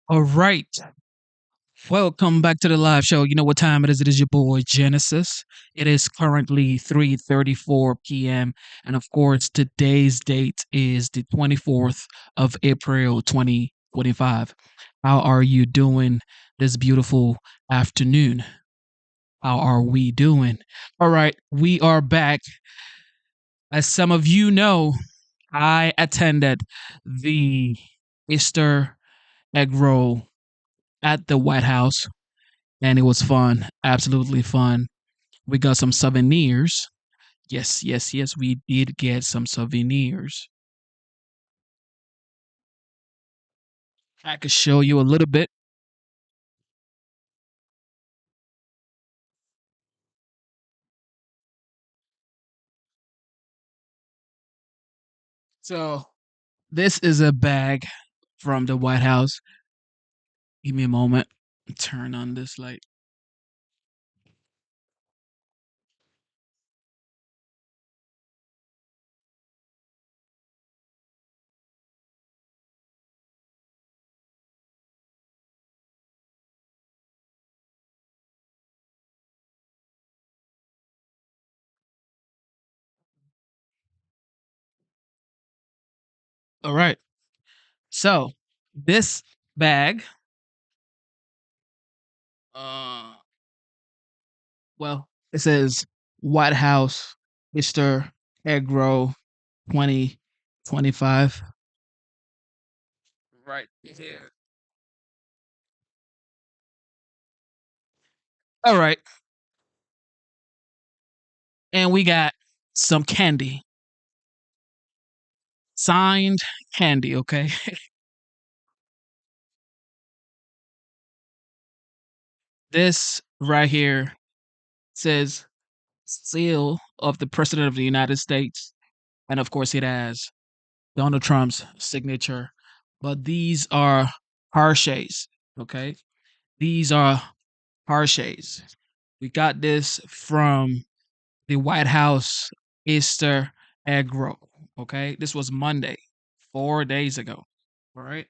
All right. Welcome back to the live show. You know what time it is? It is your boy Genesis. It is currently 3:34 p.m. And of course, today's date is the 24th of April 2025. How are you doing this beautiful afternoon? How are we doing? All right, we are back. As some of you know, I attended the Easter egg roll at the White House and it was fun, absolutely fun. We got some souvenirs. Yes, yes, yes, we did get some souvenirs. I could show you a little bit. So, this is a bag from the White House. Give me a moment. Turn on this light. All right. So, this bag, uh, well, it says White House Mr. Egg Roll 2025. Right here. All right. And we got some candy. Signed candy, okay? This right here says seal of the President of the United States. And of course, it has Donald Trump's signature. But these are Hershey's, okay? These are Hershey's. We got this from the White House Easter egg roll, okay? This was Monday, 4 days ago, all right?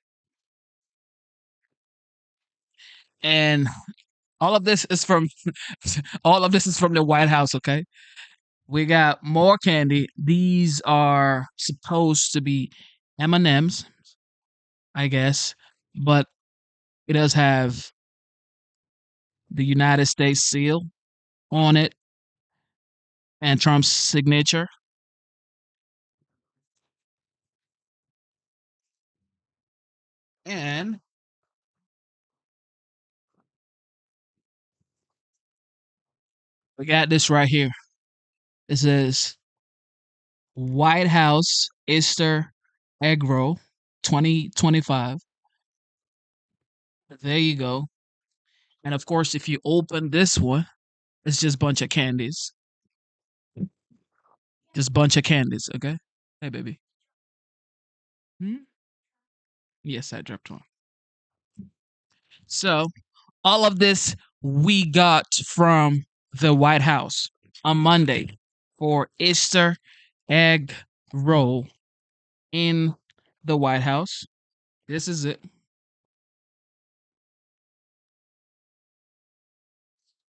And all of this is from all of this is from the White House, okay? We got more candy. These are supposed to be M&Ms, I guess, but it does have the United States seal on it and Trump's signature. And we got this right here. It says White House Easter egg roll 2025. There you go. And of course, if you open this one, it's just a bunch of candies. Just bunch of candies, okay? Hey, baby. Hmm? Yes, I dropped one. So, all of this we got from the White House on Monday for Easter egg roll in the White House. This is it.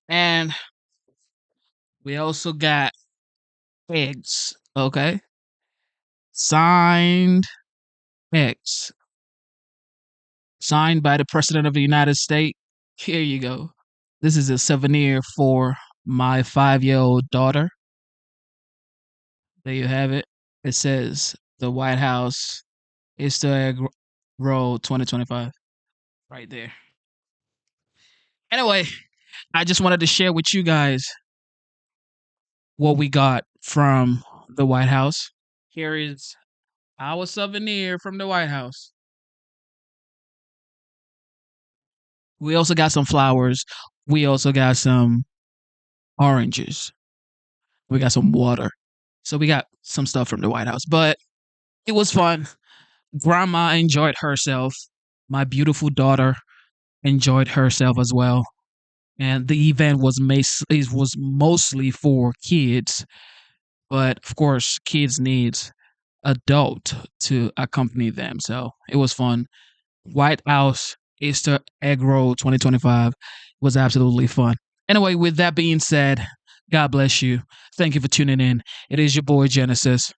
And we also got eggs, okay? Signed eggs. Signed by the President of the United States. Here you go. This is a souvenir for my 5-year old daughter. There you have it. It says the White House Easter egg roll 2025 right there. Anyway, I just wanted to share with you guys what we got from the White House. Here is our souvenir from the White House. We also got some flowers. We also got some oranges. We got some water. So we got some stuff from the White House. But it was fun. Grandma enjoyed herself. My beautiful daughter enjoyed herself as well. And the event it was mostly for kids, but of course, kids need adult to accompany them. So it was fun. White House Easter Egg Roll 2025 was absolutely fun. Anyway, with that being said, God bless you. Thank you for tuning in. It is your boy Genesis.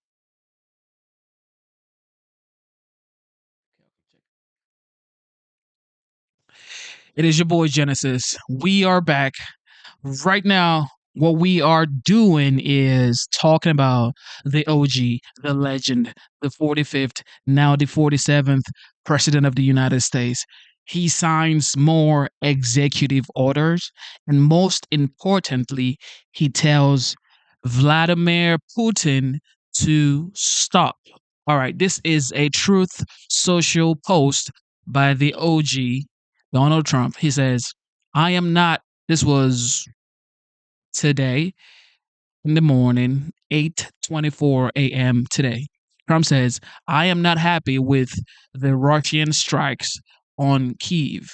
It is your boy Genesis. We are back. Right now, what we are doing is talking about the OG, the legend, the 45th, now the 47th President of the United States. He signs more executive orders, and most importantly, he tells Vladimir Putin to stop. All right, this is a Truth Social post by the OG, Donald Trump. He says, I am not, this was today in the morning, 8:24 a.m. today. Trump says, I am not happy with the Russian strikes on Kyiv.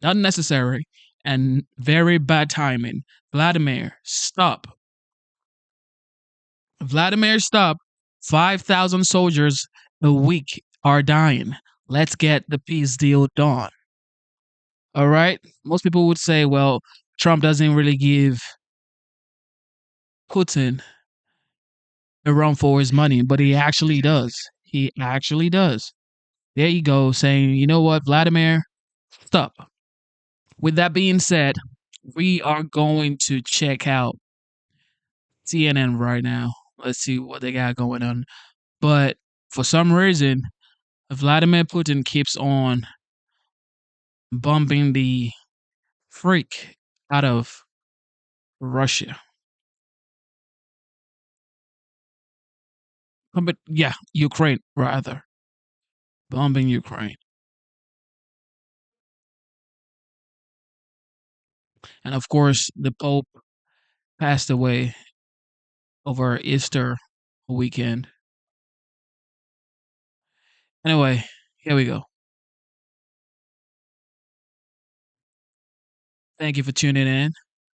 Unnecessary and very bad timing. Vladimir, stop. Vladimir, stop. 5,000 soldiers a week are dying. Let's get the peace deal done. All right. Most people would say, well, Trump doesn't really give Putin a run for his money, but he actually does. He actually does. There you go, saying, you know what, Vladimir, stop. With that being said, we are going to check out CNN right now. Let's see what they got going on. But for some reason, Vladimir Putin keeps on bombing the freak out of Russia. But yeah, Ukraine, rather. Bombing Ukraine. And of course, the Pope passed away over Easter weekend. Anyway, here we go. Thank you for tuning in.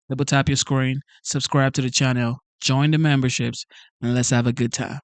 Double tap your screen, subscribe to the channel, join the memberships, and let's have a good time.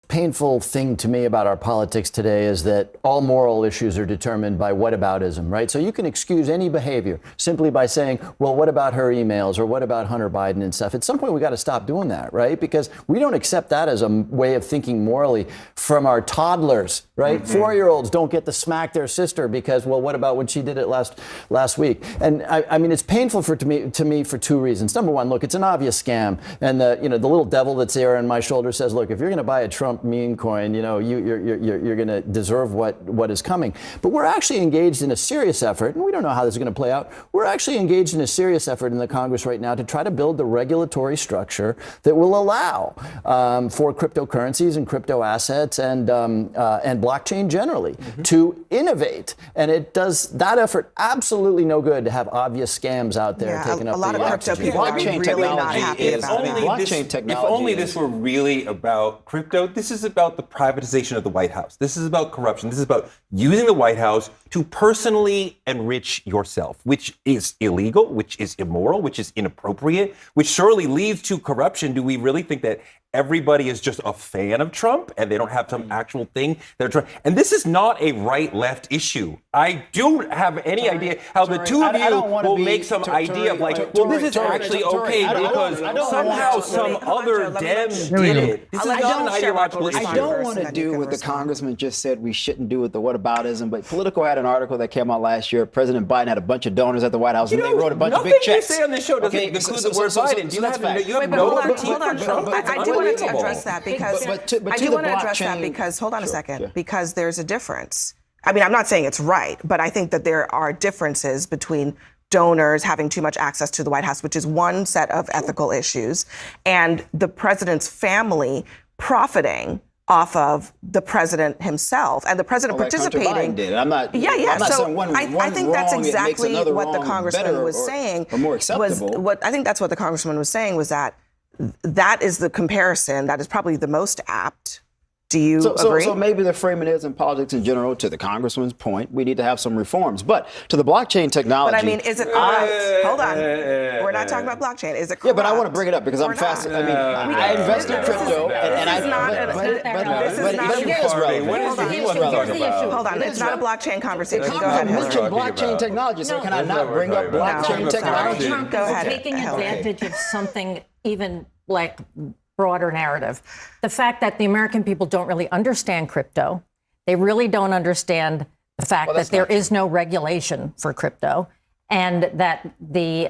Painful thing to me about our politics today is that all moral issues are determined by whataboutism, right? So you can excuse any behavior simply by saying, well, what about her emails or what about Hunter Biden and stuff? At some point, we got to stop doing that, right? Because we don't accept that as a way of thinking morally from our toddlers, right? 4-year-olds don't get to smack their sister because, well, what about when she did it last week? And I mean, it's painful to me for two reasons. Number one, look, it's an obvious scam. And the little devil that's there on my shoulder says, look, if you're going to buy a Trump meme coin, you're going to deserve what is coming. But we're actually engaged in a serious effort, and we don't know how this is going to play out. We're actually engaged in a serious effort in the Congress right now to try to build the regulatory structure that will allow for cryptocurrencies and crypto assets and blockchain generally to innovate. And it does that effort absolutely no good to have obvious scams out there taking up a lot of crypto people are really not happy about it. Blockchain technology. If only this were really about crypto. This is about the privatization of the White House. This is about corruption. This is about using the White House to personally enrich yourself, which is illegal, which is immoral, which is inappropriate, which surely leads to corruption. Do we really think that everybody is just a fan of Trump and they don't have some actual thing they're trying? And this is not a right-left issue. I don't have any idea how the two of you will make some idea of like, well, this is actually okay because somehow some other Dem did it. This is not an ideological issue. I don't want to do what the congressman just said we shouldn't do with the whataboutism, but Politico had an article that came out last year. President Biden had a bunch of donors at the White House and they wrote a bunch of big checks. Nothing you say on this show doesn't include the word Biden. Do you have no critique for Trump? I do want to address that because hold on a second, because there's a difference. I mean, I'm not saying it's right, but I think that there are differences between donors having too much access to the White House, which is one set of ethical issues, and the president's family profiting off of the president himself and the president participating. I'm not saying one I think that's wrong, exactly what the congressman was saying. Or more acceptable. I think that's what the congressman was saying was that is the comparison that is probably the most apt Do you agree? So maybe the framing is in politics in general, to the congressman's point, we need to have some reforms. But to the blockchain technology. But I mean, is it corrupt? Hold on. We're not talking about blockchain. Is it corrupt? Yeah, but I want to bring it up because I'm fascinated. I mean, I invest in crypto, and I. Hold on. It's not a blockchain conversation. Go ahead. You mentioned blockchain technology, so can I not bring up blockchain technology? Go ahead. Taking advantage of something even like broader narrative. The fact that the American people don't really understand crypto, they really don't understand the fact that there is no regulation for crypto, and that the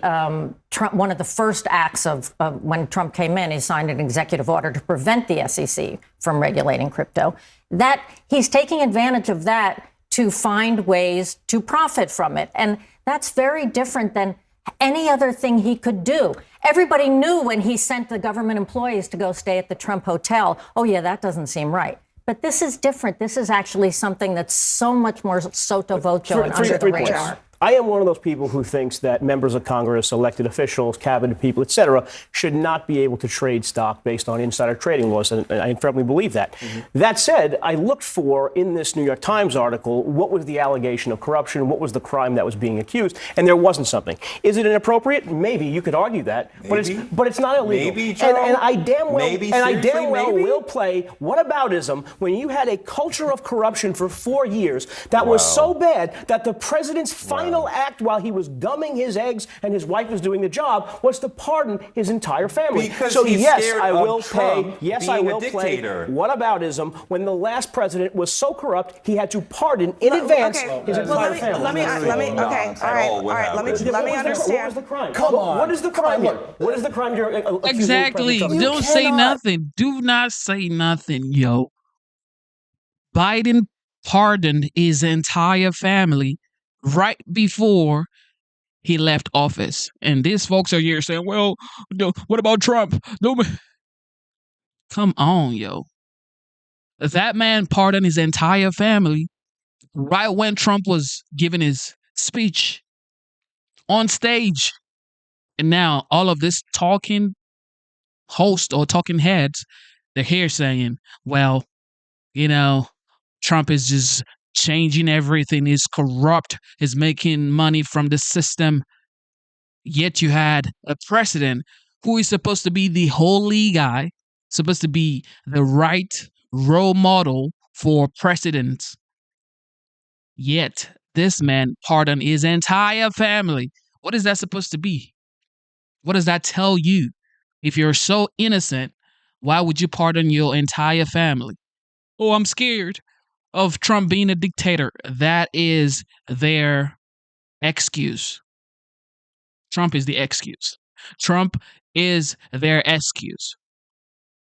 Trump, one of the first acts of when Trump came in, he signed an executive order to prevent the SEC from regulating crypto. That he's taking advantage of that to find ways to profit from it, and that's very different than any other thing he could do. Everybody knew when he sent the government employees to go stay at the Trump Hotel, oh yeah, that doesn't seem right. But this is different. This is actually something that's so much more sotto voce and under the radar. I am one of those people who thinks that members of Congress, elected officials, cabinet people, et cetera, should not be able to trade stock based on insider trading laws, and I firmly believe that. That said, I looked for, in this New York Times article, what was the allegation of corruption, what was the crime that was being accused, and there wasn't something. Is it inappropriate? Maybe. You could argue that, but it's not illegal. Maybe, Joe. And I damn well, maybe, and I damn well maybe? will play whataboutism when you had a culture of corruption for 4 years that was so bad that the president's final act while he was gumming his eggs and his wife was doing the job was to pardon his entire family. Because so he's yes, scared I will of Trump play. Yes, being I a will play. dictator. Whataboutism when the last president was so corrupt he had to pardon in advance his entire family. Let me. Okay. All right. Let me understand. What was the crime? Come on. What is the crime here? What is the crime you're accusing Exactly. President Trump of? Don't say nothing. Do not say nothing, yo. Biden pardoned his entire family right before he left office. And these folks are here saying, well, what about Trump? Come on, yo. That man pardoned his entire family right when Trump was giving his speech on stage. And now all of this talking host or talking heads, they're here saying, well, Trump is just changing everything, is corrupt, is making money from the system. Yet you had a president who is supposed to be the holy guy, supposed to be the right role model for presidents. Yet this man pardoned his entire family. What is that supposed to be? What does that tell you? If you're so innocent, why would you pardon your entire family? Oh, I'm scared of Trump being a dictator. That is their excuse. Trump is the excuse. Trump is their excuse.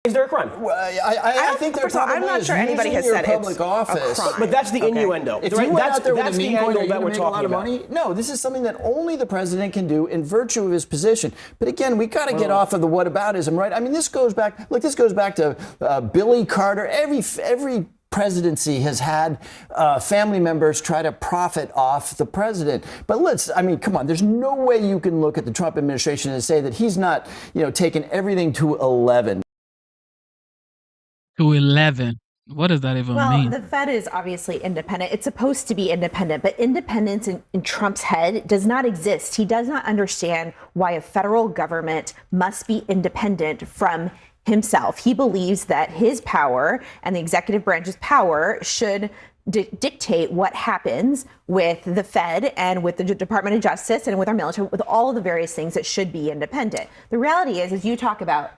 Is there a crime? Well, I think there probably I'm not is. sure anybody has Using said your it's public office. a crime. But that's the innuendo. If right? you went out there with that's a the meme coin, angle you're that going we're to make a lot talking of about. money. No, this is something that only the president can do in virtue of his position. But again, we got to get off of the whataboutism, right? I mean, this goes back. Look, this goes back to Billy Carter. Every presidency has had family members try to profit off the president. But come on, there's no way you can look at the Trump administration and say that he's not, taking everything to 11. To 11. What does that even mean? The Fed is obviously independent. It's supposed to be independent, but independence in Trump's head does not exist. He does not understand why a federal government must be independent from himself. He believes that his power and the executive branch's power should dictate what happens with the Fed and with the Department of Justice and with our military, with all of the various things that should be independent. The reality is, as you talk about,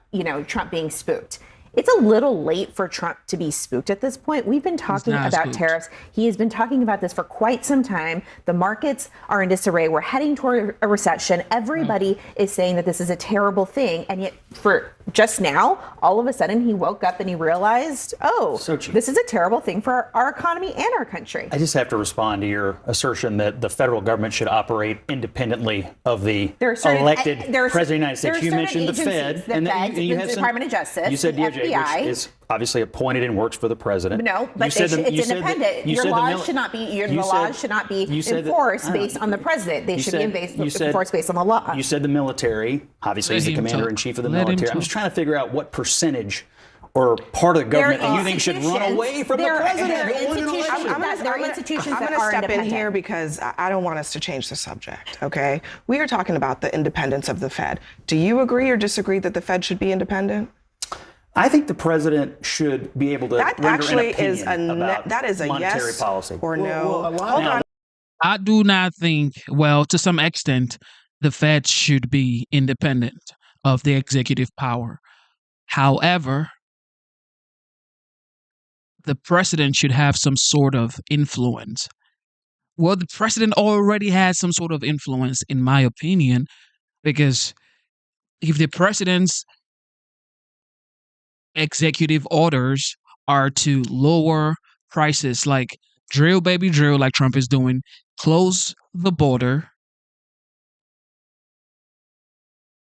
Trump being spooked, it's a little late for Trump to be spooked at this point. We've been talking about tariffs. He has been talking about this for quite some time. The markets are in disarray. We're heading toward a recession. Everybody is saying that this is a terrible thing. And yet for just now, all of a sudden he woke up and he realized, this is a terrible thing for our economy and our country. I just have to respond to your assertion that the federal government should operate independently of the elected president of the United States. You mentioned the Fed. The Department of Justice. You said DOJ, which is obviously appointed and works for the president. No, but it's independent. Your laws should not be enforced based on the president. They should be enforced based on the law. You said the military. Obviously, he's the commander in chief of the military. I'm just trying to figure out what percentage or part of the government that you think should run away from the president? I'm going to step in here because I don't want us to change the subject, okay? We are talking about the independence of the Fed. Do you agree or disagree that the Fed should be independent? I think the president should be able to that render actually an opinion is about a monetary yes policy. Or no. Hold on. I do not think, well, to some extent, the Fed should be independent of the executive power. However, the president should have some sort of influence. Well, the president already has some sort of influence, in my opinion, because if the president's executive orders are to lower prices, like drill, baby, drill, like Trump is doing, close the border,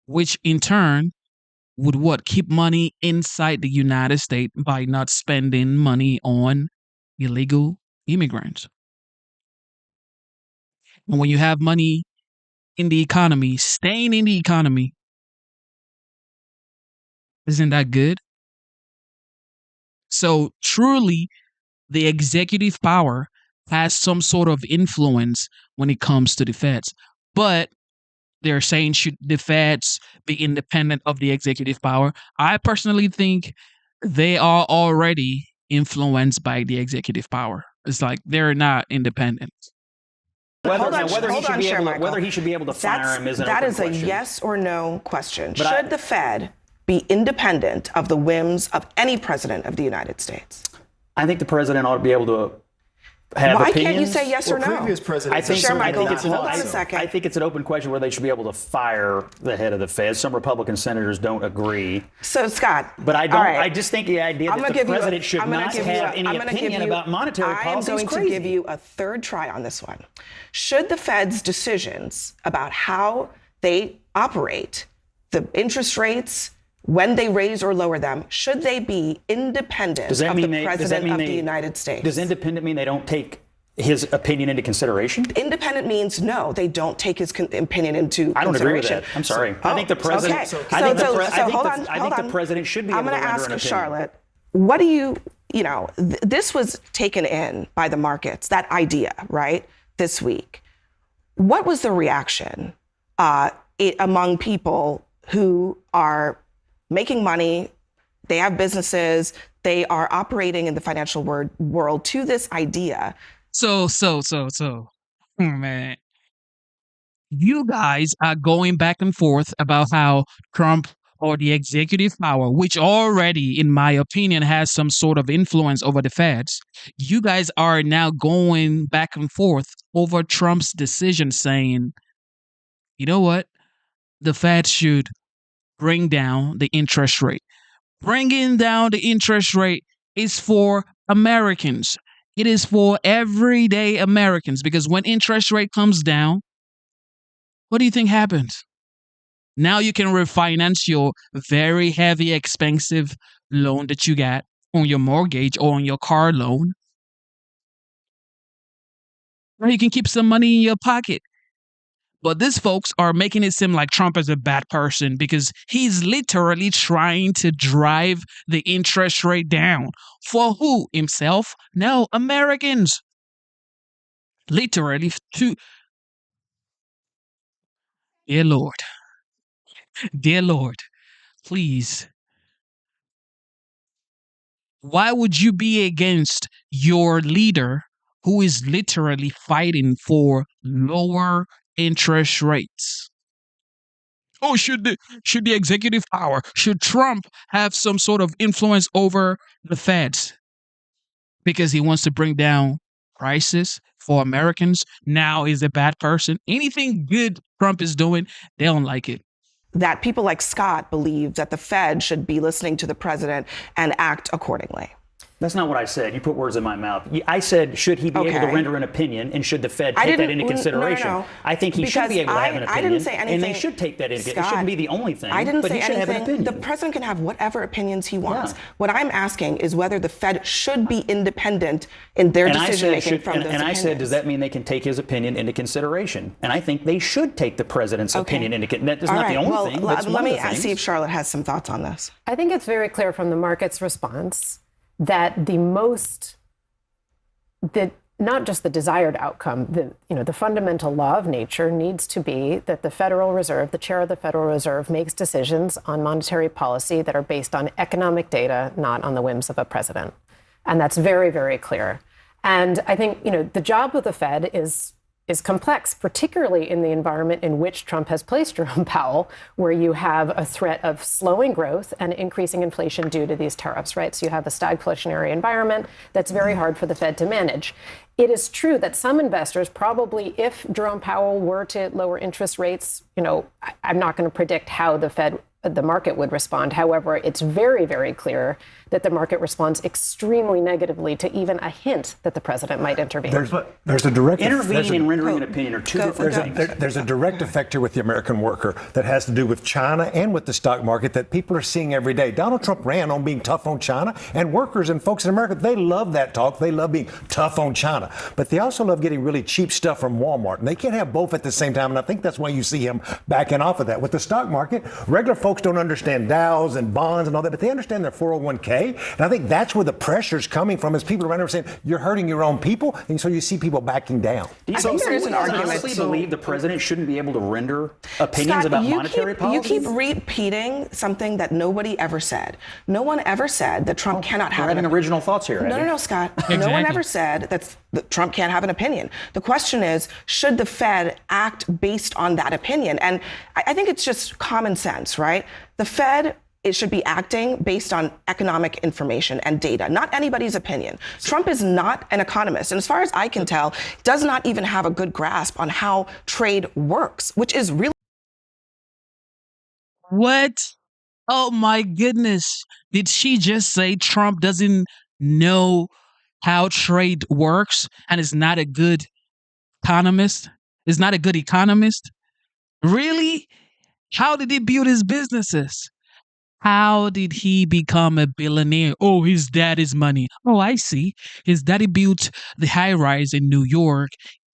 which in turn would what? Keep money inside the United States by not spending money on illegal immigrants. And when you have money in the economy, staying in the economy, isn't that good? So truly, the executive power has some sort of influence when it comes to the feds. But they're saying, should the feds be independent of the executive power? I personally think they are already influenced by the executive power. It's like they're not independent. Whether he should be able to fire him is an open question. That is a yes or no question. Should the Fed be independent of the whims of any president of the United States? I think the president ought to be able to have Why opinions. can't you say yes or no? Previous presidents. I think it's an open question where they should be able to fire the head of the Fed. Some Republican senators don't agree. So, Scott. But I don't. Right. I just think the idea that the president should not have any opinion about monetary policy is crazy. I'm going to give you a third try on this one. Should the Fed's decisions about how they operate, the interest rates, when they raise or lower them, should they be independent of the president of the United States? Does independent mean they don't take his opinion into consideration? Independent means no, they don't take his opinion into consideration. I don't agree with that. I'm sorry. I think the president. Okay. I think the president should be able to render an opinion. I'm going to ask Charlotte, what do you know? This was taken in by the markets, that idea, right? This week, what was the reaction among people who are making money, they have businesses, they are operating in the financial world to this idea? So, man, you guys are going back and forth about how Trump or the executive power, which already, in my opinion, has some sort of influence over the feds. You guys are now going back and forth over Trump's decision saying, you know what? The Fed should bring down the interest rate. Bringing down the interest rate is for Americans. It is for everyday Americans, because when interest rate comes down, what do you think happens? Now you can refinance your very heavy, expensive loan that you got on your mortgage or on your car loan. Or you can keep some money in your pocket. But these folks are making it seem like Trump is a bad person because he's literally trying to drive the interest rate down. For who? Himself? No, Americans. Literally. Dear Lord. Dear Lord, please. Why would you be against your leader who is literally fighting for lower interest rates? Oh, should the executive power, should Trump have some sort of influence over the Feds because he wants to bring down prices for Americans? Now is a bad person. Anything good Trump is doing, they don't like it. That people like Scott believe that the Fed should be listening to the president and act accordingly. That's not what I said. You put words in my mouth. I said, should he be able to render an opinion, and should the Fed take that into consideration? No. I think he should be able to have an opinion. I didn't say anything. And they should take that into consideration. It shouldn't be the only thing. I didn't but say he should anything. have an opinion. The president can have whatever opinions he wants. Yeah. What I'm asking is whether the Fed should be independent in their decision-making from those opinions. I said, does that mean they can take his opinion into consideration? And I think they should take the president's opinion into consideration. That's not the only thing. Let me see if Charlotte has some thoughts on this. I think it's very clear from the market's response that not just the desired outcome, the fundamental law of nature needs to be that the Federal Reserve, the chair of the Federal Reserve, makes decisions on monetary policy that are based on economic data, not on the whims of a president. And that's very, very clear. And I think, the job of the Fed is complex, particularly in the environment in which Trump has placed Jerome Powell, where you have a threat of slowing growth and increasing inflation due to these tariffs, right? So you have a stagflationary environment that's very hard for the Fed to manage. It is true that some investors probably, if Jerome Powell were to lower interest rates, I'm not going to predict how the market would respond. However, it's very, very clear that the market responds extremely negatively to even a hint that the president might intervene. There's a direct intervening and rendering an opinion are two different things. There's a direct effect here with the American worker that has to do with China and with the stock market that people are seeing every day. Donald Trump ran on being tough on China, and workers and folks in America, they love that talk. They love being tough on China, but they also love getting really cheap stuff from Walmart, and they can't have both at the same time. And I think that's why you see him backing off of that. With the stock market, regular folks don't understand Dows and bonds and all that, but they understand their 401k. And I think that's where the pressure's coming from, is people around there saying, you're hurting your own people. And so you see people backing down. I think there is an argument. I honestly believe the president shouldn't be able to render opinions about monetary policy. You keep repeating something that nobody ever said. No one ever said that Trump cannot have an original thoughts here. No, Scott. Exactly. No one ever said that Trump can't have an opinion. The question is, should the Fed act based on that opinion? And I think it's just common sense, right? The Fed, it should be acting based on economic information and data, not anybody's opinion. Trump is not an economist, and as far as I can tell, does not even have a good grasp on how trade works, which is really... What? Oh my goodness. Did she just say Trump doesn't know how trade works and is not a good economist? Is not a good economist? Really? How did he build his businesses? How did he become a billionaire? Oh, his daddy's money. Oh, I see. His daddy built the high rise in New York,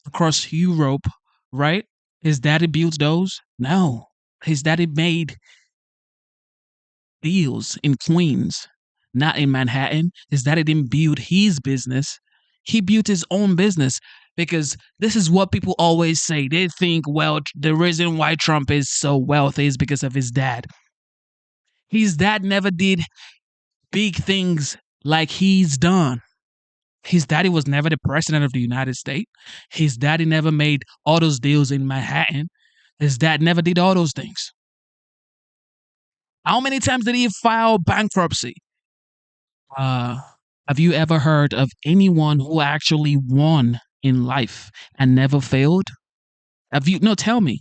across Europe, right? His daddy built those? No. His daddy made deals in Queens, not in Manhattan. His daddy didn't build his business. He built his own business, because this is what people always say. They think, well, the reason why Trump is so wealthy is because of his dad. His dad never did big things like he's done. His daddy was never the president of the United States. His daddy never made all those deals in Manhattan. His dad never did all those things. How many times did he file bankruptcy? Have you ever heard of anyone who actually won in life and never failed? Tell me.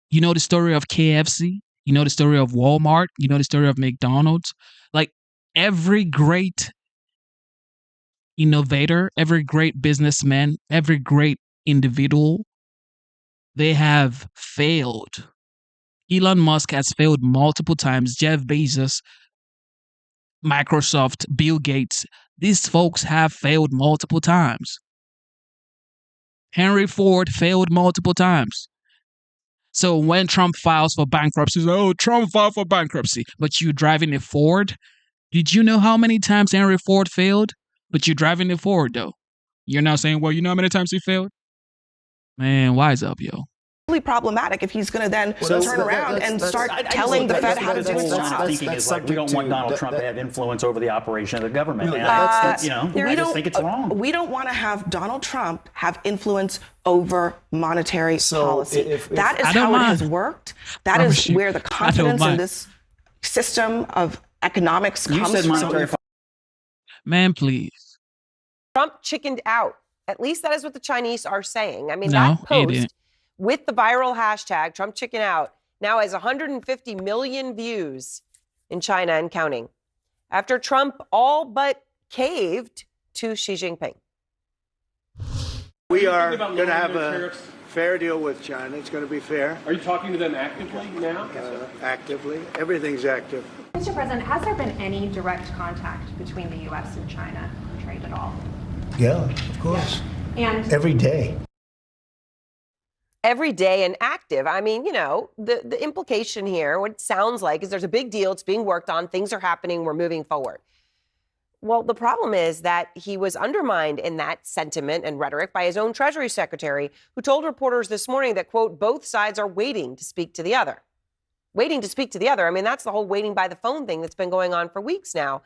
You know the story of KFC? You know the story of Walmart? You know the story of McDonald's? Like, every great innovator, every great businessman, every great individual, they have failed. Elon Musk has failed multiple times. Jeff Bezos, Microsoft, Bill Gates, these folks have failed multiple times. Henry Ford failed multiple times. So when Trump files for bankruptcy, oh, Trump filed for bankruptcy, but you driving a Ford? Did you know how many times Henry Ford failed? But you're driving a Ford, though. You're now saying, well, you know how many times he failed? Man, wise up, yo. Really problematic if he's going to then turn around and start telling the Fed how to do its job. Thinking is like, we don't want Donald Trump to have influence over the operation of the government. I just think it's wrong. We don't want to have Donald Trump have influence over monetary policy. That is how it has worked. That is where the confidence in this system of economics comes from. Monetary Man, please. Trump chickened out. At least that is what the Chinese are saying. I mean, that post with the viral hashtag Trump chicken out now has 150 million views in China and counting. After Trump all but caved to Xi Jinping. We are going to have a fair deal with China. It's going to be fair. Are you talking to them actively now? Actively. Everything's active. Mr. President, has there been any direct contact between the U.S. and China for trade at all? Yeah, of course. And every day. Every day and active. I mean, you know, the implication here, what it sounds like is there's a big deal. It's being worked on. Things are happening. We're moving forward. Well, the problem is that he was undermined in that sentiment and rhetoric by his own Treasury Secretary, who told reporters this morning that, quote, both sides are waiting to speak to the other. Waiting to speak to the other. I mean, that's the whole waiting by the phone thing that's been going on for weeks now.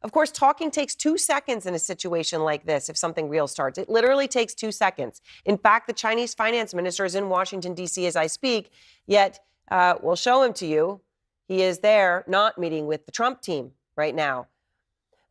Of course, talking takes 2 seconds in a situation like this if something real starts. It literally takes 2 seconds. In fact, the Chinese finance minister is in Washington, D.C. as I speak, yet we'll show him to you. He is there not meeting with the Trump team right now.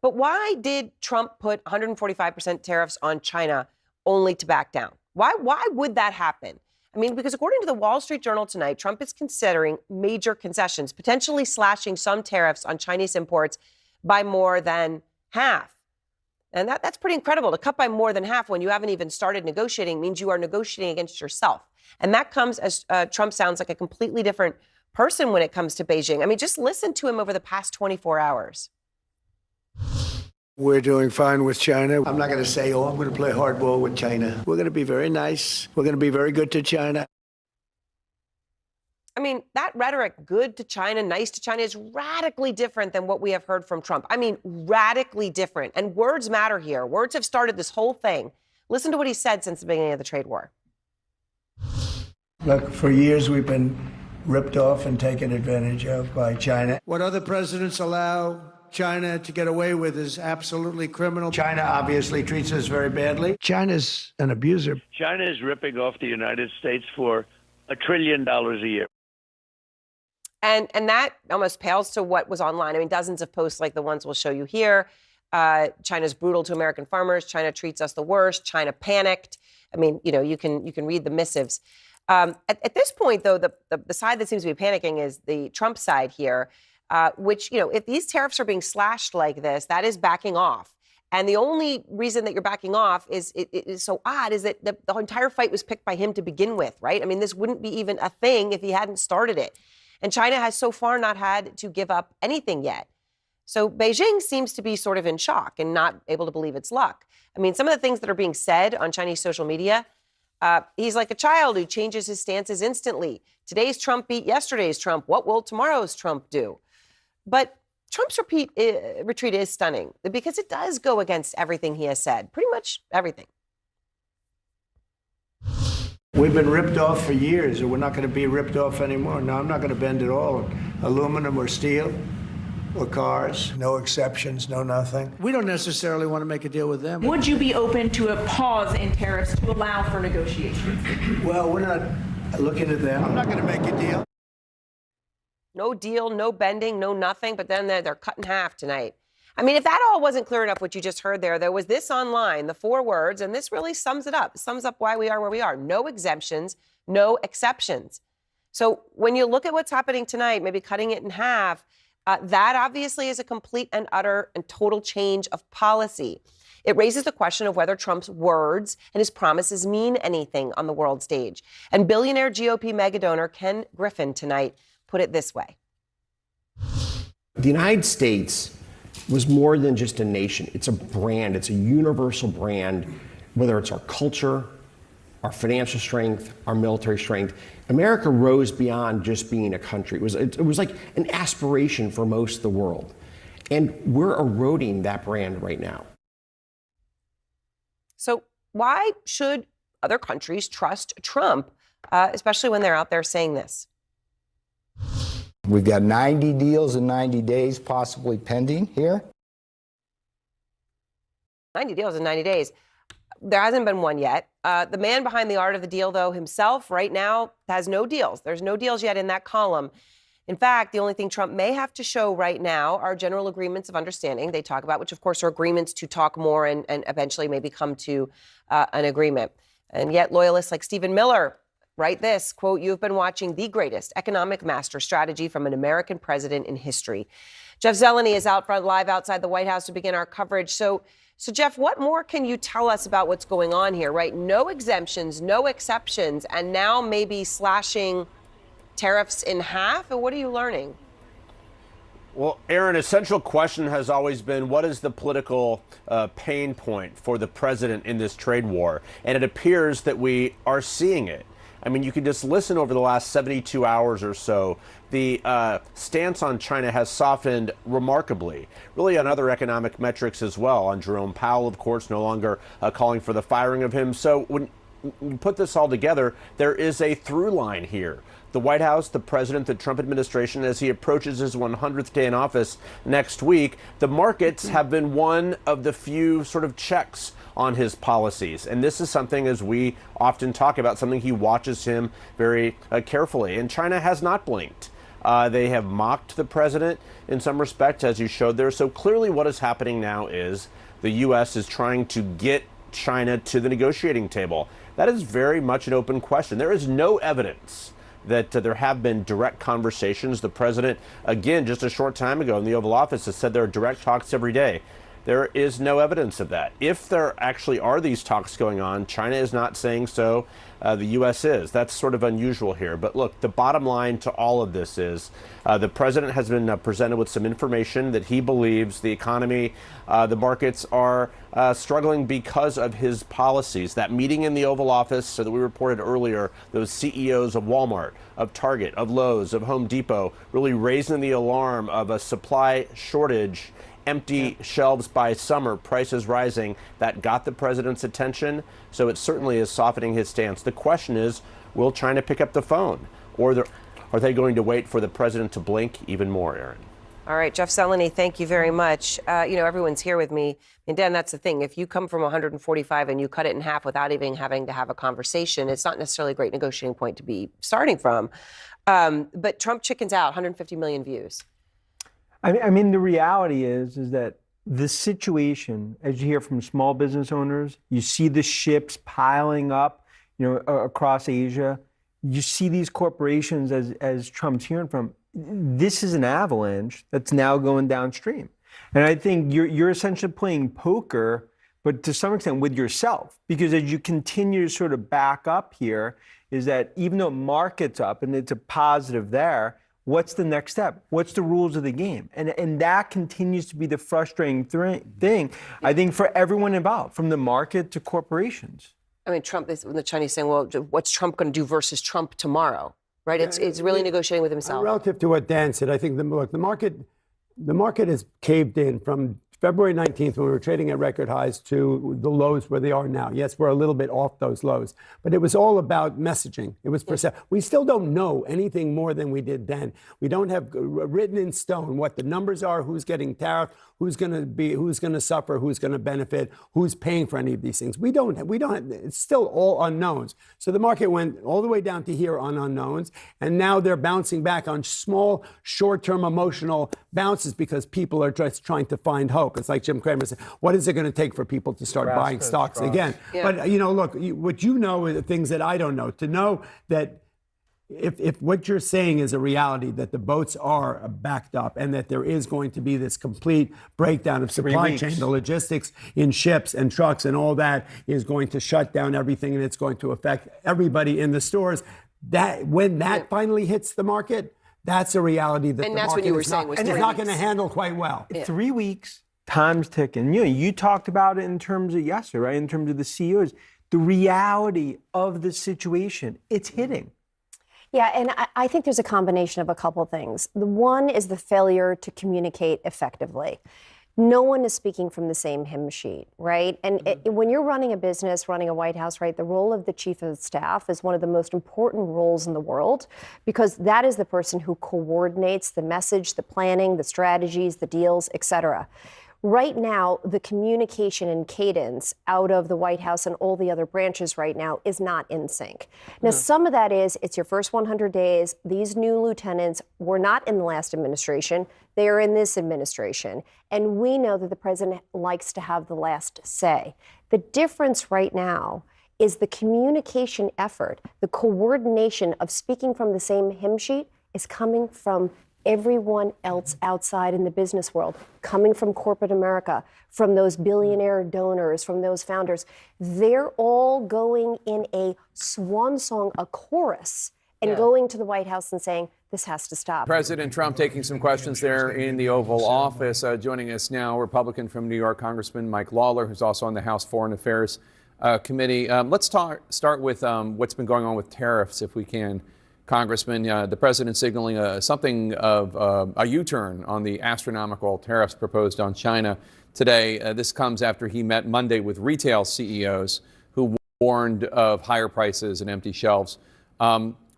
But why did Trump put 145% tariffs on China only to back down? Why would that happen? I mean, because according to the Wall Street Journal tonight, Trump is considering major concessions, potentially slashing some tariffs on Chinese imports by more than half. And that's pretty incredible. To cut by more than half when you haven't even started negotiating means you are negotiating against yourself. And that comes as Trump sounds like a completely different person when it comes to Beijing. I mean, just listen to him over the past 24 hours. We're doing fine with China. I'm not going to say, I'm going to play hardball with China. We're going to be very nice. We're going to be very good to China. I mean, that rhetoric, good to China, nice to China, is radically different than what we have heard from Trump. I mean, radically different. And words matter here. Words have started this whole thing. Listen to what he said since the beginning of the trade war. Look, for years we've been ripped off and taken advantage of by China. What other presidents allow China to get away with is absolutely criminal. China obviously treats us very badly. China's an abuser. China is ripping off the United States for $1 trillion a year. And that almost pales to what was online. I mean, dozens of posts like the ones we'll show you here. China's brutal to American farmers. China treats us the worst. China panicked. I mean, you know, you can read the missives. At this point, though, the side that seems to be panicking is the Trump side here. Which, you know, if these tariffs are being slashed like this, that is backing off. And the only reason that you're backing off is it is so odd is that the entire fight was picked by him to begin with, right? I mean, this wouldn't be even a thing if he hadn't started it. And China has so far not had to give up anything yet. So Beijing seems to be sort of in shock and not able to believe it's luck. I mean, some of the things that are being said on Chinese social media, he's like a child who changes his stances instantly. Today's Trump beat yesterday's Trump. What will tomorrow's Trump do? But Trump's retreat is stunning because it does go against everything he has said, pretty much everything. We've been ripped off for years, and we're not going to be ripped off anymore. No, I'm not going to bend at all. Aluminum or steel or cars, no exceptions, no nothing. We don't necessarily want to make a deal with them. would you be open to a pause in tariffs to allow for negotiations? Well, we're not looking at them. I'm not going to make a deal. No deal, no bending, no nothing, but then they're cut in half tonight. I mean, if that all wasn't clear enough, what you just heard there was this online, the 4 words, and this really sums it up. It sums up why we are where we are. No exemptions, no exceptions. So when you look at what's happening tonight, maybe cutting it in half, that obviously is a complete and utter and total change of policy. It raises the question of whether Trump's words and his promises mean anything on the world stage. And billionaire GOP megadonor Ken Griffin tonight put it this way. The United States was more than just a nation. It's a brand. It's a universal brand, whether it's our culture, our financial strength, our military strength. America rose beyond just being a country. It was like an aspiration for most of the world. And we're eroding that brand right now. So why should other countries trust Trump, especially when they're out there saying this? We've got 90 deals in 90 days possibly pending here. 90 deals in 90 days. There hasn't been one yet. The man behind the art of the deal, though, himself right now has no deals. There's no deals yet in that column. In fact, the only thing Trump may have to show right now are general agreements of understanding they talk about, which, of course, are agreements to talk more and eventually maybe come to an agreement. And yet loyalists like Stephen Miller Write this, quote, "You've been watching the greatest economic master strategy from an American president in history." Jeff Zeleny is out front live outside the White House to begin our coverage. So Jeff, what more can you tell us about what's going on here, right? No exemptions, no exceptions, and now maybe slashing tariffs in half? And what are you learning? Well, Aaron, a central question has always been, what is the political pain point for the president in this trade war? And it appears that we are seeing it. I mean, you can just listen over the last 72 hours or so. The stance on China has softened remarkably, really on other economic metrics as well. On Jerome Powell, of course, no longer calling for the firing of him. So when you put this all together, there is a through line here. The White House, the president, the Trump administration, as he approaches his 100th day in office next week, the markets have been one of the few sort of checks on his policies. And this is something, as we often talk about, something he watches him very carefully. And China has not blinked. They have mocked the president in some respects, as you showed there. So clearly what is happening now is the U.S. is trying to get China to the negotiating table. That is very much an open question. There is no evidence that there have been direct conversations. The president, again, just a short time ago in the Oval Office, has said there are direct talks every day. There is no evidence of that. If there actually are these talks going on, China is not saying so. The U.S. is. That's sort of unusual here. But look, the bottom line to all of this is the president has been presented with some information that he believes the economy, the markets are struggling because of his policies. That meeting in the Oval Office, so that we reported earlier, those CEOs of Walmart, of Target, of Lowe's, of Home Depot, really raising the alarm of a supply shortage, empty shelves by summer, prices rising. That got the president's attention, so it certainly is softening his stance. The question is, will China pick up the phone, or are they going to wait for the president to blink even more, Aaron? All right, Jeff Zeleny, thank you very much. Everyone's here with me. And Dan, that's the thing. If you come from 145 and you cut it in half without even having to have a conversation, it's not necessarily a great negotiating point to be starting from. But Trump chickens out, 150 million views. I mean, the reality is that the situation, as you hear from small business owners, you see the ships piling up, across Asia. You see these corporations, as Trump's hearing from. This is an avalanche that's now going downstream, and I think you're essentially playing poker, but to some extent with yourself, because as you continue to sort of back up here, is that even though market's up and it's a positive there. What's the next step? What's the rules of the game? And that continues to be the frustrating thing, I think, for everyone involved, from the market to corporations. I mean, Trump, when the Chinese saying, well, what's Trump going to do versus Trump tomorrow, right? It's really negotiating with himself. Relative to what Dan said, I think the market has caved in from February 19th, when we were trading at record highs, to the lows where they are now. Yes, we're a little bit off those lows, but it was all about messaging. It was we still don't know anything more than we did then. We don't have written in stone what the numbers are, who's getting tariffed, who's going to suffer, who's going to benefit, who's paying for any of these things. We don't. It's still all unknowns. So the market went all the way down to here on unknowns, and now they're bouncing back on small, short-term emotional bounces because people are just trying to find hope. It's like Jim Cramer said, what is it going to take for people to start buying stocks again? Yeah. But, look, what you know are the things that I don't know. To know that if what you're saying is a reality, that the boats are backed up and that there is going to be this complete breakdown of supply chain, the logistics in ships and trucks and all that is going to shut down everything, and it's going to affect everybody in the stores. That when that finally hits the market, that's a reality that and the that's market what you were is saying not, was and it's not going to handle quite well. Yeah. 3 weeks, time's ticking. You talked about it in terms of yesterday, right? In terms of the CEOs, the reality of the situation, it's hitting. Yeah, and I think there's a combination of a couple things. The one is the failure to communicate effectively. No one is speaking from the same hymn sheet, right? And when you're running a business, running a White House, right, the role of the chief of staff is one of the most important roles in the world, because that is the person who coordinates the message, the planning, the strategies, the deals, et cetera. Right now, the communication and cadence out of the White House and all the other branches right now is not in sync. Now, some of that is it's your first 100 days. These new lieutenants were not in the last administration. They are in this administration. And we know that the president likes to have the last say. The difference right now is the communication effort, the coordination of speaking from the same hymn sheet is coming from everyone else outside in the business world, coming from corporate America, from those billionaire donors, from those founders. They're all going in a swan song, a chorus, and going to the White House and saying, this has to stop. President Trump taking some questions there in the Oval Office. Joining us now, Republican from New York, Congressman Mike Lawler, who's also on the House Foreign Affairs Committee. Let's start with what's been going on with tariffs, if we can. Congressman, the president signaling something of a U-turn on the astronomical tariffs proposed on China today. This comes after he met Monday with retail CEOs who warned of higher prices and empty shelves.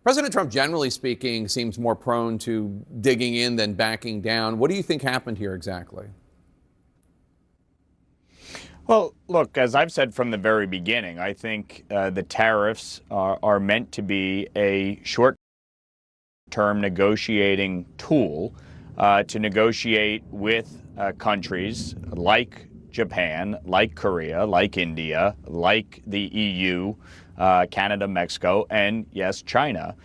President Trump, generally speaking, seems more prone to digging in than backing down. What do you think happened here exactly? Well, look, as I've said from the very beginning, I think the tariffs are meant to be a short-term negotiating tool to negotiate with countries like Japan, like Korea, like India, like the EU, Canada, Mexico, and yes, China,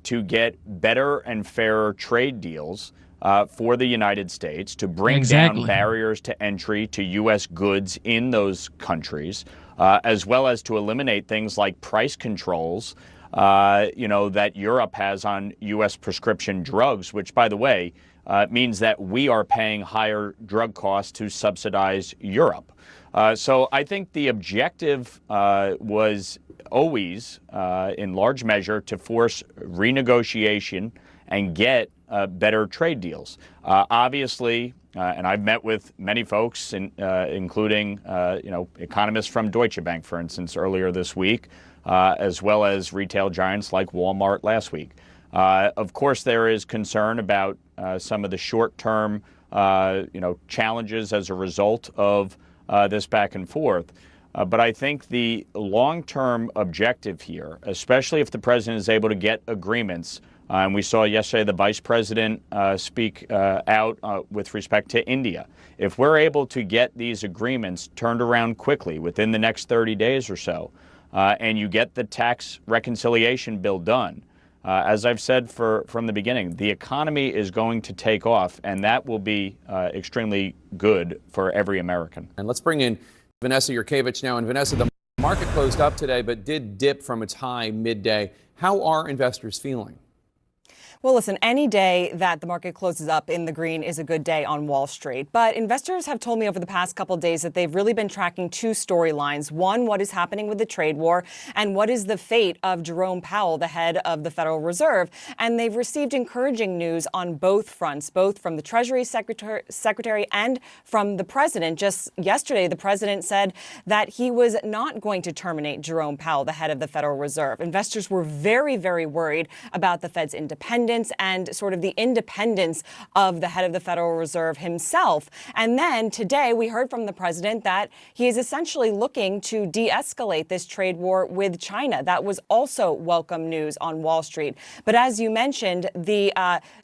to get better and fairer trade deals for the United States, to bring down barriers to entry to U.S. goods in those countries, as well as to eliminate things like price controls, that Europe has on U.S. prescription drugs, which, by the way, means that we are paying higher drug costs to subsidize Europe. So I think the objective was always, in large measure, to force renegotiation and get better trade deals. Obviously, and I've met with many folks, including economists from Deutsche Bank, for instance, earlier this week, as well as retail giants like Walmart last week. Of course, there is concern about some of the short-term, challenges as a result of this back and forth. But I think the long-term objective here, especially if the president is able to get agreements, and we saw yesterday the vice president speak out with respect to India. If we're able to get these agreements turned around quickly within the next 30 days or so, and you get the tax reconciliation bill done, as I've said from the beginning, the economy is going to take off, and that will be extremely good for every American. And let's bring in Vanessa Yurkevich now. And Vanessa, the market closed up today, but did dip from its high midday. How are investors feeling? Well, listen, any day that the market closes up in the green is a good day on Wall Street. But investors have told me over the past couple of days that they've really been tracking two storylines. One, what is happening with the trade war, and what is the fate of Jerome Powell, the head of the Federal Reserve. And they've received encouraging news on both fronts, both from the Treasury Secretary and from the president. Just yesterday, the president said that he was not going to terminate Jerome Powell, the head of the Federal Reserve. Investors were very, very worried about the Fed's independence and sort of the independence of the head of the Federal Reserve himself. And then today we heard from the president that he is essentially looking to de-escalate this trade war with China. That was also welcome news on Wall Street. But as you mentioned, the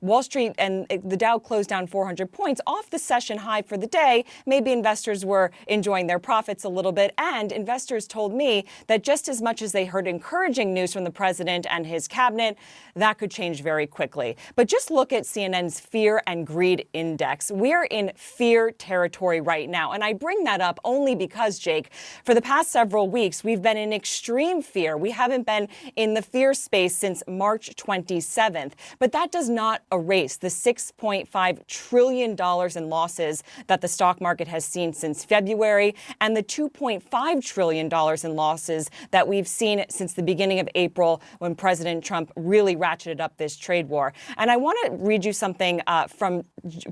Wall Street and the Dow closed down 400 points off the session high for the day. Maybe investors were enjoying their profits a little bit. And investors told me that just as much as they heard encouraging news from the president and his cabinet, that could change very quickly. But just look at CNN's Fear and Greed Index. We're in fear territory right now. And I bring that up only because, Jake, for the past several weeks, we've been in extreme fear. We haven't been in the fear space since March 27th. But that does not erase the $6.5 trillion in losses that the stock market has seen since February and the $2.5 trillion in losses that we've seen since the beginning of April when President Trump really ratcheted up this trade war. And I want to read you something from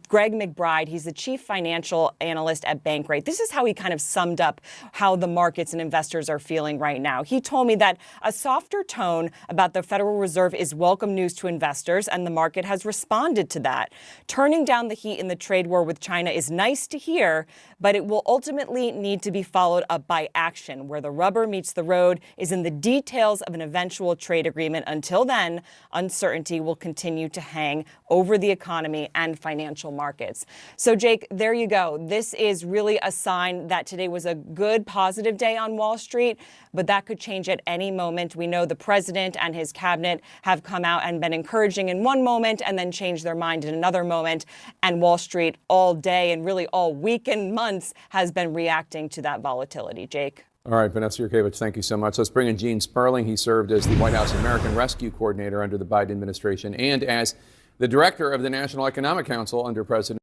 Greg McBride. He's the chief financial analyst at Bankrate. This is how he kind of summed up how the markets and investors are feeling right now. He told me that a softer tone about the Federal Reserve is welcome news to investors, and the market has responded to that. Turning down the heat in the trade war with China is nice to hear, but it will ultimately need to be followed up by action. Where the rubber meets the road is in the details of an eventual trade agreement. Until then, uncertainty will continue to hang over the economy and financial markets. So, Jake, there you go. This is really a sign that today was a good, positive day on Wall Street, but that could change at any moment. We know the president and his cabinet have come out and been encouraging in one moment and then changed their mind in another moment. And Wall Street all day and really all week and months has been reacting to that volatility. Jake. All right, Vanessa Yurkevich, thank you so much. Let's bring in Gene Sperling. He served as the White House American Rescue Coordinator under the Biden administration and as the director of the National Economic Council under President.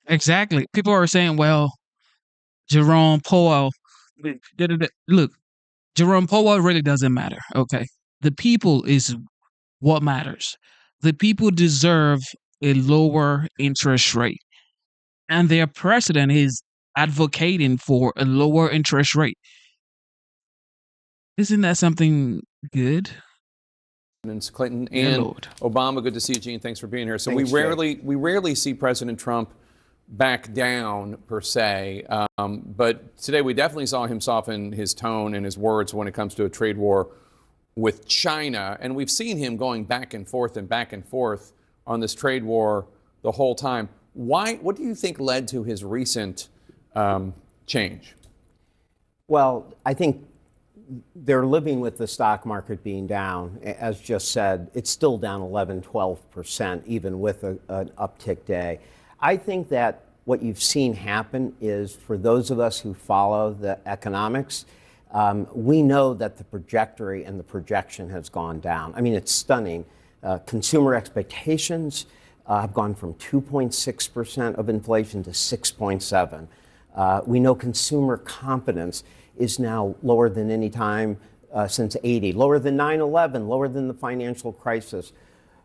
Exactly. People are saying, well, Jerome Powell. Look, Jerome Powell really doesn't matter. Okay. The people is what matters. The people deserve a lower interest rate. And their president is advocating for a lower interest rate. Isn't that something good? Clinton and Obama. Good to see you, Gene. Thanks for being here. So Thanks, we rarely see President Trump back down per se, but today we definitely saw him soften his tone and his words when it comes to a trade war with China, and we've seen him going back and forth on this trade war the whole time. Why? What do you think led to his recent change? Well, I think they're living with the stock market being down. As just said, it's still down 11, 12%, even with an uptick day. I think that what you've seen happen is, for those of us who follow the economics, we know that the trajectory and the projection has gone down. I mean, it's stunning. Consumer expectations have gone from 2.6% of inflation to 6.7%. We know consumer confidence is now lower than any time since '80, lower than 9/11, lower than the financial crisis.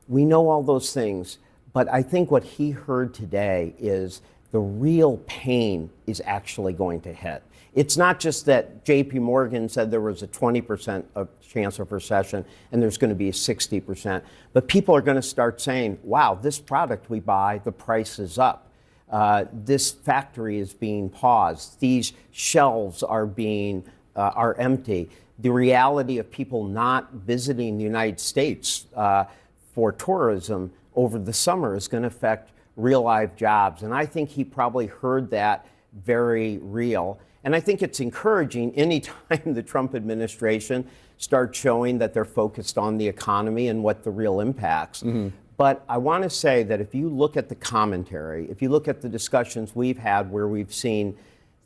We know all those things, but I think what he heard today is the real pain is actually going to hit. It's not just that JP Morgan said there was a 20% chance of recession and there's going to be a 60%, but people are going to start saying, wow, this product we buy, the price is up. This factory is being paused. These shelves are empty. The reality of people not visiting the United States for tourism over the summer is going to affect real life jobs. And I think he probably heard that very real. And I think it's encouraging anytime the Trump administration starts showing that they're focused on the economy and what the real impacts. Mm-hmm. But I want to say that if you look at the commentary, if you look at the discussions we've had where we've seen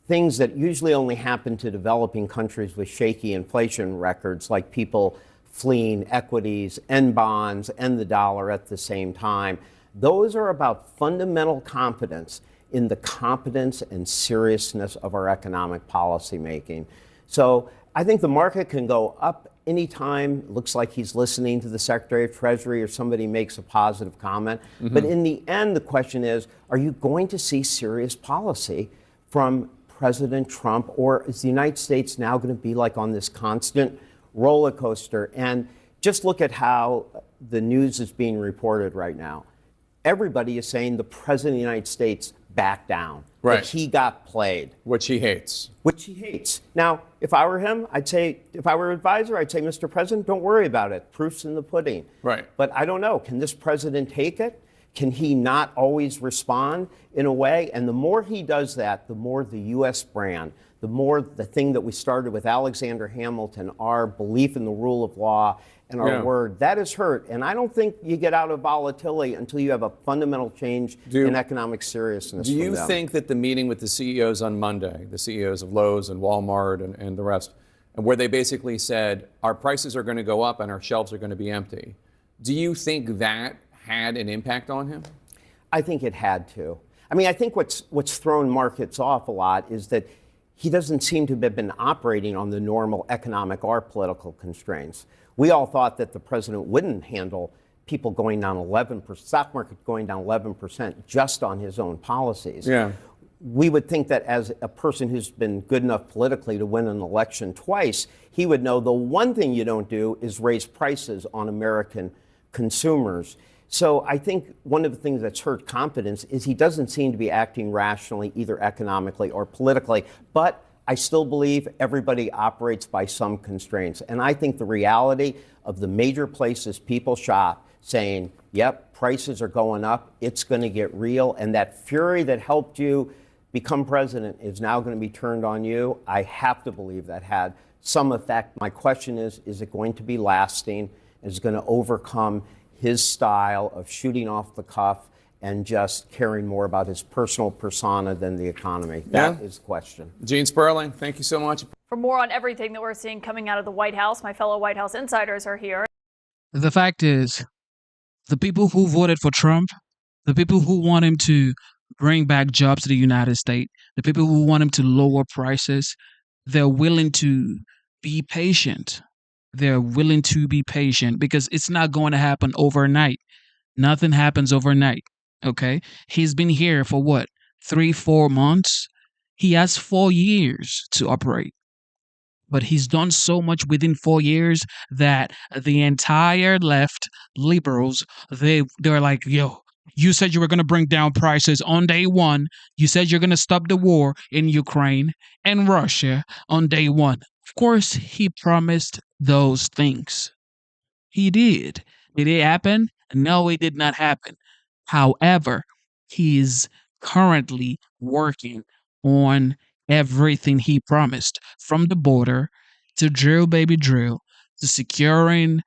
things that usually only happen to developing countries with shaky inflation records, like people fleeing equities and bonds and the dollar at the same time, those are about fundamental confidence in the competence and seriousness of our economic policy making. So I think the market can go up anytime. It looks like he's listening to the Secretary of Treasury or somebody makes a positive comment. Mm-hmm. But in the end, the question is, are you going to see serious policy from President Trump, or is the United States now going to be like on this constant roller coaster? And just look at how the news is being reported right now. Everybody is saying the President of the United States backed down. Right. That he got played. Which he hates. Which he hates. Now, if I were him, if I were an advisor, I'd say, Mr. President, don't worry about it. Proof's in the pudding. Right. But I don't know. Can this president take it? Can he not always respond in a way? And the more he does that, the more the U.S. brand, the more the thing that we started with Alexander Hamilton, our belief in the rule of law and our word, that is hurt. And I don't think you get out of volatility until you have a fundamental change in economic seriousness. Do you think that the meeting with the CEOs on Monday, the CEOs of Lowe's and Walmart and the rest, where they basically said our prices are going to go up and our shelves are going to be empty, do you think that had an impact on him? I think it had to. I mean, I think what's thrown markets off a lot is that he doesn't seem to have been operating on the normal economic or political constraints. We all thought that the president wouldn't handle people going down 11%, stock market going down 11% just on his own policies. Yeah. We would think that as a person who's been good enough politically to win an election twice, he would know the one thing you don't do is raise prices on American consumers. So I think one of the things that's hurt confidence is he doesn't seem to be acting rationally, either economically or politically. But I still believe everybody operates by some constraints. And I think the reality of the major places people shop saying yep, prices are going up. It's going to get real. And that fury that helped you become president is now going to be turned on you. I have to believe that had some effect. My question is it going to be lasting? Is it going to overcome his style of shooting off the cuff and just caring more about his personal persona than the economy? That is the question. Gene Sperling, thank you so much. For more on everything that we're seeing coming out of the White House, my fellow White House insiders are here. The fact is, the people who voted for Trump, the people who want him to bring back jobs to the United States, the people who want him to lower prices, they're willing to be patient. They're willing to be patient because it's not going to happen overnight. Nothing happens overnight. Okay? He's been here for what? 3-4 months? He has 4 years to operate. But he's done so much within 4 years that the entire left liberals, they're like, yo, you said you were going to bring down prices on day one. You said you're going to stop the war in Ukraine and Russia on day one. Of course, he promised those things. He did. Did it happen? No, it did not happen. However, he is currently working on everything he promised, from the border to drill baby drill to securing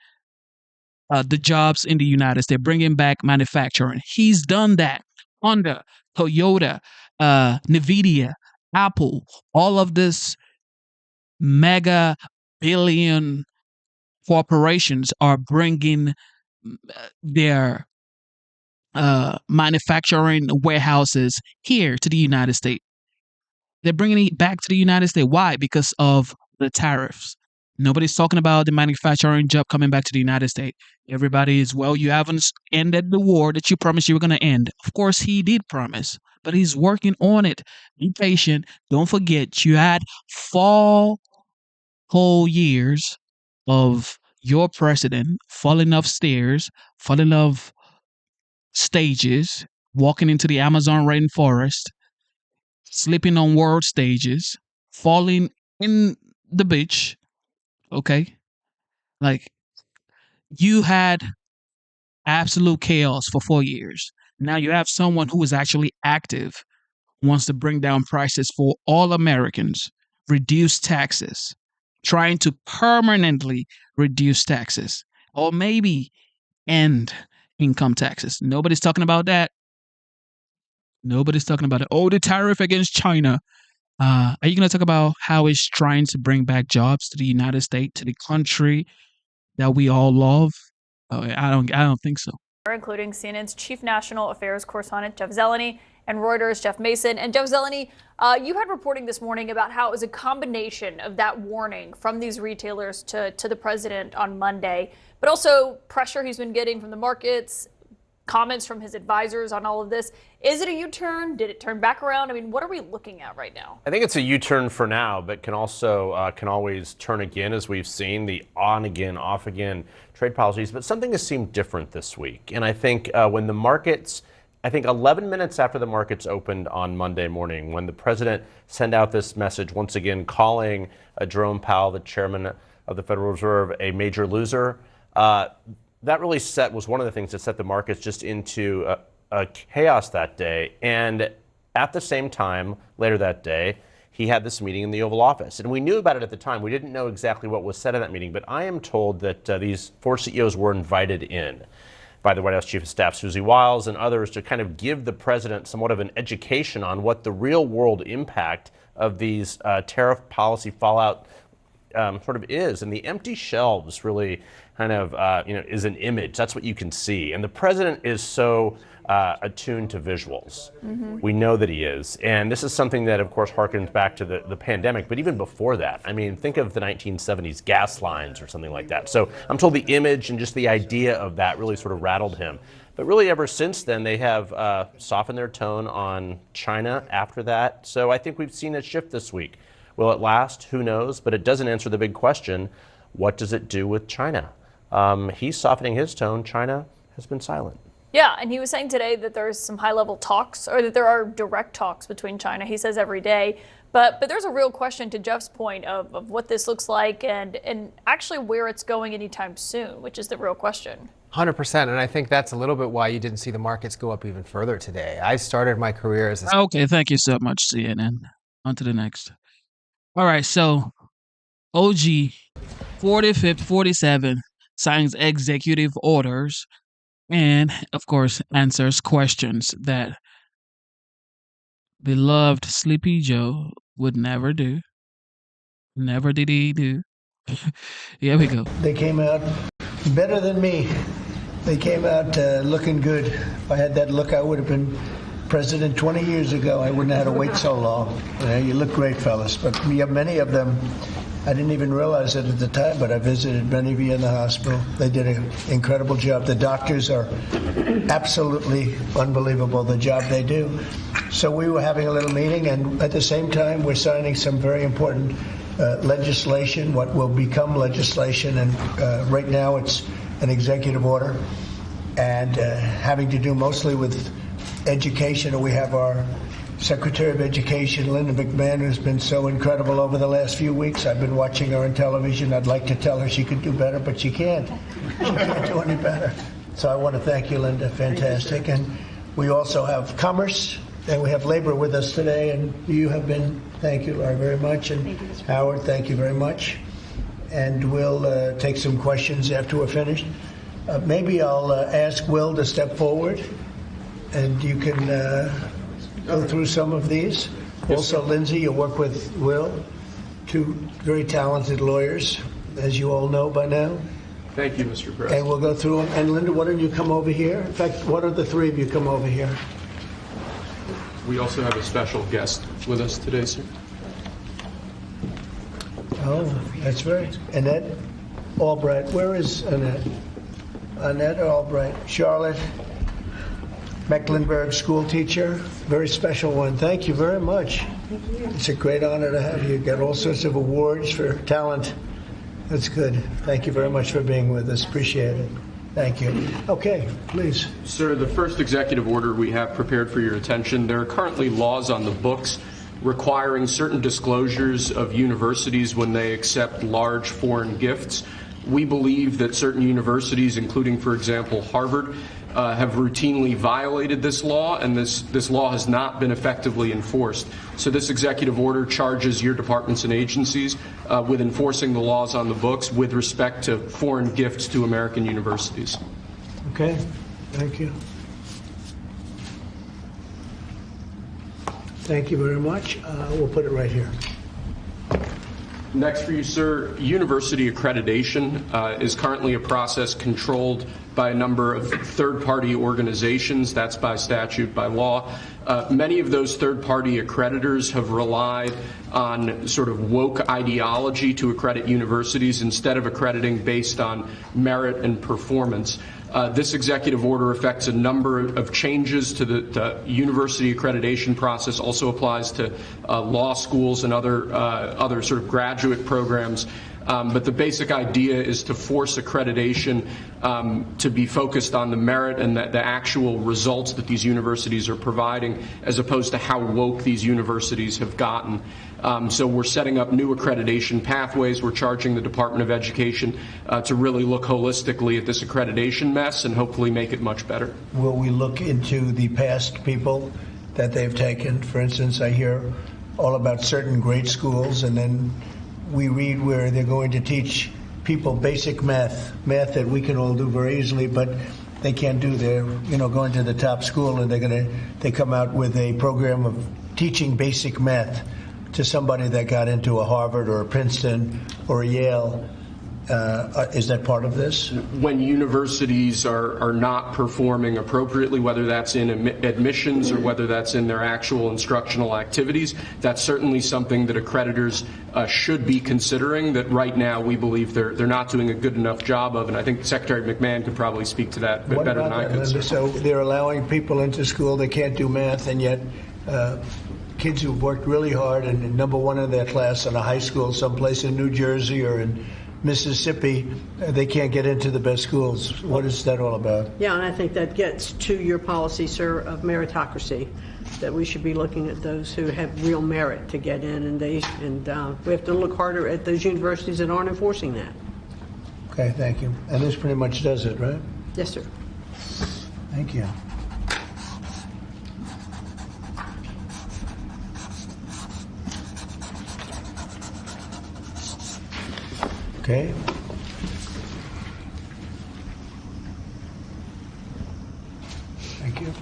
the jobs in the United States, bringing back manufacturing. He's done that. Honda, Toyota, Nvidia, Apple, all of this mega billion corporations are bringing their manufacturing warehouses here to the United States. They're bringing it back to the United States. Why? Because of the tariffs. Nobody's talking about the manufacturing job coming back to the United States. Everybody is, well, you haven't ended the war that you promised you were going to end. Of course, he did promise, but he's working on it. Be patient. Don't forget, you had 4 whole years of your president falling off stairs, falling off stages, walking into the Amazon rainforest, sleeping on world stages, falling in the beach. Okay? Like, you had absolute chaos for 4 years. Now you have someone who is actually active, wants to bring down prices for all Americans, reduce taxes, trying to permanently reduce taxes, or maybe end income taxes. Nobody's talking about that. Nobody's talking about it. Oh, the tariff against China. Are you going to talk about how he's trying to bring back jobs to the United States, to the country that we all love? I don't think so. Including CNN's chief national affairs correspondent Jeff Zeleny and Reuters' Jeff Mason. And Jeff Zeleny, you had reporting this morning about how it was a combination of that warning from these retailers to the president on Monday, but also pressure he's been getting from the markets, comments from his advisors on all of this. Is it a U-turn? Did it turn back around? I mean, what are we looking at right now? I think it's a U-turn for now, but can also can always turn again, as we've seen the on again, off again trade policies. But something has seemed different this week, and I think when the markets, I think 11 minutes after the markets opened on Monday morning, when the president sent out this message once again, calling Jerome Powell, the chairman of the Federal Reserve, a major loser. That really was one of the things that set the markets just into a chaos that day. And at the same time, later that day, he had this meeting in the Oval Office. And we knew about it at the time. We didn't know exactly what was said in that meeting, but I am told that these 4 CEOs were invited in by the White House Chief of Staff, Susie Wiles, and others to kind of give the president somewhat of an education on what the real world impact of these tariff policy fallout sort of is. And the empty shelves really kind of, is an image. That's what you can see. And the president is so attuned to visuals. Mm-hmm. We know that he is. And this is something that, of course, harkens back to the pandemic. But even before that, I mean, think of the 1970s gas lines or something like that. So I'm told the image and just the idea of that really sort of rattled him. But really, ever since then, they have softened their tone on China after that. So I think we've seen a shift this week. Will it last? Who knows? But it doesn't answer the big question, what does it do with China? He's softening his tone. China has been silent. Yeah, and he was saying today that there's some high-level talks, or that there are direct talks between China. He says every day. But there's a real question, to Jeff's point, of what this looks like and actually where it's going anytime soon, which is the real question. 100%. And I think that's a little bit why you didn't see the markets go up even further today. I started my career as a... Okay, thank you so much, CNN. On to the next. All right, so OG 4547 signs executive orders and, of course, answers questions that beloved Sleepy Joe would never do. Never did he do. Here we go. They came out better than me. They came out looking good. If I had that look, I would have been president 20 years ago. I wouldn't have had to wait so long. You look great, fellas. But we have many of them. I didn't even realize it at the time, but I visited many of you in the hospital. They did an incredible job. The doctors are absolutely unbelievable, the job they do. So we were having a little meeting, and at the same time, we're signing some very important legislation, what will become legislation, and right now it's an executive order, and having to do mostly with education. We have our Secretary of Education, Linda McMahon, who's been so incredible over the last few weeks. I've been watching her on television. I'd like to tell her she could do better, but she can't. She can't do any better. So I want to thank you, Linda. Fantastic. And we also have Commerce, and we have Labor with us today, and you have been, thank you, Laura, very much. And Howard, thank you very much. And we'll take some questions after we're finished. Maybe I'll ask Will to step forward, and you can go through some of these. Also, Lindsay, you work with Will, two very talented lawyers, as you all know by now. Thank you, Mr. President. And we'll go through them. And Linda, why don't you come over here? In fact, why don't the three of you come over here? We also have a special guest with us today, sir. Oh, that's right. Annette Albright. Where is Annette? Annette Albright. Charlotte Mecklenburg, school teacher. Very special one. Thank you very much. Thank you. It's a great honor to have you. Got all sorts of awards for talent. That's good. Thank you very much for being with us. Appreciate it. Thank you. Okay, please. Sir, the first executive order we have prepared for your attention, there are currently laws on the books requiring certain disclosures of universities when they accept large foreign gifts. We believe that certain universities, including, for example, Harvard, have routinely violated this law, and this law has not been effectively enforced. So this executive order charges your departments and agencies with enforcing the laws on the books with respect to foreign gifts to American universities. Okay, thank you. Thank you very much. We'll put it right here. Next for you, sir, university accreditation is currently a process controlled by a number of third-party organizations. That's by statute, by law. Many of those third-party accreditors have relied on sort of woke ideology to accredit universities instead of accrediting based on merit and performance. This executive order affects a number of changes to the university accreditation process, also applies to law schools and other sort of graduate programs. But the basic idea is to force accreditation to be focused on the merit and the actual results that these universities are providing, as opposed to how woke these universities have gotten. So we're setting up new accreditation pathways. We're charging the Department of Education to really look holistically at this accreditation mess and hopefully make it much better. Will we look into the past people that they've taken? For instance, I hear all about certain great schools, and then we read where they're going to teach people basic math that we can all do very easily, but they can't do. They're going to the top school, and they come out with a program of teaching basic math to somebody that got into a Harvard or a Princeton or a Yale. Is that part of this? When universities are not performing appropriately, whether that's in admissions or whether that's in their actual instructional activities, that's certainly something that accreditors should be considering, that right now we believe they're not doing a good enough job of, and I think Secretary McMahon could probably speak to that better than I could. So they're allowing people into school that can't do math, and yet kids who've worked really hard and number one in their class in a high school someplace in New Jersey or in Mississippi, they can't get into the best schools. What is that all about? Yeah, and I think that gets to your policy, sir, of meritocracy, that we should be looking at those who have real merit to get in, and we have to look harder at those universities that aren't enforcing that. Okay, thank you. And this pretty much does it, right? Yes, sir. Thank you. Okay. Thank you.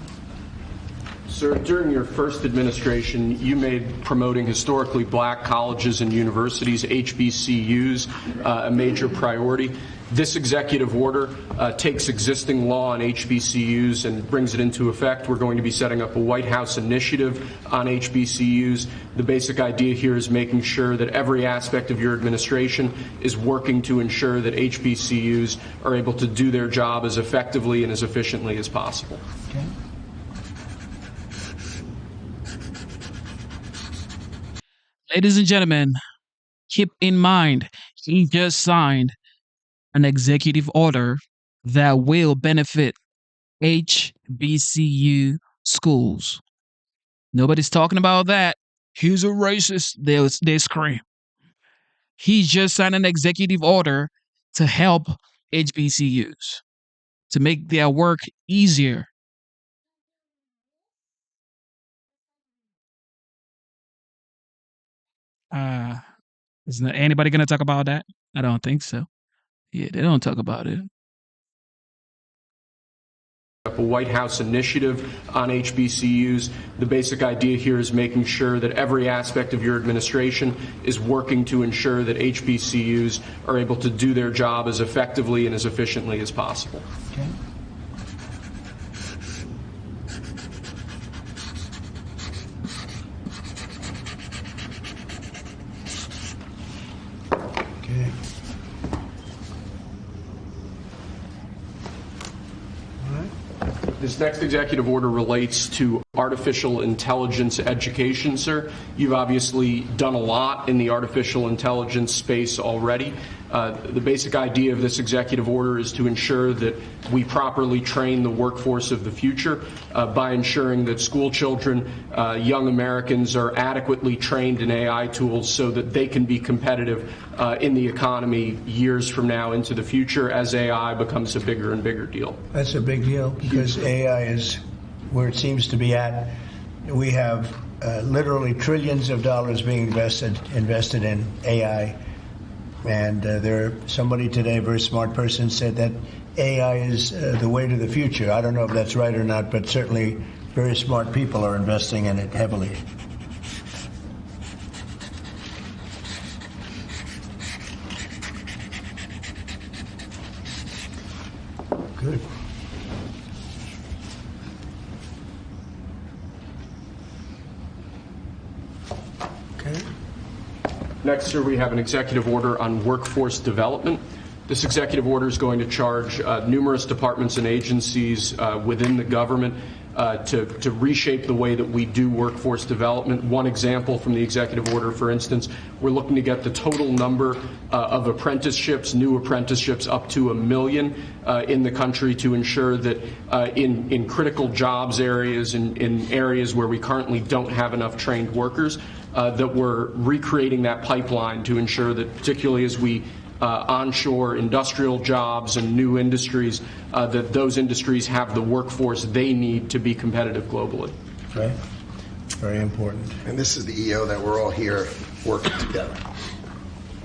Sir, during your first administration, you made promoting historically black colleges and universities, HBCUs, a major priority. This executive order takes existing law on HBCUs and brings it into effect. We're going to be setting up a White House initiative on HBCUs. The basic idea here is making sure that every aspect of your administration is working to ensure that HBCUs are able to do their job as effectively and as efficiently as possible. Okay. Ladies and gentlemen, keep in mind, he just signed an executive order that will benefit HBCU schools. Nobody's talking about that. He's a racist. They scream. He just signed an executive order to help HBCUs, to make their work easier. Uh, is anybody going to talk about that? I don't think so. Yeah, they don't talk about it. A White House initiative on HBCUs. The basic idea here is making sure that every aspect of your administration is working to ensure that HBCUs are able to do their job as effectively and as efficiently as possible. Okay. Okay. This next executive order relates to artificial intelligence education, sir. You've obviously done a lot in the artificial intelligence space already. The basic idea of this executive order is to ensure that we properly train the workforce of the future by ensuring that school children, young Americans are adequately trained in AI tools so that they can be competitive in the economy years from now into the future as AI becomes a bigger and bigger deal. That's a big deal because AI is where it seems to be at. We have literally trillions of dollars being invested in AI. And somebody today, a very smart person, said that AI is the way to the future. I don't know if that's right or not, but certainly very smart people are investing in it heavily. Good. Okay. Next, sir, we have an executive order on workforce development. This executive order is going to charge numerous departments and agencies within the government to reshape the way that we do workforce development. One example from the executive order, for instance, we're looking to get the total number of apprenticeships, new apprenticeships, up to 1 million in the country to ensure that in critical jobs areas, in areas where we currently don't have enough trained workers, that we're recreating that pipeline to ensure that, particularly as we onshore industrial jobs and new industries, that those industries have the workforce they need to be competitive globally. Okay. Very important. And this is the EO that we're all here working together.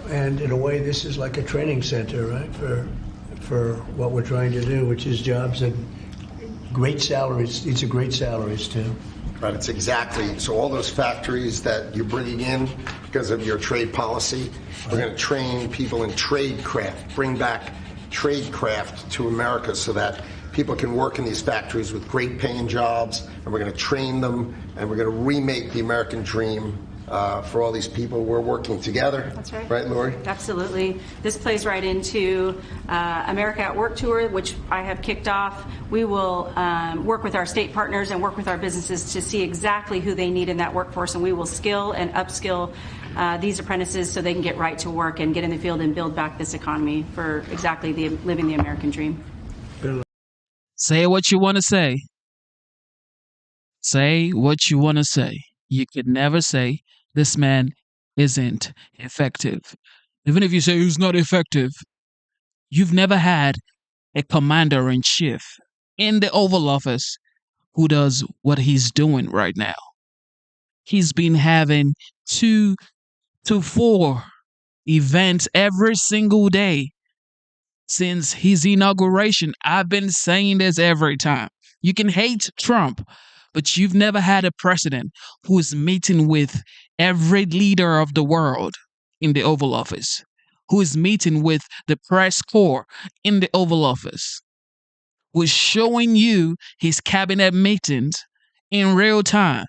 And in a way, this is like a training center, right, for what we're trying to do, which is jobs at great salaries. These are great salaries, too. Right, it's exactly. So all those factories that you're bringing in because of your trade policy, we're going to train people in trade craft, bring back trade craft to America so that people can work in these factories with great paying jobs, and we're going to train them, and we're going to remake the American dream for all these people. We're working together. That's right. Right, Lori? Absolutely. This plays right into America at Work Tour, which I have kicked off. We will work with our state partners and work with our businesses to see exactly who they need in that workforce, and we will skill and upskill these apprentices so they can get right to work and get in the field and build back this economy for exactly living the American dream. Say what you want to say. Say what you want to say. You could never say this man isn't effective. Even if you say he's not effective, you've never had a commander in chief in the Oval Office who does what he's doing right now. He's been having 2 to 4 events every single day since his inauguration. I've been saying this every time. You can hate Trump, but you've never had a president who is meeting with every leader of the world in the Oval Office, who is meeting with the press corps in the Oval Office, who is showing you his cabinet meetings in real time,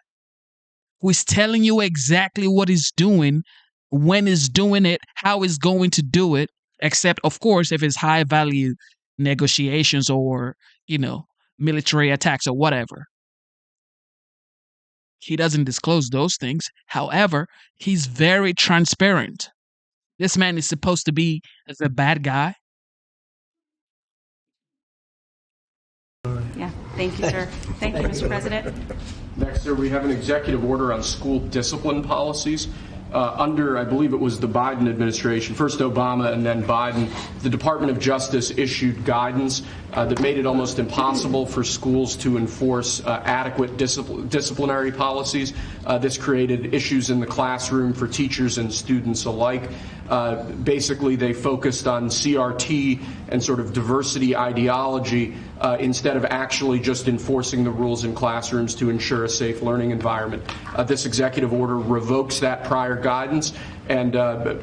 who is telling you exactly what he's doing, when he's doing it, how he's going to do it, except, of course, if it's high value negotiations or, military attacks or whatever. He doesn't disclose those things. However, he's very transparent. This man is supposed to be the bad guy. Yeah, thank you, sir. Thank you, Mr. President. Next, sir, we have an executive order on school discipline policies. Under, I believe it was the Biden administration, first Obama and then Biden, the Department of Justice issued guidance that made it almost impossible for schools to enforce adequate disciplinary policies. This created issues in the classroom for teachers and students alike. Basically, they focused on CRT and sort of diversity ideology instead of actually just enforcing the rules in classrooms to ensure a safe learning environment. This executive order revokes that prior guidance and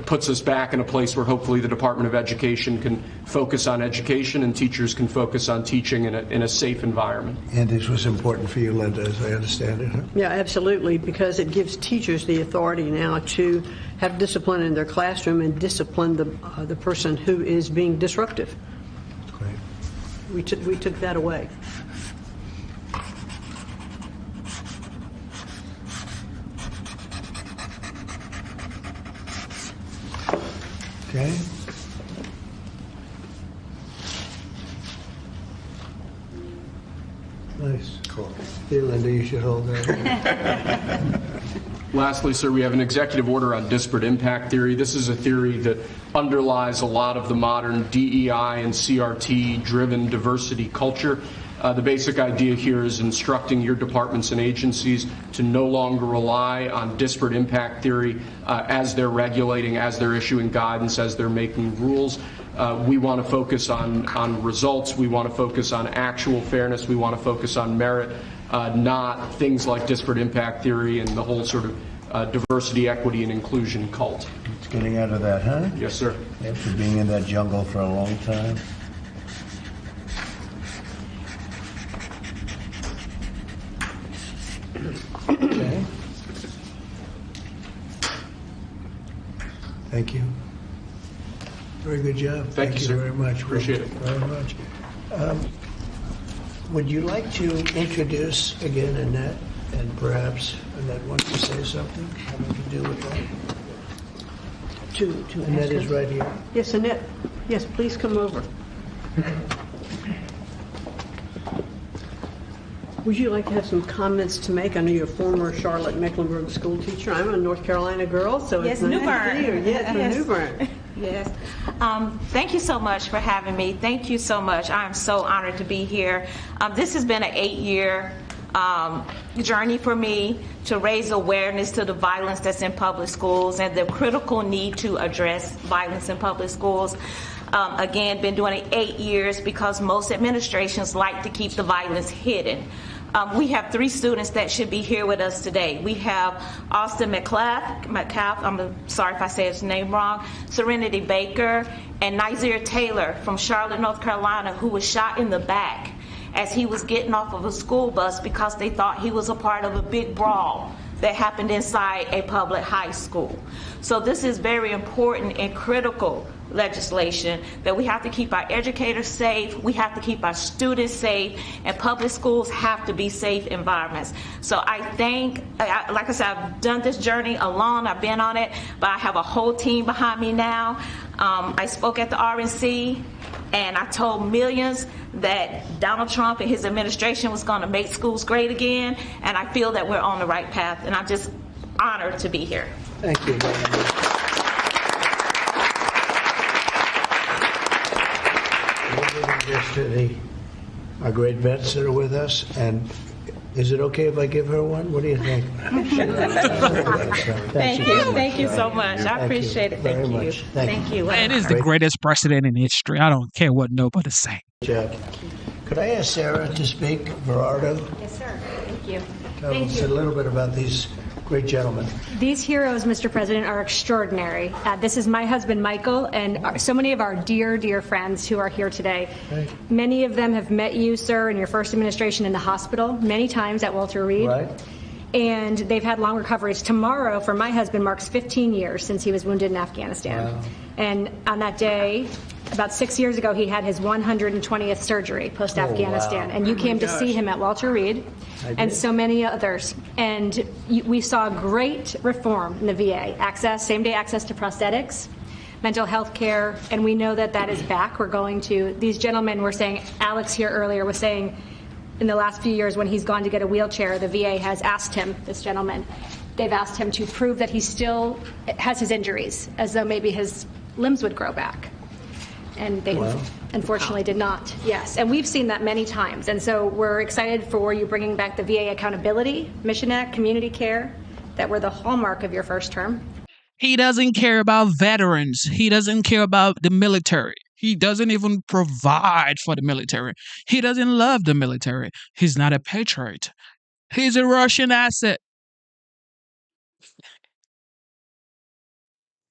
puts us back in a place where hopefully the Department of Education can focus on education and teachers can focus on teaching in a safe environment. And this was important for you, Linda, as I understand it. Huh? Yeah, absolutely, because it gives teachers the authority now to have discipline in their classroom and discipline the person who is being disruptive. Great. We took that away. Okay. Nice. Cool. Here, Linda, you should hold that. Lastly, sir, we have an executive order on disparate impact theory. This is a theory that underlies a lot of the modern DEI and CRT-driven diversity culture. The basic idea here is instructing your departments and agencies to no longer rely on disparate impact theory as they're regulating, as they're issuing guidance, as they're making rules. We want to focus on results. We want to focus on actual fairness. We want to focus on merit, not things like disparate impact theory and the whole sort of diversity, equity, and inclusion cult. It's getting out of that, huh? Yes, sir. After being in that jungle for a long time. Okay. Thank you. Very good job. Thank you, sir. Very much. Appreciate it. Very much. Would you like to introduce again Annette, and perhaps Annette wants to say something having to do with that? To Annette is right here. Yes, Annette. Yes, please come over. Would you like to have some comments to make? I know you're a former Charlotte Mecklenburg school teacher. I'm a North Carolina girl, so yes, it's nice Newbern. to see you. Yes, from Yes. Newbern. Yes. Thank you so much for having me. Thank you so much. I'm so honored to be here. This has been an 8-year journey for me to raise awareness to the violence that's in public schools and the critical need to address violence in public schools. Again, been doing it 8 years because most administrations like to keep the violence hidden. We have 3 students that should be here with us today. We have Austin McCaff, I'm sorry if I say his name wrong, Serenity Baker, and Nizir Taylor from Charlotte, North Carolina, who was shot in the back as he was getting off of a school bus because they thought he was a part of a big brawl that happened inside a public high school. So this is very important and critical legislation that we have to keep our educators safe, we have to keep our students safe, and public schools have to be safe environments. So I think, like I said, I've done this journey alone, I've been on it, but I have a whole team behind me now. I spoke at the RNC, and I told millions that Donald Trump and his administration was going to make schools great again, and I feel that we're on the right path, and I'm just honored to be here. Thank you very much. this to our great vets that are with us. And is it okay if I give her one? What do you think? Thank you so much. I appreciate it. Thank you. Thank you. Man, this is the greatest president in history. I don't care what nobody say. Good job. Could I ask Sarah to speak? Gerardo? Yes, sir. Thank you. Tell us a little bit about these great gentlemen. These heroes, Mr. President, are extraordinary. This is my husband, Michael, and so many of our dear, dear friends who are here today. Right. Many of them have met you, sir, in your first administration in the hospital, many times at Walter Reed. Right. And they've had long recoveries. Tomorrow, for my husband, marks 15 years since he was wounded in Afghanistan. Wow. And on that day, about 6 years ago, he had his 120th surgery post-Afghanistan. wow. And you Oh, came my to gosh. see him at Walter Reed I and did. so many others. And we saw great reform in the VA, same-day access to prosthetics, mental health care, and we know that that is back. We're going to, these gentlemen were saying, Alex here earlier was saying, in the last few years when he's gone to get a wheelchair, the VA has asked him, this gentleman, they've asked him to prove that he still has his injuries, as though maybe his limbs would grow back. And they unfortunately did not. Yes, and we've seen that many times. And so we're excited for you bringing back the VA accountability, Mission Act, community care, that were the hallmark of your first term. He doesn't care about veterans. He doesn't care about the military. He doesn't even provide for the military. He doesn't love the military. He's not a patriot. He's a Russian asset.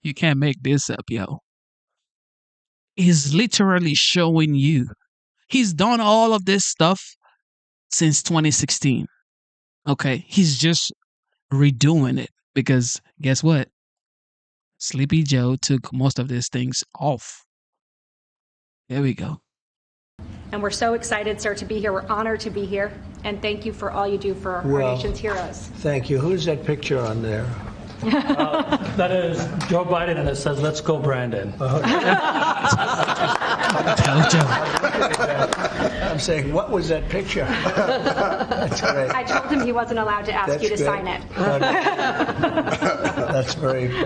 You can't make this up, yo. He's literally showing you. He's done all of this stuff since 2016. Okay? He's just redoing it because guess what? Sleepy Joe took most of these things off. There we go. And we're so excited, sir, to be here. We're honored to be here. And thank you for all you do for our nation's heroes. Thank you. Who's that picture on there? That is Joe Biden, and it says, "Let's go, Brandon." I'm saying, what was that picture? That's great. I told him he wasn't allowed to ask That's you to good. sign it.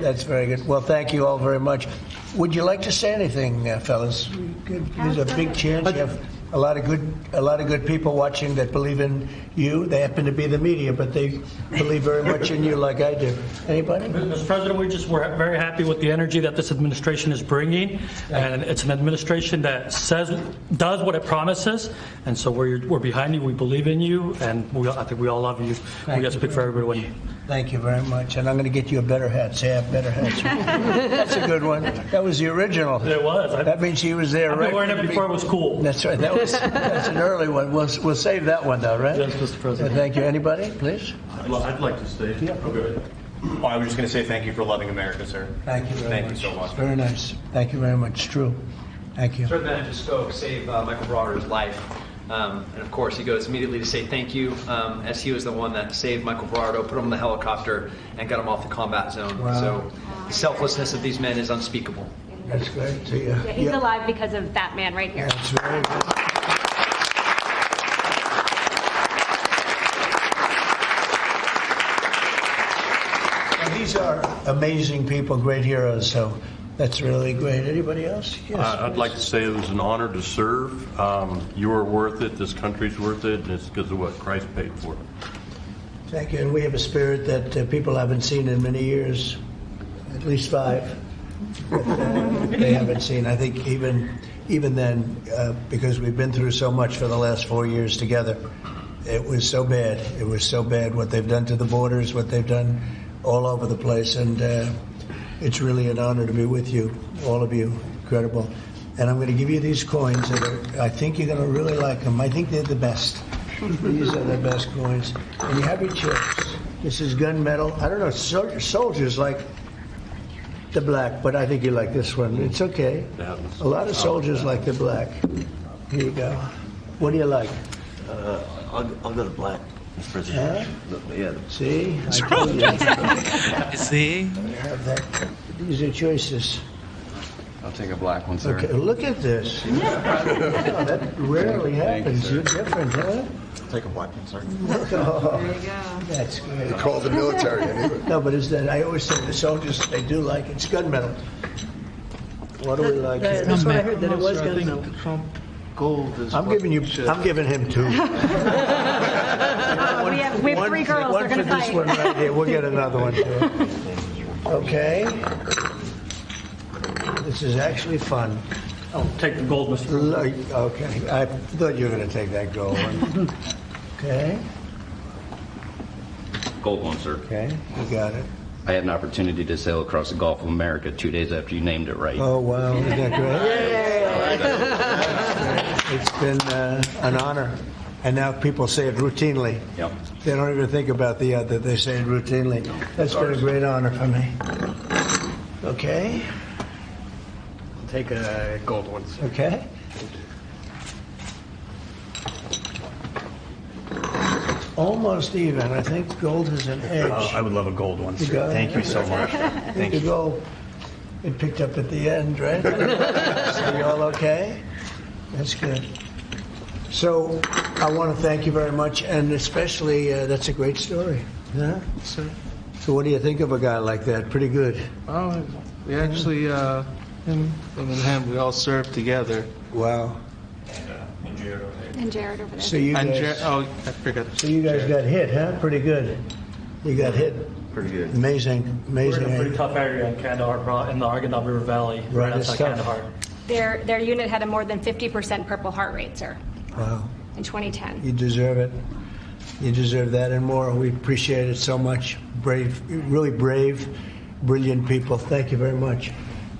That's very good. Well, thank you all very much. Would you like to say anything, fellas? There's a big chance you have a lot of good people watching that believe in you. They happen to be the media, but they believe very much in you, like I do. Anybody? Mr. President, we're very happy with the energy that this administration is bringing, and it's an administration that does what it promises, and so we're behind you. We believe in you, and I think we all love you. We got to speak for everybody. Thank you very much, and I'm going to get you a better hat. Say I have better hats. That's a good one. That was the original. It was. That means he was there. I've been wearing it before it was cool. That's right. That's an early one. We'll save that one though, right? Yes, Mr. President. Thank you. Anybody, please? I'd like to say. Yeah. Okay. Well, I was just going to say thank you for loving America, sir. Thank you very much. Thank you so much. Very nice. Thank you very much. True. Thank you. Sir, the man who spoke saved Michael Broder's life. And of course, he goes immediately to say thank you, as he was the one that saved Michael Brado, put him in the helicopter, and got him off the combat zone. Wow. So the selflessness of these men is unspeakable. That's great. So, Yeah, he's alive because of that man right here. That's very good. And these are amazing people, great heroes. So that's really great. Anybody else? Yes. I'd like to say it was an honor to serve. You are worth it. This country's worth it. And it's because of what Christ paid for. Thank you. And we have a spirit that people haven't seen in many years, at least 5. They haven't seen. I think even then, because we've been through so much for the last 4 years together, it was so bad. It was so bad what they've done to the borders, what they've done all over the place. And it's really an honor to be with you, all of you. Incredible. And I'm going to give you these coins that I think you're going to really like them. I think they're the best. These are the best coins. And you have your chips. This is gunmetal. I don't know, soldiers like the black, but I think you like this one. It's okay. A lot of soldiers like the black. Here you go. What do you like? I'll go to black, Mr. President. Yeah. See? What's I told you. See? I have that. These are choices. I'll take a black one, sir. Okay, look at this. Wow, that rarely happens. You're different, huh? I'll take a black one, sir. Oh, there you go. That's great. They call it the military anyway. No, but is that I always say the soldiers, they do like it's gunmetal. What do we like here? That's what I heard, that it was gunmetal. gold is. I'm giving him two. We have 3 girls. One They're for going to this fight. one right here. We'll get another one too. Okay. This is actually fun. I'll take the gold, Mr. President. Okay. I thought you were going to take that gold one. Okay. Gold one, sir. Okay. You got it. I had an opportunity to sail across the Gulf of America 2 days after you named it right. Oh, wow. Isn't that great? It's been an honor. And now people say it routinely. Yep. They don't even think about the other. They say it routinely. That's been a great honor for me. Okay. I'll take a gold one, sir. Okay. Almost even. I think gold is an edge. I would love a gold one, You sir. got it? Thank you so much. Thank The you. gold. It picked up at the end, right? So you all okay? That's good. So I want to thank you very much, and especially that's a great story. Yeah. So what do you think of a guy like that? Pretty good. Oh, we actually, him and him, we all served together. Wow. And Jared over there. So you guys, I forgot. so you guys got hit, huh? Pretty good. You got hit. Pretty good. Amazing, We're in a amazing. pretty tough area in Kandahar, in the Arghandab River Valley, Right, right it's outside tough. Kandahar. Their unit had a more than 50% Purple Heart rate, sir, Wow. in 2010. You deserve it. You deserve that and more. We appreciate it so much. Brave, really brave, brilliant people. Thank you very much.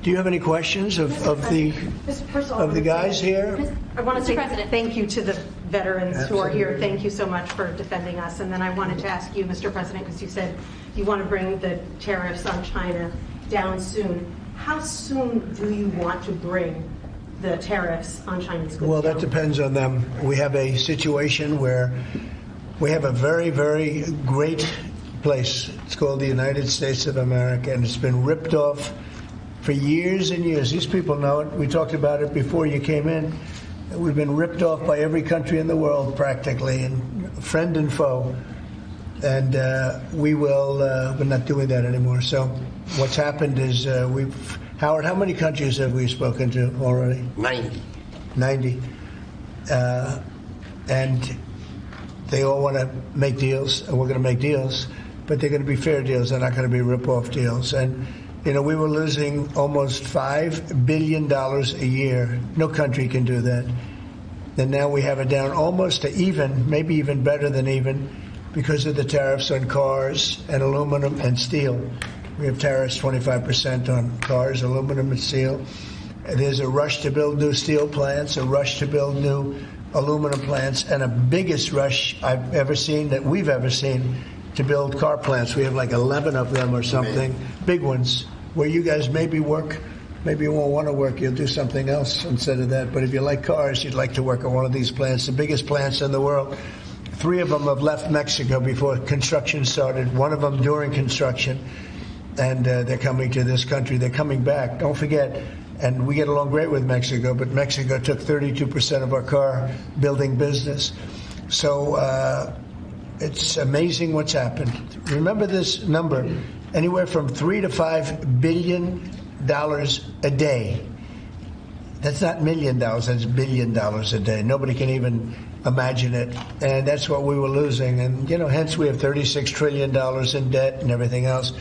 Do you have any questions of the guys here? I want to say President. thank you to the veterans who are Absolutely. here. Thank you so much for defending us. And then I wanted to ask you, Mr. President, because you said you want to bring the tariffs on China down soon. How soon do you want to bring the tariffs on Chinese goods Well, that down? depends on them. We have a situation where we have a very, very great place. It's called the United States of America, and it's been ripped off for years and years. These people know it. We talked about it before you came in. We've been ripped off by every country in the world practically, and friend and foe. And we're not doing that anymore. So what's happened is Howard, how many countries have we spoken to already? 90. 90. And they all want to make deals, and we're going to make deals, but they're going to be fair deals. They're not going to be rip-off deals. And, you know, we were losing almost $5 billion a year. No country can do that. And now we have it down almost to even, maybe even better than even, because of the tariffs on cars and aluminum and steel. We have tariffs 25% on cars, aluminum, and steel. There's a rush to build new steel plants, a rush to build new aluminum plants, and a biggest rush I've ever seen, that we've ever seen, to build car plants. We have like 11 of them or something, big ones, where you guys maybe work. Maybe you won't want to work. You'll do something else instead of that. But if you like cars, you'd like to work at one of these plants, the biggest plants in the world. 3 of them have left Mexico before construction started, 1 of them during construction. And they're coming to this country. They're coming back. Don't forget, and we get along great with Mexico, but Mexico took 32% of our car building business. So it's amazing what's happened. Remember this number, anywhere from $3 to $5 billion a day. That's not $1 million, that's $1 billion a day. Nobody can even imagine it. And that's what we were losing. And, you know, hence we have $36 trillion in debt and everything else.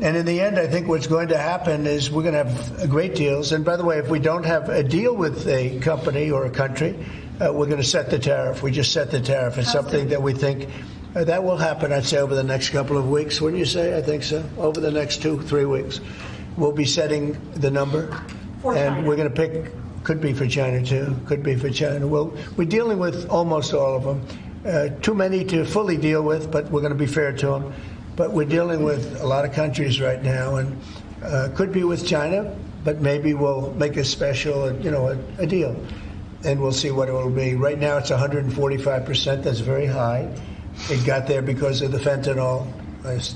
And in the end, I think what's going to happen is we're going to have great deals. And by the way, if we don't have a deal with a company or a country, we're going to set the tariff. We just set the tariff. It's something that we think that will happen, I'd say, over the next couple of weeks. Wouldn't you say? I think so. Over the next 2-3 weeks, we'll be setting the number. And we're going to pick, could be for China too, could be for China. Well, we're dealing with almost all of them. Too many to fully deal with, but we're going to be fair to them. But we're dealing with a lot of countries right now, and could be with China, but maybe we'll make a special, a deal, and we'll see what it will be. Right now, it's 145%. That's very high. It got there because of the fentanyl.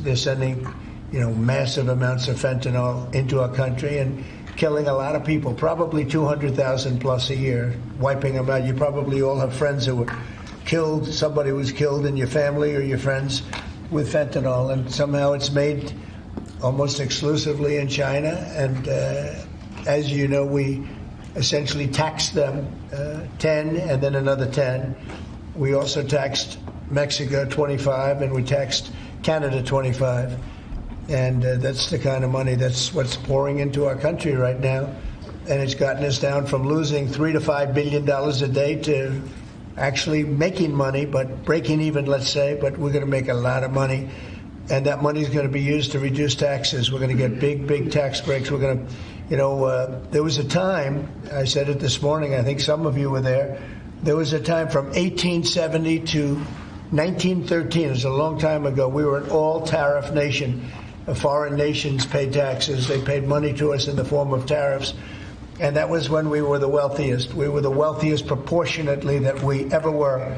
They're sending, massive amounts of fentanyl into our country and killing a lot of people, probably 200,000 plus a year, wiping them out. You probably all have friends who were killed, somebody was killed in your family or your friends with fentanyl, and somehow it's made almost exclusively in China. And as you know, we essentially taxed them 10 and then another 10. We also taxed Mexico 25 and we taxed Canada 25. And that's the kind of money that's what's pouring into our country right now. And it's gotten us down from losing $3 to $5 billion a day to actually making money, but breaking even, let's say, but we're going to make a lot of money. And that money is going to be used to reduce taxes. We're going to get big tax breaks. We're going to, there was a time, I said it this morning, I think some of you were there, there was a time from 1870 to 1913, it was a long time ago, we were an all-tariff nation. Foreign nations paid taxes. They paid money to us in the form of tariffs. And that was when we were the wealthiest. We were the wealthiest proportionately that we ever were.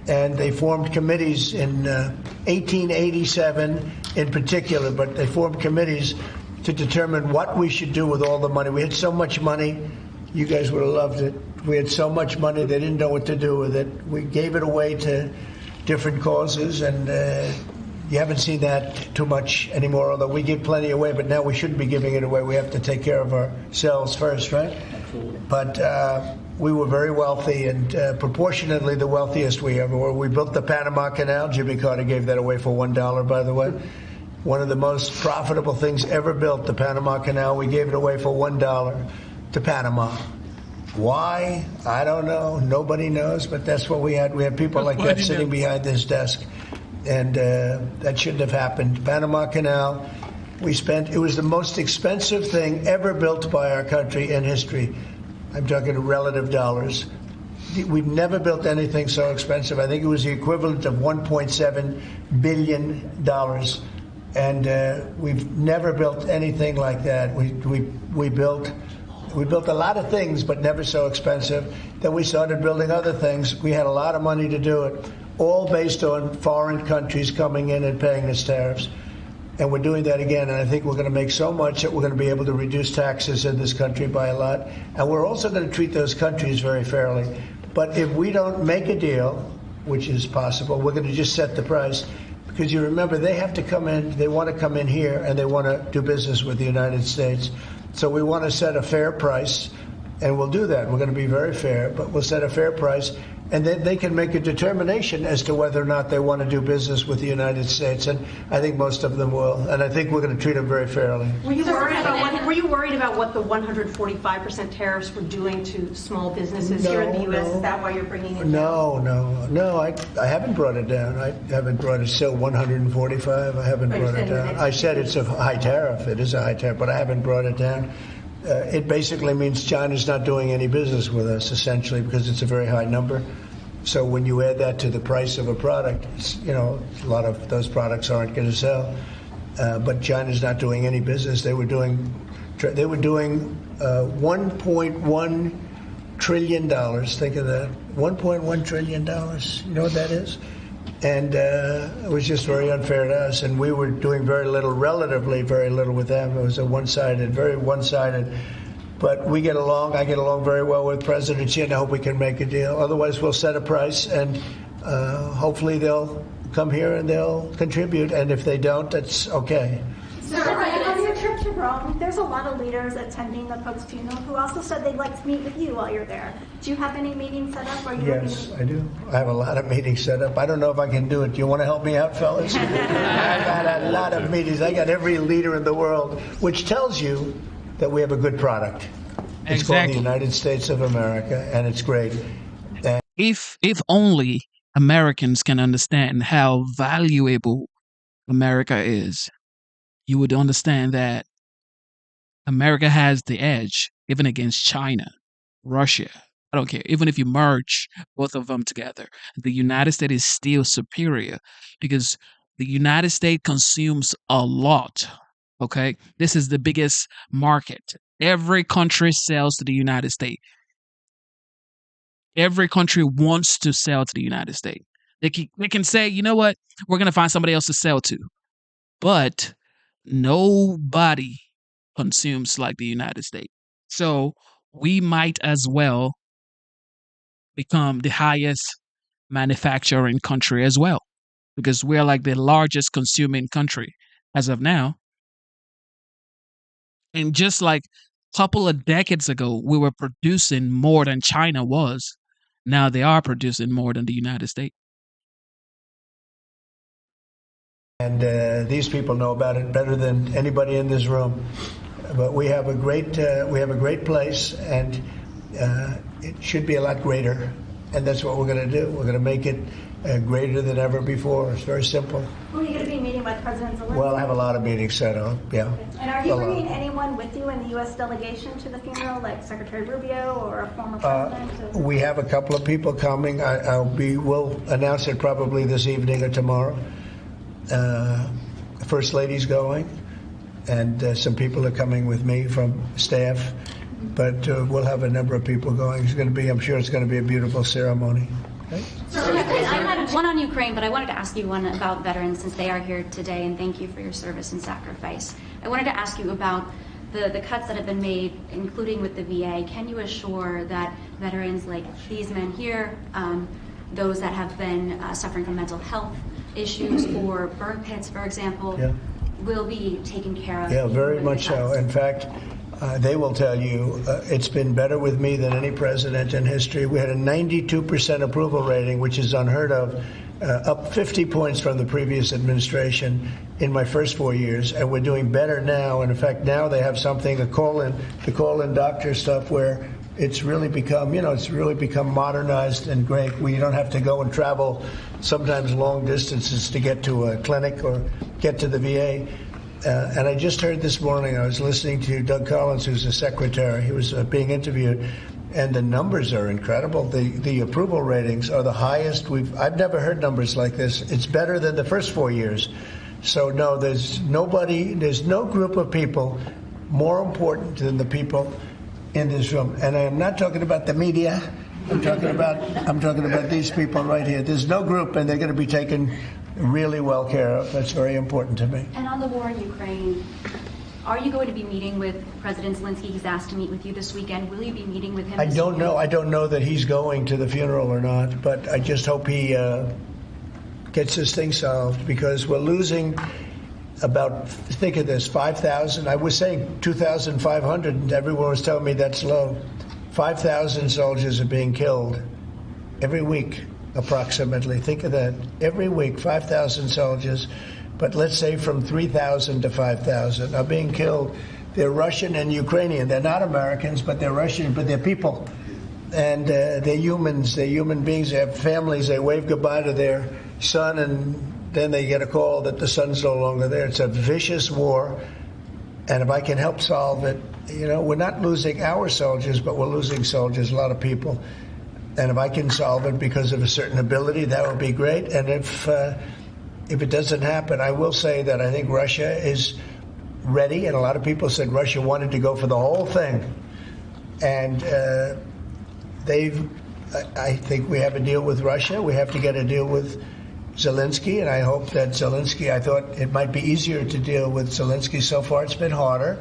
And they formed committees in 1887 in particular, but they formed committees to determine what we should do with all the money. We had so much money, you guys would have loved it. We had so much money, they didn't know what to do with it. We gave it away to different causes, and you haven't seen that too much anymore, although we give plenty away, but now we shouldn't be giving it away. We have to take care of ourselves first, right? Absolutely. But we were very wealthy, and proportionately the wealthiest we ever were. We built the Panama Canal. Jimmy Carter gave that away for $1, by the way. One of the most profitable things ever built, the Panama Canal. We gave it away for $1 to Panama. Why? I don't know. Nobody knows, but that's what we had. We had people like that sitting behind this desk. And that shouldn't have happened. Panama Canal, it was the most expensive thing ever built by our country in history. I'm talking relative dollars. We've never built anything so expensive. I think it was the equivalent of $1.7 billion. And we've never built anything like that. We built a lot of things, but never so expensive. Then we started building other things. We had a lot of money to do it, all based on foreign countries coming in and paying us tariffs. And we're doing that again, and I think we're going to make so much that we're going to be able to reduce taxes in this country by a lot. And we're also going to treat those countries very fairly. But if we don't make a deal, which is possible, we're going to just set the price. Because you remember, they have to come in, they want to come in here, and they want to do business with the United States. So we want to set a fair price, and we'll do that. We're going to be very fair, but we'll set a fair price, and then they can make a determination as to whether or not they want to do business with the United States. And I think most of them will, and I think we're going to treat them very fairly. Were you worried about what the 145% tariffs were doing to small businesses here in the U.S.? Is that why you're bringing it down? No. I haven't brought it down. I haven't brought it still 145. I haven't brought it down. I said it's a high tariff. It is a high tariff, but I haven't brought it down. It basically means China's not doing any business with us, essentially, because it's a very high number. So when you add that to the price of a product, a lot of those products aren't going to sell. But China's not doing any business. They were doing $1.1 trillion. Think of that, $1.1 trillion. You know what that is? And it was just very unfair to us. And we were doing very little, relatively very little with them. It was very one-sided. But we get along. I get along very well with President Xi, and I hope we can make a deal. Otherwise, we'll set a price, and hopefully they'll come here and they'll contribute. And if they don't, that's okay. So on your trip to Rome, there's a lot of leaders attending the Pope's funeral who also said they'd like to meet with you while you're there. Do you have any meetings set up? Yes, I do. I have a lot of meetings set up. I don't know if I can do it. Do you want to help me out, fellas? I got a lot of meetings. I got every leader in the world, which tells you that we have a good product. It's called the United States of America, and it's great. And If only Americans can understand how valuable America is, you would understand that America has the edge, even against China, Russia. I don't care. Even if you merge both of them together, the United States is still superior because the United States consumes a lot. Okay? This is the biggest market. Every country sells to the United States. Every country wants to sell to the United States. They can say, you know what? We're going to find somebody else to sell to. But nobody consumes like the United States. So we might as well become the highest manufacturing country as well, because we're like the largest consuming country as of now. And just like couple of decades ago, we were producing more than China was. Now they are producing more than the United States. And these people know about it better than anybody in this room. But we have a great place, and it should be a lot greater. And that's what we're going to do. We're going to make it greater than ever before. It's very simple. Who are you going to be meeting with, President Zelensky? Well, I have a lot of meetings set up, yeah. And are you bringing anyone with you in the U.S. delegation to the funeral, like Secretary Rubio or a former president? We have a couple of people coming. We'll announce it probably this evening or tomorrow. First Lady's going, and some people are coming with me from staff. But we'll have a number of people going. I'm sure it's going to be a beautiful ceremony. Okay? I had one on Ukraine, but I wanted to ask you one about veterans since they are here today, and thank you for your service and sacrifice. I wanted to ask you about the cuts that have been made, including with the VA. Can you assure that veterans like these men here, those that have been suffering from mental health issues or burn pits, for example, will be taken care of? Yeah, very much so. In fact, they will tell you it's been better with me than any president in history. We had a 92% approval rating, which is unheard of, up 50 points from the previous administration in my first 4 years, and we're doing better now. And in fact, now they have something, the call-in doctor stuff, where it's really become, modernized and great. We don't have to go and travel sometimes long distances to get to a clinic or get to the VA. And I just heard this morning, I was listening to Doug Collins, who's the secretary. He was being interviewed, and the numbers are incredible. The approval ratings are the highest I've never heard numbers like this. It's better than the first 4 years. So no, there's no group of people more important than the people in this room. And I'm not talking about the media. I'm talking about these people right here. There's no group, and they're going to be taken really well care of. That's very important to me. And on the war in Ukraine, are you going to be meeting with President Zelensky? He's asked to meet with you this weekend. Will you be meeting with him? I don't know. I don't know that he's going to the funeral or not, but I just hope he gets this thing solved, because we're losing about, think of this, 5,000. I was saying 2,500, and everyone was telling me that's low. 5,000 soldiers are being killed every week. Approximately. Think of that. Every week, 5,000 soldiers, but let's say from 3,000 to 5,000 are being killed. They're Russian and Ukrainian. They're not Americans, but they're Russian, but they're people. And they're humans. They're human beings. They have families. They wave goodbye to their son, and then they get a call that the son's no longer there. It's a vicious war. And if I can help solve it, we're not losing our soldiers, but we're losing soldiers, a lot of people. And if I can solve it because of a certain ability, that would be great. And if it doesn't happen, I will say that I think Russia is ready. And a lot of people said Russia wanted to go for the whole thing. And I think we have a deal with Russia. We have to get a deal with Zelensky. And I hope that Zelensky, I thought it might be easier to deal with Zelensky. So far, it's been harder.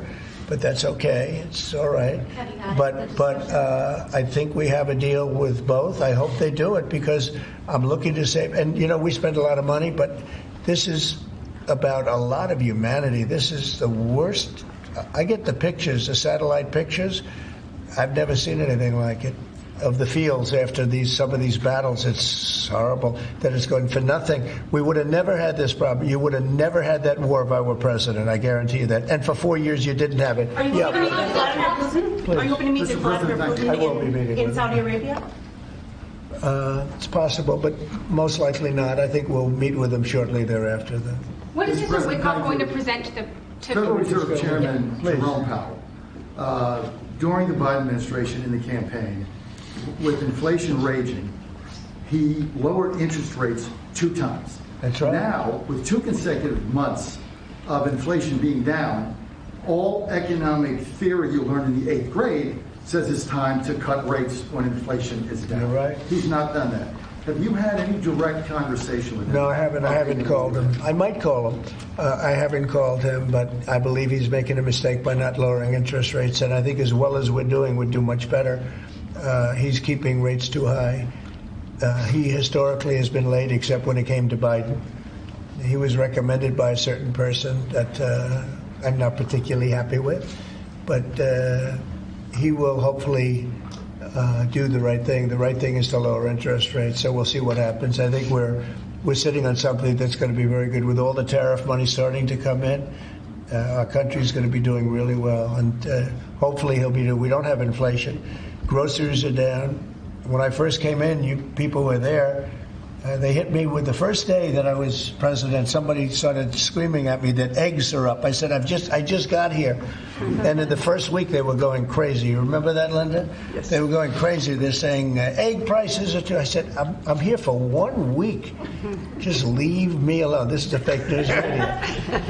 But that's okay. It's all right. But I think we have a deal with both. I hope they do it, because I'm looking to save. And, we spend a lot of money, but this is about a lot of humanity. This is the worst. I get the pictures, the satellite pictures. I've never seen anything like it, of the fields after some of these battles. It's horrible that it's going for nothing. We would have never had this problem. You would have never had that war if I were president. I guarantee you that. And for 4 years, you didn't have it. Are you going to meet with Vladimir Putin? Are you going to meet with Vladimir Putin in Saudi Arabia? It's possible, but most likely not. I think we'll meet with him shortly thereafter. What is Mr. Wickoff going to present to the Federal Reserve Chairman Jerome Powell, during the Biden administration in the campaign, with inflation raging, he lowered interest rates 2 times. That's right. Now, with 2 consecutive months of inflation being down, all economic theory you learned in the 8th grade says it's time to cut rates when inflation is down. You're right. He's not done that. Have you had any direct conversation with him? No, I haven't. I haven't called him. I might call him. I haven't called him, but I believe he's making a mistake by not lowering interest rates. And I think as well as we're doing, we'd do much better. He's keeping rates too high. He historically has been late, except when it came to Biden. He was recommended by a certain person that I'm not particularly happy with. but he will hopefully do the right thing. The right thing is to lower interest rates, so we'll see what happens. I think we're sitting on something that's going to be very good. With all the tariff money starting to come in, our country is going to be doing really well, and hopefully we don't have inflation. Groceries are down. When I first came in, you people were there. They hit me with the first day that I was president. Somebody started screaming at me that eggs are up. I said, I just got here. And in the first week, they were going crazy. You remember that, Linda? Yes. They were going crazy. They're saying, egg prices are too. I said, I'm here for 1 week. Just leave me alone. This is the fake news media.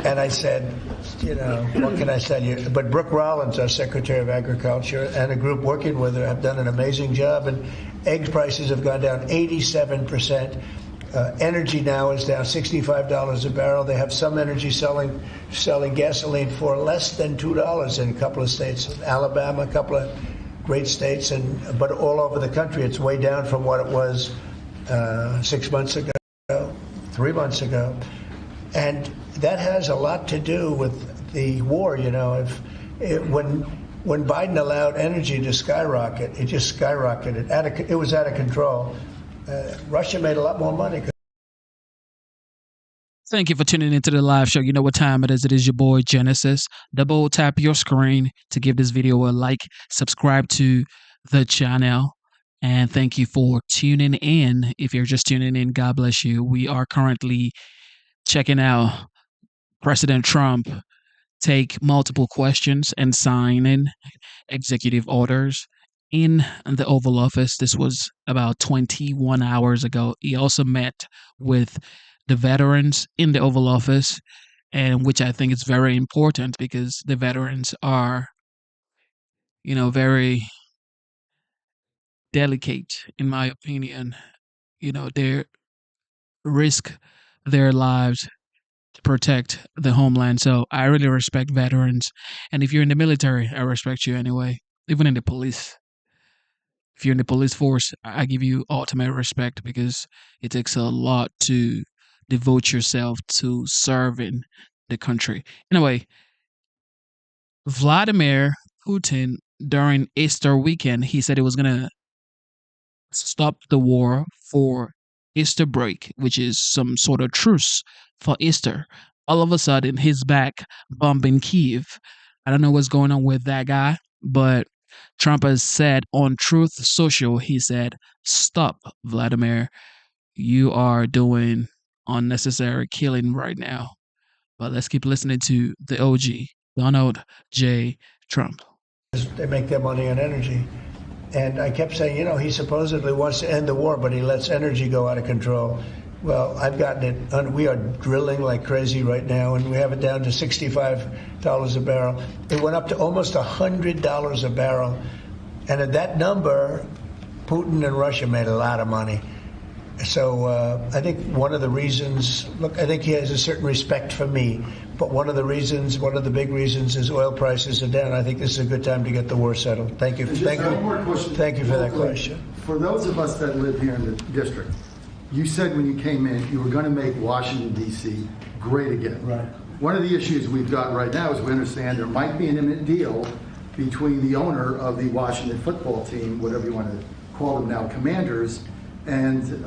And I said, what can I tell you? But Brooke Rollins, our Secretary of Agriculture, and a group working with her have done an amazing job. And egg prices have gone down 87%. Energy now is down $65 a barrel. They have some energy selling gasoline for less than $2 in a couple of states. Alabama, a couple of great states, but all over the country, it's way down from what it was 6 months ago, 3 months ago. And that has a lot to do with the war. When Biden allowed energy to skyrocket, it just skyrocketed. It was out of control. Russia made a lot more money. Thank you for tuning into the live show. You know what time it is. It is your boy Genesis. Double tap your screen to give this video a like. Subscribe to the channel. And thank you for tuning in. If you're just tuning in, God bless you. We are currently checking out President Trump take multiple questions and sign in executive orders in the Oval Office. This was about 21 hours ago. He also met with the veterans in the Oval Office, and which I think is very important because the veterans are, very delicate, in my opinion. They risk their lives to protect the homeland. So I really respect veterans. And if you're in the military, I respect you anyway. Even in the police. If you're in the police force, I give you ultimate respect because it takes a lot to devote yourself to serving the country. Anyway, Vladimir Putin, during Easter weekend, he said he was going to stop the war for Easter break, which is some sort of truce for Easter. All of a sudden, he's back bombing Kyiv. I don't know what's going on with that guy, but Trump has said on Truth Social, he said, stop, Vladimir. You are doing unnecessary killing right now. But let's keep listening to the OG, Donald J. Trump. They make their money on energy. And I kept saying, he supposedly wants to end the war, but he lets energy go out of control. Well, I've gotten it. We are drilling like crazy right now, and we have it down to $65 a barrel. It went up to almost $100 a barrel. And at that number, Putin and Russia made a lot of money. So I think one of the reasons, I think he has a certain respect for me, but one of the big reasons is oil prices are down. I think this is a good time to get the war settled. Thank you. Thank you. One more question. Thank you for that question. For those of us that live here in the district, you said when you came in you were going to make Washington, D.C. great again. Right. One of the issues we've got right now is we understand there might be an imminent deal between the owner of the Washington football team, whatever you want to call them now, Commanders, and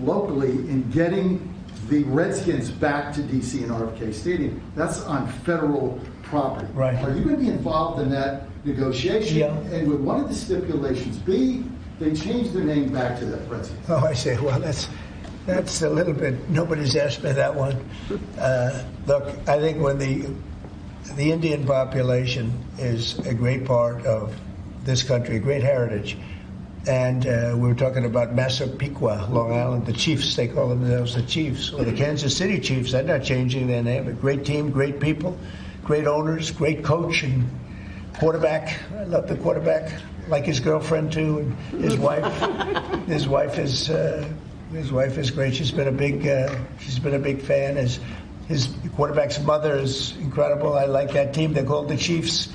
locally in getting the Redskins back to D.C. and RFK Stadium. That's on federal property. Right. Are you going to be involved in that negotiation? Yeah. And would one of the stipulations be they change their name back to that Redskins? Oh, I see. Well, that's a little bit, nobody's asked me that one. Look, I think when the Indian population is a great part of this country, a great heritage. And we were talking about Massapequa, Long Island, the Chiefs, they call themselves the Chiefs, or the Kansas City Chiefs. They're not changing their name. A great team, great people, great owners, great coach and quarterback. I love the quarterback, like his girlfriend too, and his wife. His wife is great. She's been a big fan. His quarterback's mother is incredible. I like that team. They're called the Chiefs,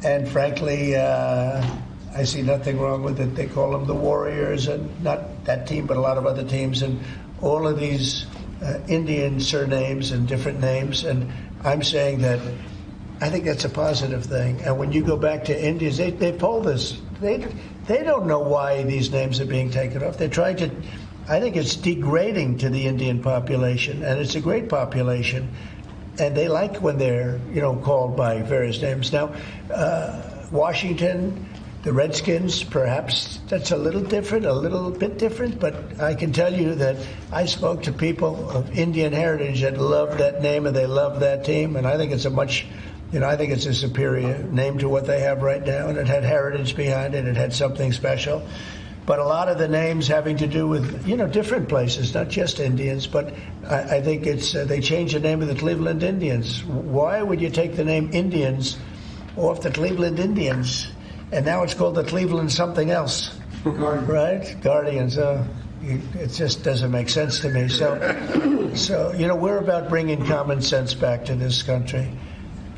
and frankly, I see nothing wrong with it. They call them the Warriors, and not that team, but a lot of other teams, and all of these Indian surnames and different names. And I'm saying that I think that's a positive thing. And when you go back to Indians, they poll this. They don't know why these names are being taken off. They're trying to. I think it's degrading to the Indian population, and it's a great population, and they like when they're called by various names. Now, Washington, the Redskins, perhaps that's a little bit different, but I can tell you that I spoke to people of Indian heritage that love that name and they love that team, and I think it's I think it's a superior name to what they have right now, and it had heritage behind it. It had something special. But a lot of the names having to do with, different places, not just Indians, but I think they changed the name of the Cleveland Indians. Why would you take the name Indians off the Cleveland Indians? And now it's called the Cleveland something else, right? Guardians. It just doesn't make sense to me. So we're about bringing common sense back to this country.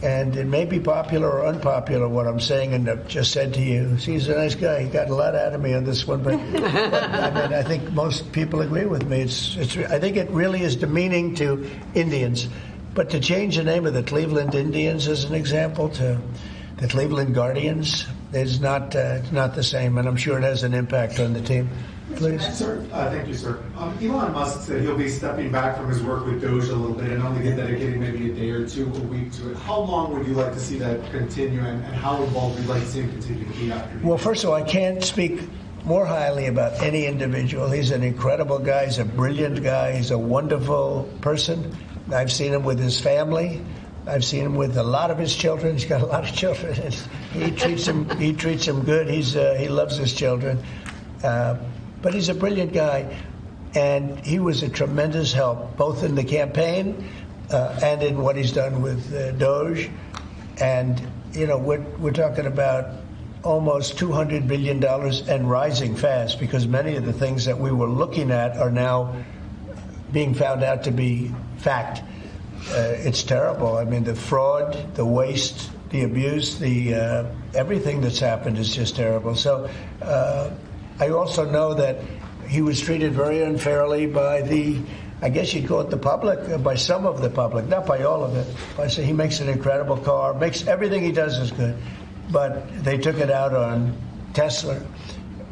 And it may be popular or unpopular what I'm saying and I've just said to you. He's a nice guy. He got a lot out of me on this one, but I think most people agree with me. I think it really is demeaning to Indians. But to change the name of the Cleveland Indians, as an example, to the Cleveland Guardians is not the same, and I'm sure it has an impact on the team. Please. Sir, thank you, sir. Elon Musk said he'll be stepping back from his work with Doge a little bit and only dedicating maybe a day or two a week to it. How long would you like to see that continue, and how involved would you like to see him continue to be after? Well, first of all, I can't speak more highly about any individual. He's an incredible guy. He's a brilliant guy. He's a wonderful person. I've seen him with his family. I've seen him with a lot of his children. He's got a lot of children. He treats them good. He loves his children. But he's a brilliant guy, and he was a tremendous help, both in the campaign and in what he's done with Doge. And, we're talking about almost $200 billion and rising fast, because many of the things that we were looking at are now being found out to be fact. It's terrible. I mean, the fraud, the waste, the abuse, the everything that's happened is just terrible. So I also know that he was treated very unfairly by I guess you'd call it the public, by some of the public, not by all of it. I say he makes an incredible car, everything he does is good, but they took it out on Tesla.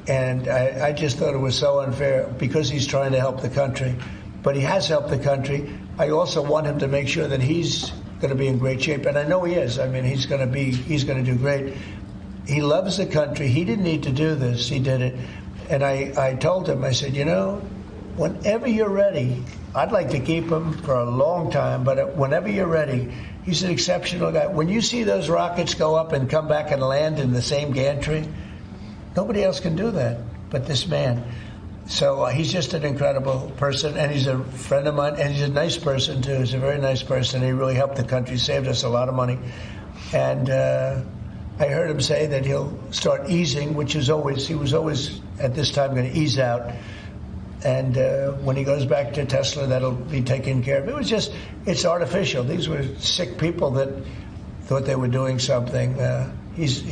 And I just thought it was so unfair because he's trying to help the country. But he has helped the country. I also want him to make sure that he's going to be in great shape, and I know he is. I mean, he's going to do great. He loves the country. He didn't need to do this. He did it. And I told him, I said, whenever you're ready, I'd like to keep him for a long time, but whenever you're ready, he's an exceptional guy. When you see those rockets go up and come back and land in the same gantry, nobody else can do that but this man. So he's just an incredible person, and he's a friend of mine, and he's a nice person, too. He's a very nice person. He really helped the country, saved us a lot of money. And I heard him say that he'll start easing, he was always at this time going to ease out. And when he goes back to Tesla, that'll be taken care of. It's artificial. These were sick people that thought they were doing something. He's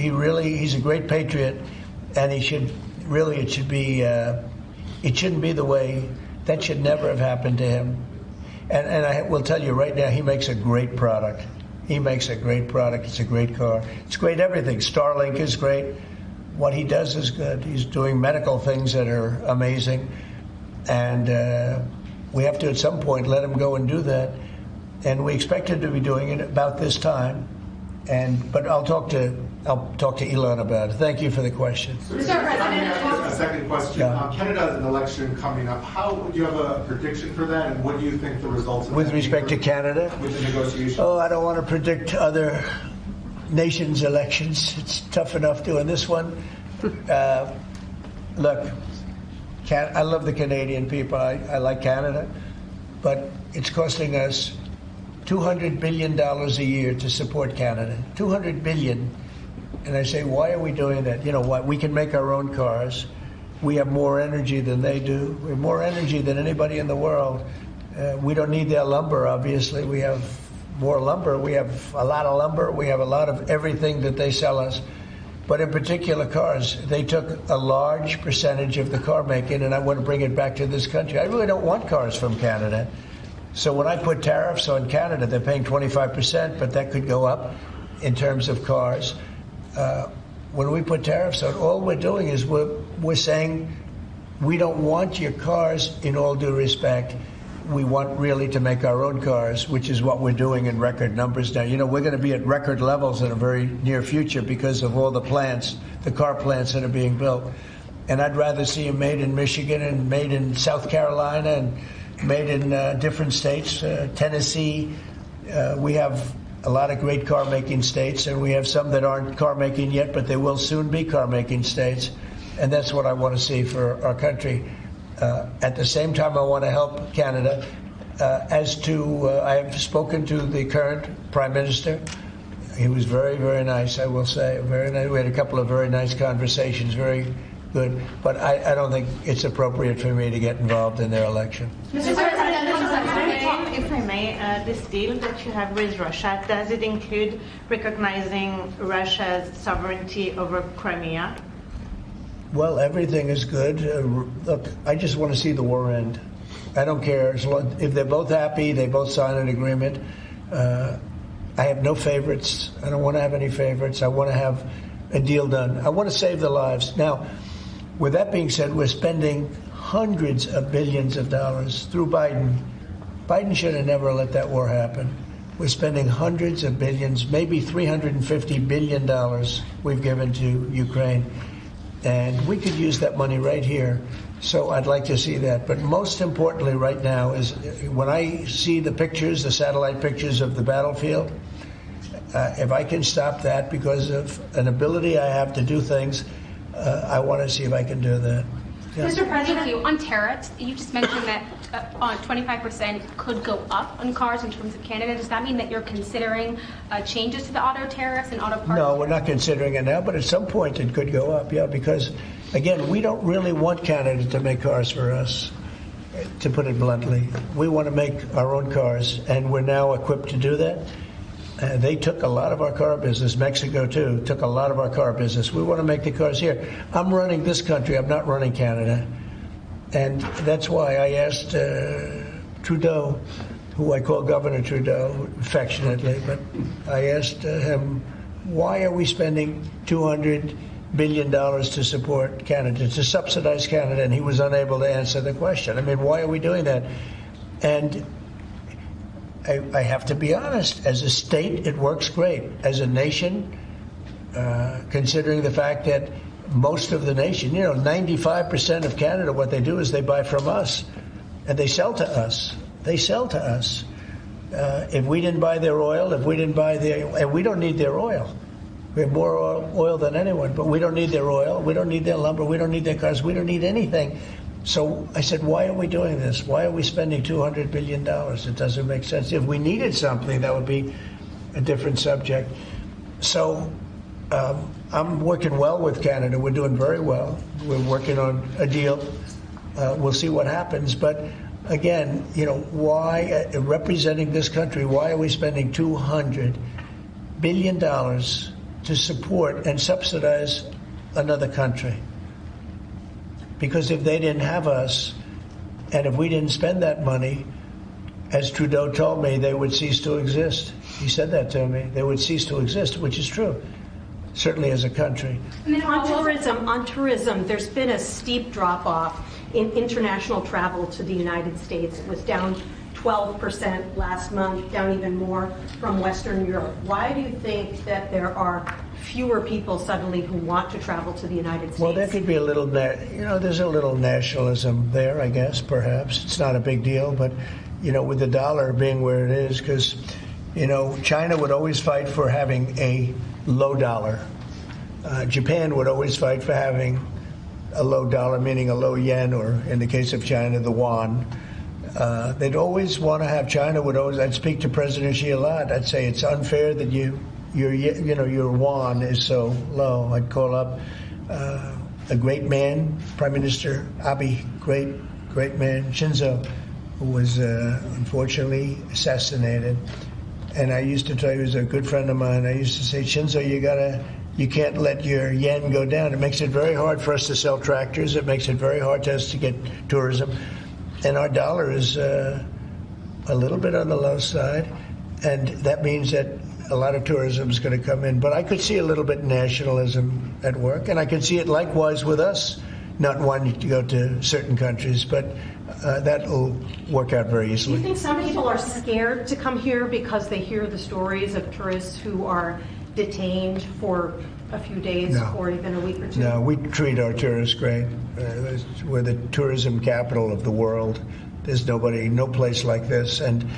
a great patriot, and it shouldn't be the way, that should never have happened to him. And I will tell you right now, he makes a great product. He makes a great product. It's a great car. It's great everything. Starlink is great. What he does is good. He's doing medical things that are amazing. And we have to, at some point, let him go and do that. And we expect him to be doing it about this time. But I'll talk to Elon about it. Thank you for the question. A second question. Yeah. Canada has an election coming up. Do you have a prediction for that, and what do you think the results of With respect to Canada? With the negotiations? Oh, I don't want to predict other nations' elections. It's tough enough doing this one. Look, I love the Canadian people. I like Canada. But it's costing us $200 billion a year to support Canada. $200 billion. And I say, why are we doing that? You know what? We can make our own cars. We have more energy than they do. We have more energy than anybody in the world. We don't need their lumber, obviously. We have more lumber. We have a lot of lumber. We have a lot of everything that they sell us. But in particular cars, they took a large percentage of the car making, and I want to bring it back to this country. I really don't want cars from Canada. So when I put tariffs on Canada, they're paying 25%, but that could go up. in terms of cars. When we put tariffs on, all we're doing is we're saying we don't want your cars in all due respect. We want really to make our own cars, which is what we're doing in record numbers now. You know, we're going to be at record levels in a very near future because of all the plants, the car plants that are being built. And I'd rather see them made in Michigan and made in South Carolina and made in different states, Tennessee. We have a lot of great car-making states, and we have some that aren't car-making yet, but they will soon be car-making states. And that's what I want to see for our country. At the same time, I want to help Canada. I have spoken to the current Prime Minister. He was very, very nice, I will say. Very nice. We had a couple of very nice conversations, very good. But I don't think it's appropriate for me to get involved in their election. Mr. President, if I may, this deal that you have with Russia, does it include recognizing Russia's sovereignty over Crimea? Well, everything is good. Look, I just want to see the war end. I don't care. If they're both happy, they both sign an agreement. I have no favorites. I don't want to have any favorites. I want to have a deal done. I want to save the lives. Now, with that being said, we're spending hundreds of billions of dollars through Biden. Biden should have never let that war happen. We're spending hundreds of billions, maybe $350 billion we've given to Ukraine. And we could use that money right here. So I'd like to see that. But most importantly right now is when I see the pictures, the satellite pictures of the battlefield, if I can stop that because of an ability I have to do things, I want to see if I can do that. Yeah. Mr. President, thank you. On tariffs, you just mentioned that 25% could go up on cars in terms of Canada. Does that mean that you're considering changes to the auto tariffs and auto parts? No, we're not considering it now, but at some point it could go up, yeah, because, again, we don't really want Canada to make cars for us, to put it bluntly. We want to make our own cars, and we're now equipped to do that. They took a lot of our car business. Mexico, too, took a lot of our car business. We want to make the cars here. I'm running this country. I'm not running Canada. And that's why I asked Trudeau, who I call Governor Trudeau affectionately, but I asked him, why are we spending $200 billion to support Canada, to subsidize Canada? And he was unable to answer the question. I mean, why are we doing that? And I have to be honest, as a state, it works great. As a nation, considering the fact that most of the nation, 95% of Canada, what they do is they buy from us and they sell to us. They sell to us. If we didn't buy their oil, and we don't need their oil. We have more oil than anyone, but we don't need their oil. We don't need their lumber. We don't need their cars. We don't need anything. So I said, why are we doing this? Why are we spending $200 billion? It doesn't make sense. If we needed something, that would be a different subject. So I'm working well with Canada. We're doing very well. We're working on a deal. We'll see what happens. But again, why, representing this country, why are we spending $200 billion to support and subsidize another country? Because if they didn't have us, and if we didn't spend that money, as Trudeau told me, they would cease to exist. He said that to me. They would cease to exist, which is true, certainly as a country. And then on tourism, there's been a steep drop-off in international travel to the United States. It was down 12% last month, down even more from Western Europe. Why do you think that there are fewer people suddenly who want to travel to the United States? Well, there could be a little, there's a little nationalism there, I guess, perhaps. It's not a big deal, but, with the dollar being where it is, because, China would always fight for having a low dollar. Japan would always fight for having a low dollar, meaning a low yen, or in the case of China, the yuan. They'd always want to have, I'd speak to President Xi a lot. I'd say it's unfair that your yuan is so low. I'd call up a great man, Prime Minister Abe, great man, Shinzo, who was unfortunately assassinated. And I used to tell you, he was a good friend of mine. I used to say, Shinzo, you can't let your yen go down. It makes it very hard for us to sell tractors. It makes it very hard for us to get tourism. And our dollar is a little bit on the low side. And that means that a lot of tourism is going to come in. But I could see a little bit nationalism at work, and I can see it likewise with us not wanting to go to certain countries. But that will work out very Do easily. you think some people are scared to come here because they hear the stories of tourists who are detained for a few days No. or even a week or two? No, we treat our tourists great. We're the tourism capital of the world. There's no place like this. And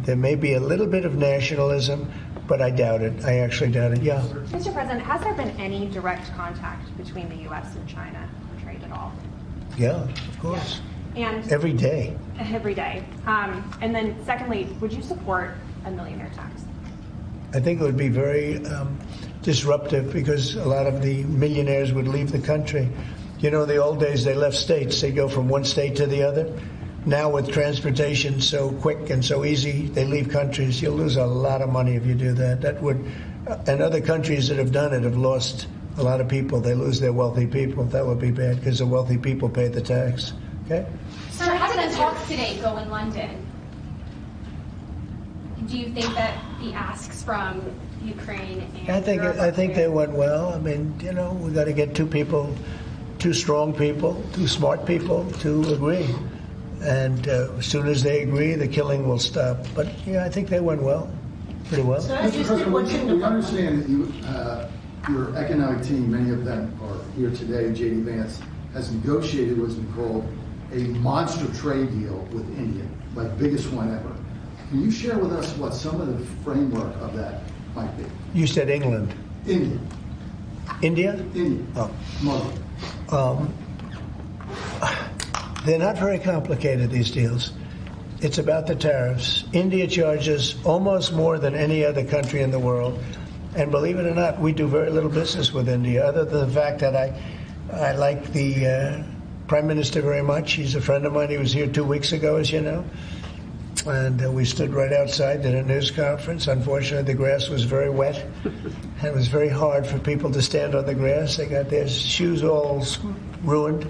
there may be a little bit of nationalism, but I doubt it. I actually doubt it. Yeah. Mr. President, has there been any direct contact between the U.S. and China for trade at all? Yeah, of course. And Every day. every day. And then secondly, would you support a millionaire tax? I think it would be very disruptive because a lot of the millionaires would leave the country. You know, the old days, they left states. They go from one state to the other. Now with transportation so quick and so easy, they leave countries. You'll lose a lot of money if you do that. That would, and other countries that have done it have lost a lot of people. They lose their wealthy people. That would be bad because the wealthy people pay the tax. Okay? So how did the talks today go in London? Do you think that the asks from Ukraine and I think they went well. I mean, you know, we got to get two strong people, two smart people to agree. And as soon as they agree, the killing will stop. But yeah, I think they went well, pretty well. Mr. President, we understand that your economic team, many of them are here today, J.D. Vance, has negotiated what's been called a monster trade deal with India, like biggest one ever. Can you share with us what some of the framework of that might be? You said England. India. India? India. Oh. Muslim. They're not very complicated, these deals. It's about the tariffs. India charges almost more than any other country in the world. And believe it or not, we do very little business with India, other than the fact that I like the Prime Minister very much. He's a friend of mine. He was here 2 weeks ago, as you know. And we stood right outside, did a news conference. Unfortunately, the grass was very wet. And it was very hard for people to stand on the grass. They got their shoes all ruined.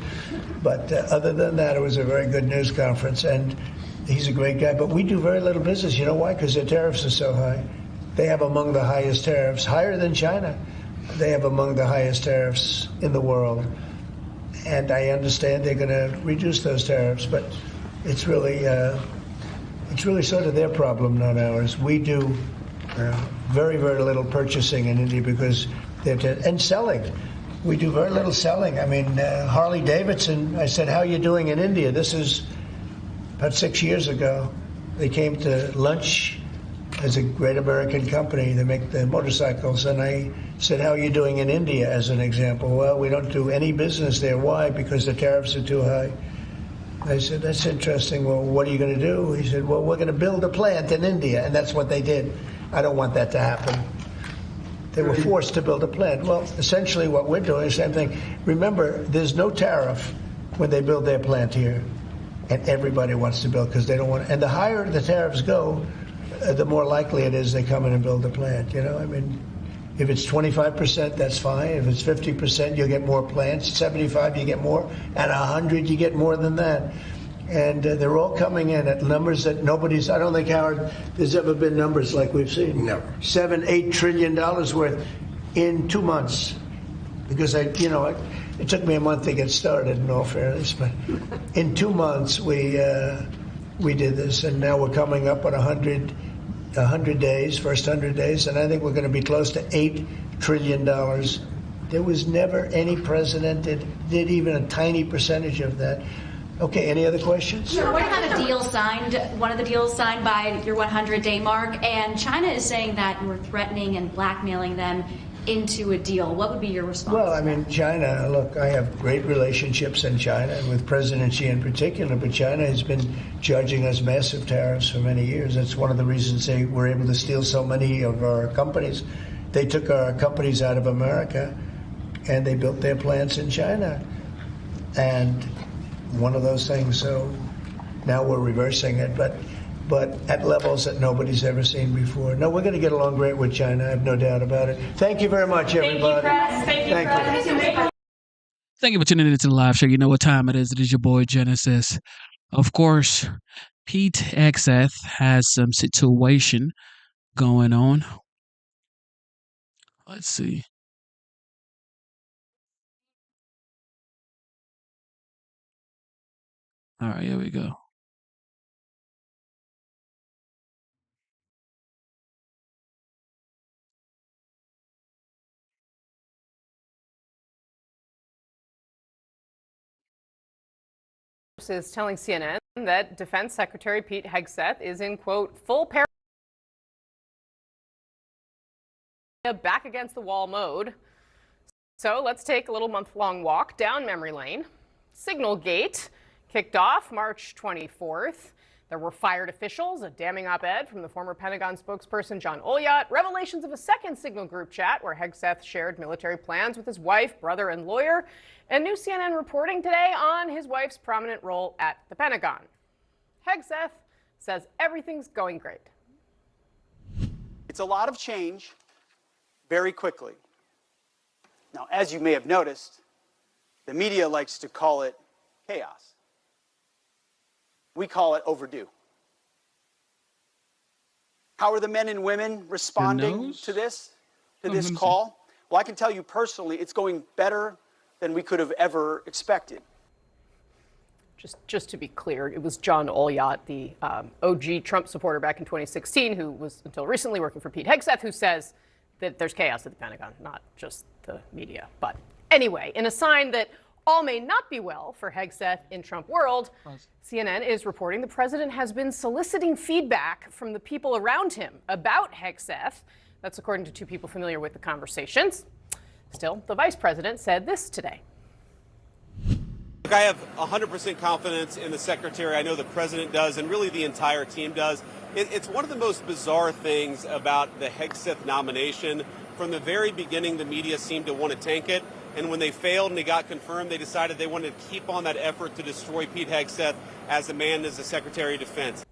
But other than that, it was a very good news conference. And he's a great guy. But we do very little business. You know why? Because their tariffs are so high. They have among the highest tariffs, higher than China. They have among the highest tariffs in the world. And I understand they're going to reduce those tariffs. But it's really sort of their problem, not ours. We do very, very little purchasing in India because and selling. We do very little selling. I mean, Harley Davidson, I said, how are you doing in India? This is about 6 years ago. They came to lunch as a great American company. They make the motorcycles. And I said, how are you doing in India, as an example? Well, we don't do any business there. Why? Because the tariffs are too high. I said, that's interesting. Well, what are you going to do? He said, well, we're going to build a plant in India. And that's what they did. I don't want that to happen. They were forced to build a plant. Well, essentially what we're doing is the same thing. Remember, there's no tariff when they build their plant here. And everybody wants to build because they don't want to. And the higher the tariffs go, the more likely it is they come in and build a plant. You know, I mean, if it's 25%, that's fine. If it's 50%, you'll get more plants. 75, you get more. At 100, you get more than that. And they're all coming in at numbers that I don't think, Howard, there's ever been numbers like we've seen. Never. $7-8 trillion worth in 2 months. Because it took me a month to get started, in all fairness. But in 2 months, we did this. And now we're coming up on 100 days, first 100 days, and I think we're going to be close to $8 trillion. There was never any president that did even a tiny percentage of that. Okay, any other questions? Sure. We're going to have a deal signed, one of the deals signed by your 100-day mark, and China is saying that you were threatening and blackmailing them into a deal. What would be your response? Well, I mean, China, look, I have great relationships in China, and with President Xi in particular, but China has been charging us massive tariffs for many years. That's one of the reasons they were able to steal so many of our companies. They took our companies out of America, and they built their plants in China. And one of those things, so now we're reversing it, but at levels that nobody's ever seen before. No, we're going to get along great with China. I have no doubt about it. Thank you very much, everybody. Thank you. Thank you for tuning into the live show. You know what time it is. It is your boy Genesis. Of course, Pete Hegseth has some situation going on. Let's see. All right, here we go. Is telling CNN that Defense Secretary Pete Hegseth is in, quote, full back against the wall mode. So let's take a little month-long walk down memory lane. Signalgate kicked off March 24th. There were fired officials, a damning op-ed from the former Pentagon spokesperson John Olyott, revelations of a second Signal group chat where Hegseth shared military plans with his wife, brother, and lawyer, and new CNN reporting today on his wife's prominent role at the Pentagon. Hegseth says everything's going great. It's a lot of change very quickly. Now, as you may have noticed, the media likes to call it chaos. We call it overdue. How are the men and women responding to this call? Well, I can tell you personally, it's going better than we could have ever expected. Just to be clear, it was John Olyott, the OG Trump supporter back in 2016, who was until recently working for Pete Hegseth, who says that there's chaos at the Pentagon, not just the media. But anyway, in a sign that all may not be well for Hegseth in Trump world, CNN is reporting the president has been soliciting feedback from the people around him about Hegseth. That's according to two people familiar with the conversations. Still, the vice president said this today. Look, I have 100% confidence in the secretary. I know the president does, and really the entire team does. It's one of the most bizarre things about the Hegseth nomination. From the very beginning, the media seemed to want to tank it. And when they failed and they got confirmed, they decided they wanted to keep on that effort to destroy Pete Hegseth as a man, as the Secretary of Defense.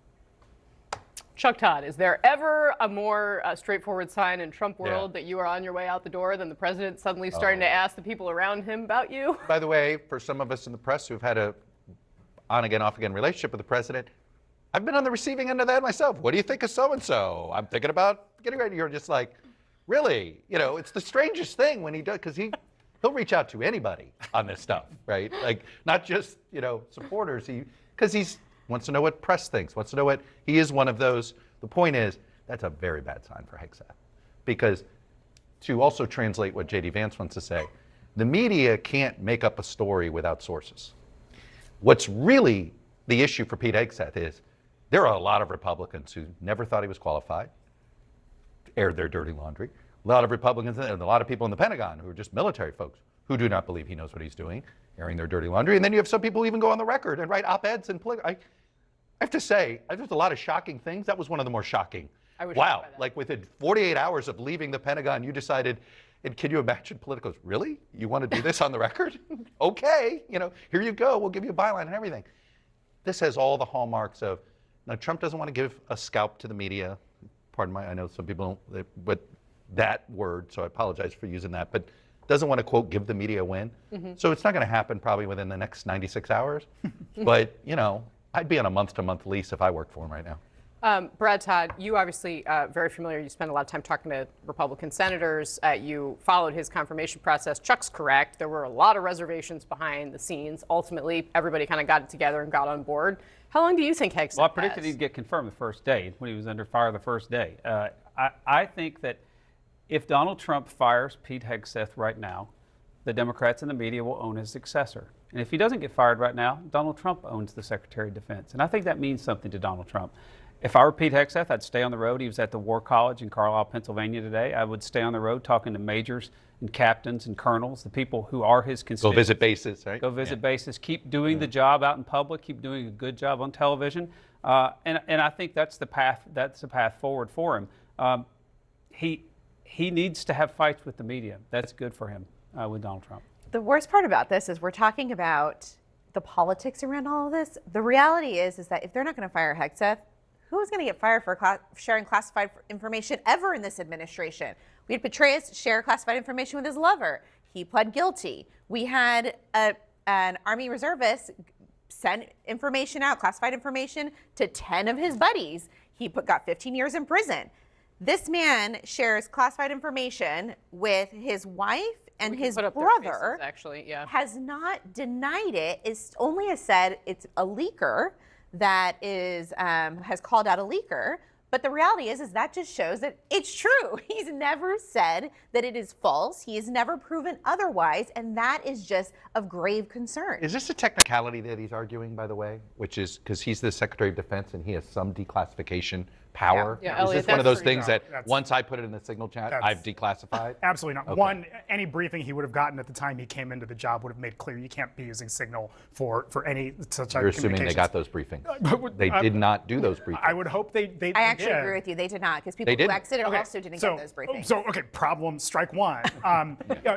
Chuck Todd, is there ever a more straightforward sign in Trump world that you are on your way out the door than the president suddenly starting to ask the people around him about you? By the way, for some of us in the press who've had a on-again, off-again relationship with the president, I've been on the receiving end of that myself. What do you think of so-and-so? I'm thinking about getting ready. You're just like, really? You know, it's the strangest thing when he does, because he'll reach out to anybody on this stuff, right? Like, not just, supporters. Because he wants to know what press thinks, wants to know what, he is one of those. The point is, that's a very bad sign for Hegseth. Because to also translate what J.D. Vance wants to say, the media can't make up a story without sources. What's really the issue for Pete Hegseth is there are a lot of Republicans who never thought he was qualified, aired their dirty laundry. A lot of Republicans and a lot of people in the Pentagon who are just military folks who do not believe he knows what he's doing, airing their dirty laundry. And then you have some people who even go on the record and write op-eds and I have to say, there's a lot of shocking things. That was one of the more shocking. Wow, like within 48 hours of leaving the Pentagon, you decided, and can you imagine politicals, really? You want to do this on the record? Okay, here you go. We'll give you a byline and everything. This has all the hallmarks of, now Trump doesn't want to give a scalp to the media. Pardon I know some people don't, but that word, so I apologize for using that, but doesn't want to, quote, give the media a win. So it's not going to happen probably within the next 96 hours. But, I'd be on a month-to-month lease if I worked for him right now. Brad Todd, you obviously very familiar. You spent a lot of time talking to Republican senators. You followed his confirmation process. Chuck's correct. There were a lot of reservations behind the scenes. Ultimately, everybody kind of got it together and got on board. How long do you think Hegseth Well, I predicted he'd get confirmed the first day when he was under fire the first day. I think that if Donald Trump fires Pete Hegseth right now, the Democrats and the media will own his successor. And if he doesn't get fired right now, Donald Trump owns the Secretary of Defense. And I think that means something to Donald Trump. If I were Pete Hegseth, I'd stay on the road. He was at the War College in Carlisle, Pennsylvania today. I would stay on the road talking to majors and captains and colonels, the people who are his constituents. Go visit bases, right? Go visit bases. Keep doing the job out in public. Keep doing a good job on television. And I think that's the path. That's the path forward for him. He needs to have fights with the media. That's good for him with Donald Trump. The worst part about this is we're talking about the politics around all of this. The reality is that if they're not going to fire Hegseth, who is going to get fired for sharing classified information ever in this administration? We had Petraeus share classified information with his lover. He pled guilty. We had an Army reservist send information out, classified information, to 10 of his buddies. He got 15 years in prison. This man shares classified information with his wife and his put up their brother. faces, actually, yeah. Has not denied it. Is only has said it's a leaker that is has called out a leaker. But the reality is that just shows that it's true. He's never said that it is false. He has never proven otherwise, and that is just of grave concern. Is this a technicality that he's arguing, by the way? Which is because he's the Secretary of Defense and he has some declassification power? Yeah, Is Elliot, this one of those that's things pretty- that that's- once I put it in the signal chat, I've declassified? Absolutely not. Okay. One, any briefing he would have gotten at the time he came into the job would have made clear you can't be using Signal for any such You're assuming they got those briefings. They did not do those briefings. I would hope they I actually did. agree with you. They did not, because people They who didn't. exited Okay, also didn't so- get those briefings. So, okay, problem strike one.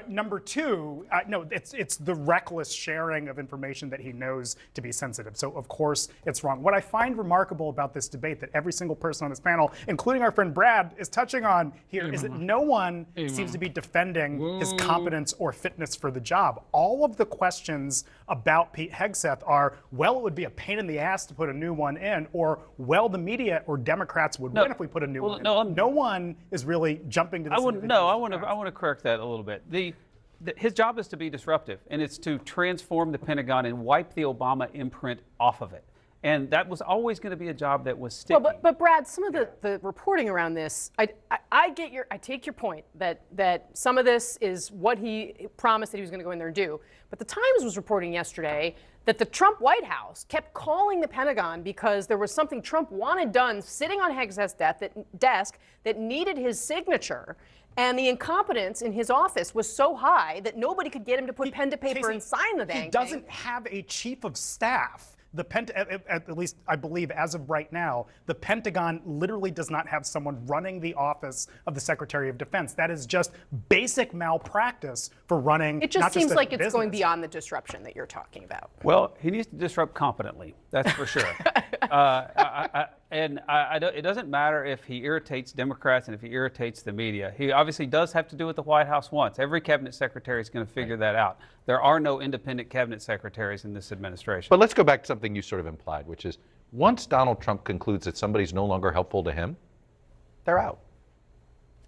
Number two, no, it's the reckless sharing of information that he knows to be sensitive. So, of course, it's wrong. What I find remarkable about this debate that every single person on this panel, including our friend Brad, is touching on here is that no one seems to be defending his competence or fitness for the job. All of the questions about Pete Hegseth are, well, it would be a pain in the ass to put a new one in, or, well, the media or Democrats would win if we put a new one in. No one is really jumping to this. I want to correct that a little bit. His job is to be disruptive, and it's to transform the Pentagon and wipe the Obama imprint off of it. And that was always going to be a job that was sticky. Well, but Brad, some of the reporting around this, I take your point that some of this is what he promised that he was going to go in there and do. But the Times was reporting yesterday that the Trump White House kept calling the Pentagon because there was something Trump wanted done sitting on Hegseth's desk that needed his signature. And the incompetence in his office was so high that nobody could get him to put pen to paper and sign the dang thing. He doesn't have a chief of staff. At least I believe as of right now, the Pentagon literally does not have someone running the office of the Secretary of Defense. That is just basic malpractice for running. It just seems like it's going beyond the disruption that you're talking about. Well, he needs to disrupt competently, that's for sure. It doesn't matter if he irritates Democrats and if he irritates the media. He obviously does have to do what the White House wants. Every cabinet secretary is going to figure that out. There are no independent cabinet secretaries in this administration. But let's go back to something you sort of implied, which is once Donald Trump concludes that somebody's no longer helpful to him, they're out.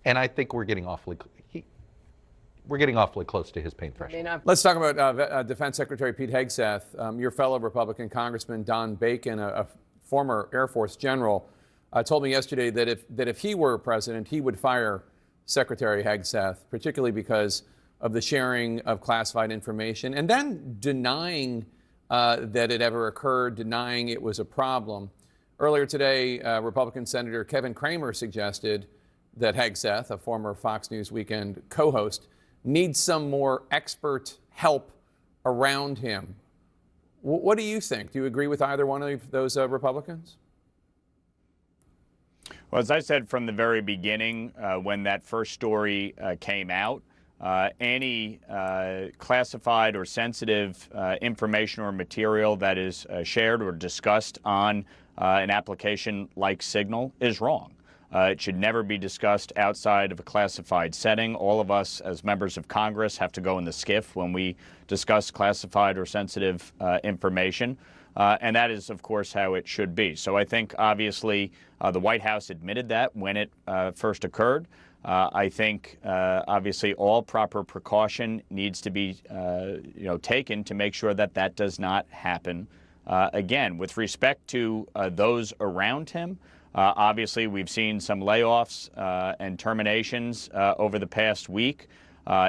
And I think we're getting awfully close to his pain threshold. Let's talk about Defense Secretary Pete Hegseth. Your fellow Republican Congressman Don Bacon, a former Air Force general, told me yesterday that if he were president, he would fire Secretary Hegseth, particularly because of the sharing of classified information, and then denying that it ever occurred, denying it was a problem. Earlier today, Republican Senator Kevin Cramer suggested that Hegseth, a former Fox News Weekend co-host, needs some more expert help around him. What do you think? Do you agree with either one of those Republicans? Well, as I said from the very beginning, when that first story came out, any classified or sensitive information or material that is shared or discussed on an application like Signal is wrong. It should never be discussed outside of a classified setting. All of us as members of Congress have to go in the skiff when we discuss classified or sensitive information. And that is, of course, how it should be. So I think, obviously, the White House admitted that when it first occurred. I think, obviously, all proper precaution needs to be taken to make sure that that does not happen again. With respect to those around him, obviously, we've seen some layoffs and terminations over the past week.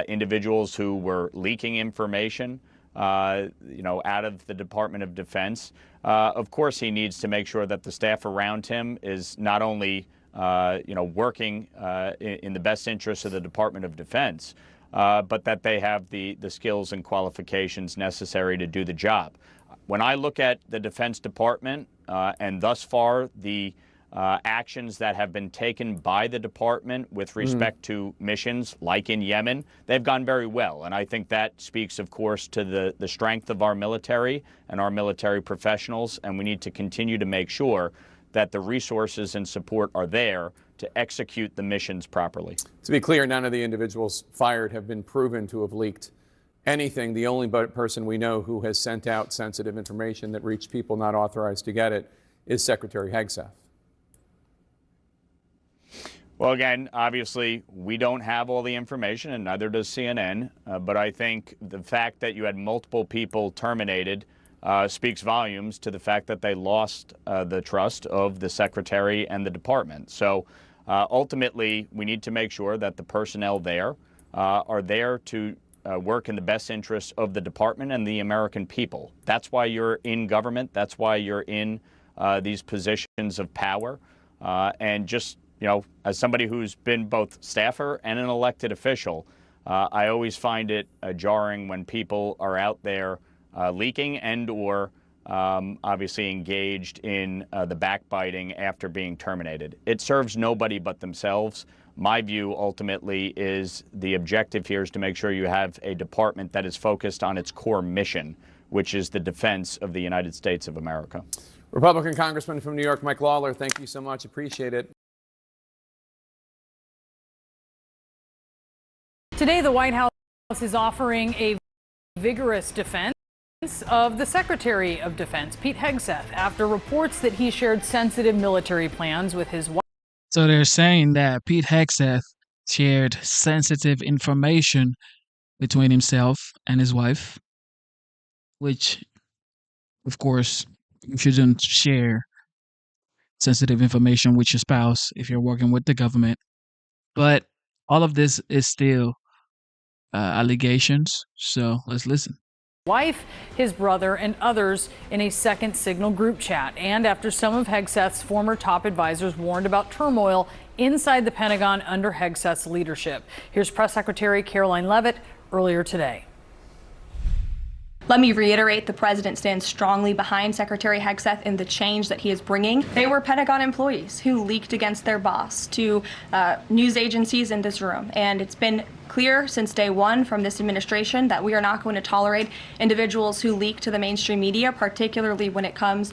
Individuals who were leaking information, out of the Department of Defense. Of course, he needs to make sure that the staff around him is not only, working in the best interest of the Department of Defense, but that they have the skills and qualifications necessary to do the job. When I look at the Defense Department and thus far the actions that have been taken by the department with respect to missions like in Yemen, they've gone very well. And I think that speaks, of course, to the strength of our military and our military professionals. And we need to continue to make sure that the resources and support are there to execute the missions properly. To be clear, none of the individuals fired have been proven to have leaked anything. The only person we know who has sent out sensitive information that reached people not authorized to get it is Secretary Hegseth. Well, again, obviously, we don't have all the information, and neither does CNN. But I think the fact that you had multiple people terminated speaks volumes to the fact that they lost the trust of the secretary and the department. So ultimately, we need to make sure that the personnel there are there to work in the best interests of the department and the American people. That's why you're in government. That's why you're in these positions of power. And just, you know, as somebody who's been both staffer and an elected official, I always find it jarring when people are out there leaking and or obviously engaged in the backbiting after being terminated. It serves nobody but themselves. My view ultimately is the objective here is to make sure you have a department that is focused on its core mission, which is the defense of the United States of America. Republican Congressman from New York, Mike Lawler, thank you so much. Appreciate it. Today, the White House is offering a vigorous defense of the Secretary of Defense, Pete Hegseth, after reports that he shared sensitive military plans with his wife. So they're saying that Pete Hegseth shared sensitive information between himself and his wife, which, of course, you shouldn't share sensitive information with your spouse if you're working with the government. But all of this is still allegations. So let's listen. Wife, his brother, and others in a second Signal group chat. And after some of Hegseth's former top advisors warned about turmoil inside the Pentagon under Hegseth's leadership. Here's Press Secretary Caroline Leavitt earlier today. Let me reiterate, the president stands strongly behind Secretary Hegseth in the change that he is bringing. They were Pentagon employees who leaked against their boss to news agencies in this room. And it's been clear since day one from this administration that we are not going to tolerate individuals who leak to the mainstream media, particularly when it comes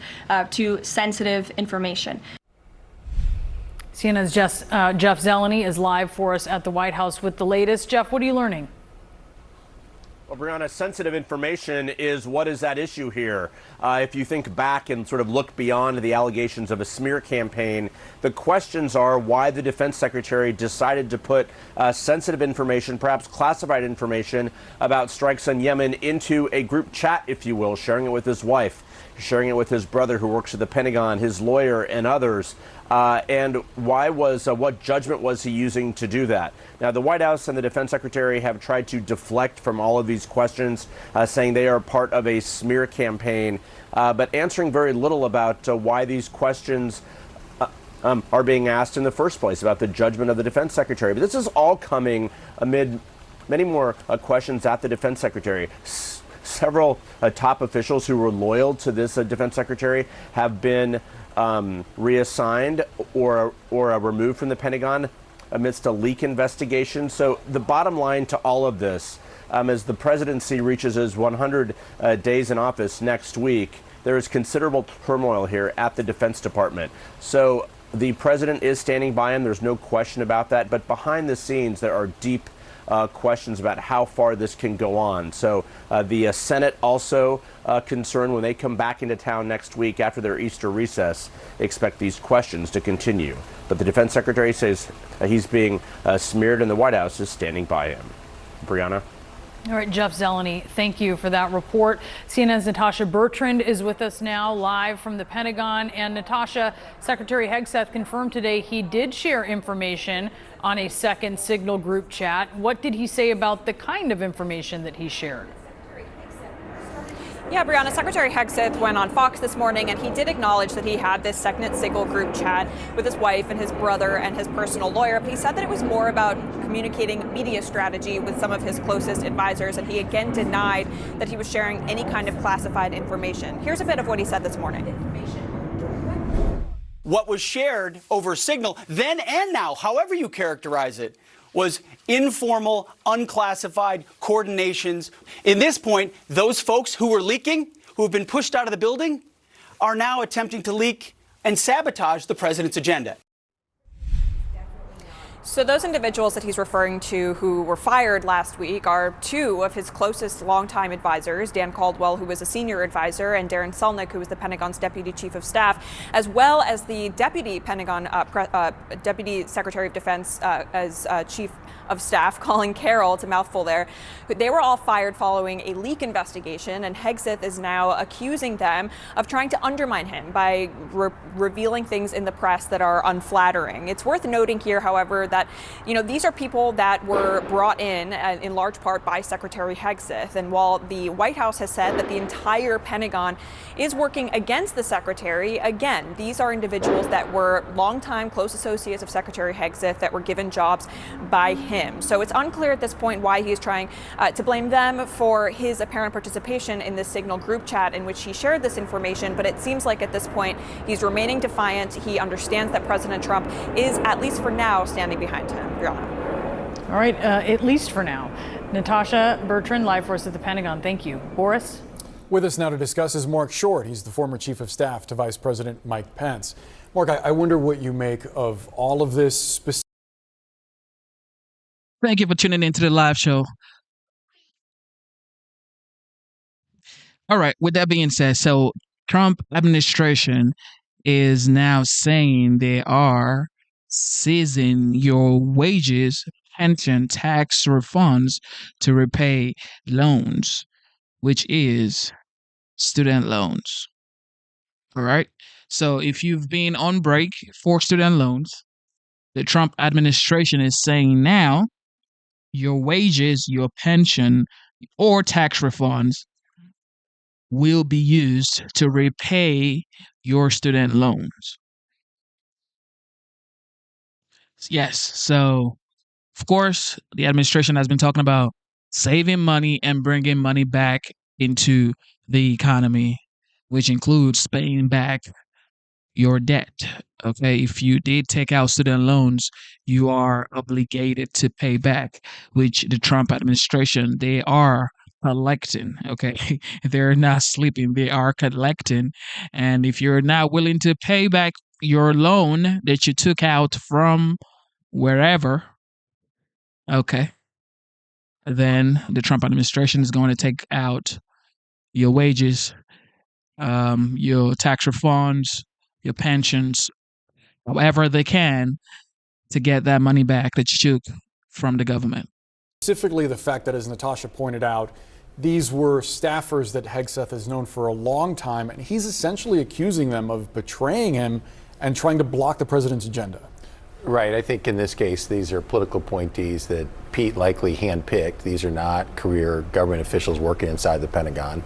to sensitive information. CNN's Jeff Zeleny is live for us at the White House with the latest. Jeff, what are you learning? Well, Brianna, sensitive information is what is at issue here. If you think back and sort of look beyond the allegations of a smear campaign, the questions are why the defense secretary decided to put sensitive information, perhaps classified information about strikes on Yemen into a group chat, if you will, sharing it with his wife, sharing it with his brother who works at the Pentagon, his lawyer, and others. And what judgment was he using to do that? Now, the White House and the defense secretary have tried to deflect from all of these questions, saying they are part of a smear campaign, but answering very little about why these questions are being asked in the first place about the judgment of the defense secretary. But this is all coming amid many more questions at the defense secretary. Several top officials who were loyal to this defense secretary have been reassigned or removed from the Pentagon amidst a leak investigation. So the bottom line to all of this, as the presidency reaches its 100 days in office next week, there is considerable turmoil here at the Defense Department. So the president is standing by him. There's no question about that. But behind the scenes, there are deep questions about how far this can go on. So the Senate also concerned when they come back into town next week after their Easter recess, expect these questions to continue. But the defense secretary says he's being smeared and the White House is standing by him. Brianna? All right, Jeff Zeleny, thank you for that report. CNN's Natasha Bertrand is with us now live from the Pentagon. And Natasha, Secretary Hegseth confirmed today he did share information on a second Signal group chat. What did he say about the kind of information that he shared? Yeah, Brianna, Secretary Hegseth went on Fox this morning and he did acknowledge that he had this second Signal group chat with his wife and his brother and his personal lawyer. But he said that it was more about communicating media strategy with some of his closest advisors. And he again denied that he was sharing any kind of classified information. Here's a bit of what he said this morning. What was shared over Signal, then and now, however you characterize it, was informal, unclassified coordinations. In this point, those folks who were leaking, who have been pushed out of the building, are now attempting to leak and sabotage the president's agenda. So those individuals that he's referring to who were fired last week are two of his closest longtime advisors, Dan Caldwell, who was a senior advisor, and Darren Selnick, who was the Pentagon's deputy chief of staff, as well as the deputy deputy secretary of defense as chief of staff, Colin Carroll. It's a mouthful there. They were all fired following a leak investigation, and Hegseth is now accusing them of trying to undermine him by revealing things in the press that are unflattering. It's worth noting here, however, that these are people that were brought in large part by Secretary Hegseth. And while the White House has said that the entire Pentagon is working against the secretary, again, these are individuals that were longtime close associates of Secretary Hegseth that were given jobs by him. So it's unclear at this point why he is trying to blame them for his apparent participation in this Signal group chat in which he shared this information. But it seems like at this point he's remaining defiant. He understands that President Trump is, at least for now, standing behind him. Brianna. All right, at least for now. Natasha Bertrand, live for us at the Pentagon. Thank you. Boris? With us now to discuss is Mark Short. He's the former chief of staff to Vice President Mike Pence. Mark, I wonder what you make of all of this. Thank you for tuning into the live show. All right, with that being said, so Trump administration is now saying they are seizing your wages, pension, tax refunds to repay loans, which is student loans. All right. So if you've been on break for student loans, the Trump administration is saying now your wages, your pension, or tax refunds will be used to repay your student loans. Yes. So, of course, the administration has been talking about saving money and bringing money back into the economy, which includes paying back your debt. Okay, if you did take out student loans, you are obligated to pay back, which the Trump administration, they are collecting. Okay, they're not sleeping, they are collecting. And if you're not willing to pay back your loan that you took out from wherever, okay, then the Trump administration is going to take out your wages, your tax refunds, your pensions, however they can, to get that money back that you took from the government. Specifically, the fact that, as Natasha pointed out, these were staffers that Hegseth has known for a long time, and he's essentially accusing them of betraying him and trying to block the president's agenda. Right. I think in this case, these are political appointees that Pete likely handpicked. These are not career government officials working inside the Pentagon.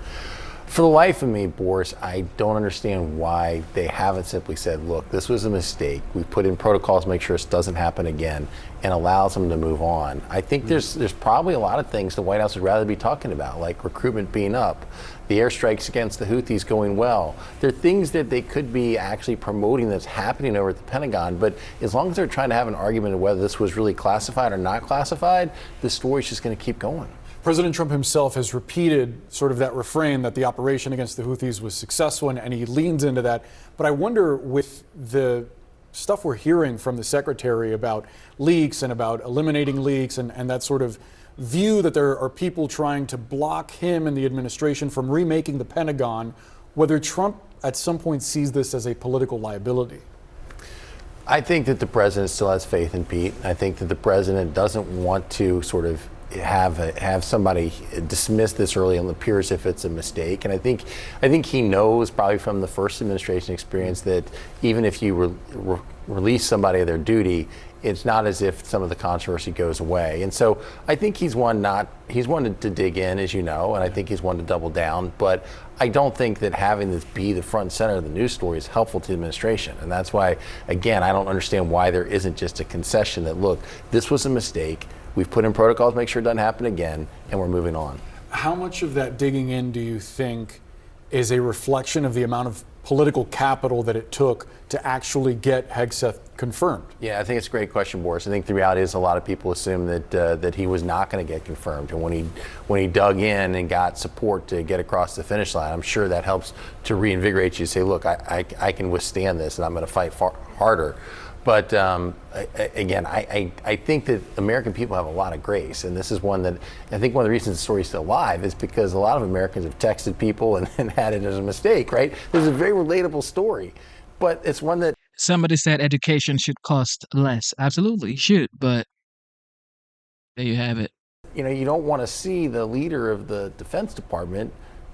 For the life of me, Boris, I don't understand why they haven't simply said, look, this was a mistake. We put in protocols to make sure this doesn't happen again, and allows them to move on. I think there's probably a lot of things the White House would rather be talking about, like recruitment being up, the airstrikes against the Houthis going well. There are things that they could be actually promoting that's happening over at the Pentagon, but as long as they're trying to have an argument of whether this was really classified or not classified, the story's just going to keep going. President Trump himself has repeated sort of that refrain that the operation against the Houthis was successful, and he leans into that. But I wonder, with the stuff we're hearing from the secretary about leaks and about eliminating leaks and that sort of view that there are people trying to block him and the administration from remaking the Pentagon, whether Trump at some point sees this as a political liability. I think that the president still has faith in Pete. I think that the president doesn't want to sort of have somebody dismiss this early and appear as if it's a mistake. And I think he knows, probably from the first administration experience, that even if you release somebody of their duty, it's not as if some of the controversy goes away. And so I think he's one to dig in, as you know, and I think he's one to double down. But I don't think that having this be the front and center of the news story is helpful to the administration. And that's why, again, I don't understand why there isn't just a concession that, look, this was a mistake. We've put in protocols to make sure it doesn't happen again, and we're moving on. How much of that digging in do you think is a reflection of the amount of political capital that it took to actually get Hegseth confirmed? Yeah, I think it's a great question, Boris. I think the reality is a lot of people assume that he was not going to get confirmed. And when he dug in and got support to get across the finish line, I'm sure that helps to reinvigorate you to say, look, I can withstand this and I'm going to fight harder. But again, I think that American people have a lot of grace, and this is one that I think one of the reasons the story's still alive is because a lot of Americans have texted people and had it as a mistake, right? This is a very relatable story, but it's one that Somebody said education should cost less. Absolutely, it should, but there you have it. you don't want to see the leader of the Defense Department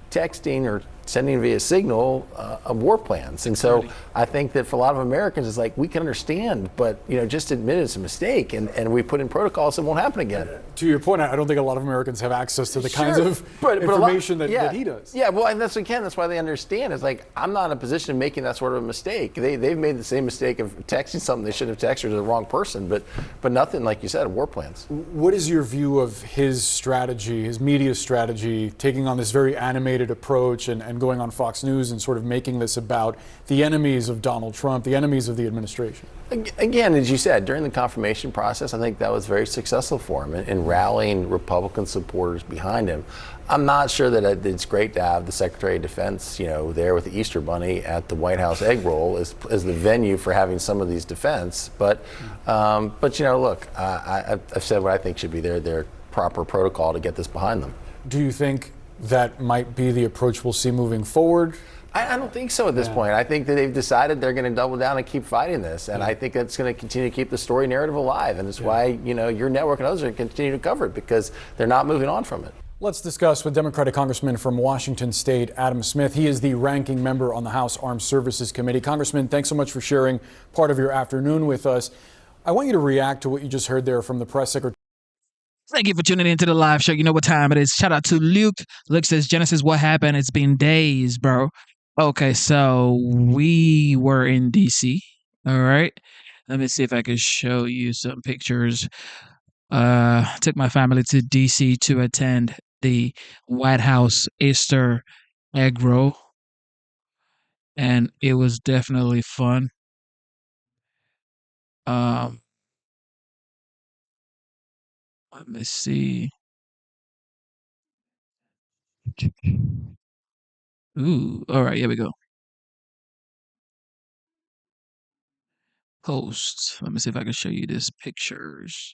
texting or sending via signal of war plans. And so I think that for a lot of Americans, it's like, we can understand, but just admit it's a mistake, and we put in protocols so it won't happen again. To your point, I don't think a lot of Americans have access to the kinds of information that he does. Yeah, well, and that's why they understand. It's like, I'm not in a position of making that sort of a mistake. They've made the same mistake of texting something they shouldn't have texted to the wrong person, but nothing, like you said, war plans. What is your view of his strategy, his media strategy, taking on this very animated approach and going on Fox News and sort of making this about the enemies of Donald Trump, the enemies of the administration? Again, as you said, during the confirmation process, I think that was very successful for him in rallying Republican supporters behind him. I'm not sure that it's great to have the Secretary of Defense, there with the Easter Bunny at the White House egg roll as the venue for having some of these defense. But look, I've said what I think should be their proper protocol to get this behind them. Do you think that might be the approach we'll see moving forward? I don't think so at this point. I think that they've decided they're going to double down and keep fighting this. And I think that's going to continue to keep the story narrative alive. And it's why, your network and others are going to continue to cover it because they're not moving on from it. Let's discuss with Democratic Congressman from Washington State, Adam Smith. He is the ranking member on the House Armed Services Committee. Congressman, thanks so much for sharing part of your afternoon with us. I want you to react to what you just heard there from the press secretary. Thank you for tuning into the live show. You know what time it is. Shout out to Luke. Luke says, Genesis, what happened? It's been days, bro. Okay, so we were in D.C., all right? Let me see if I can show you some pictures. Took my family to D.C. to attend the White House Easter egg roll, and it was definitely fun. Let me see. Ooh, all right, here we go. Posts. Let me see if I can show you these pictures.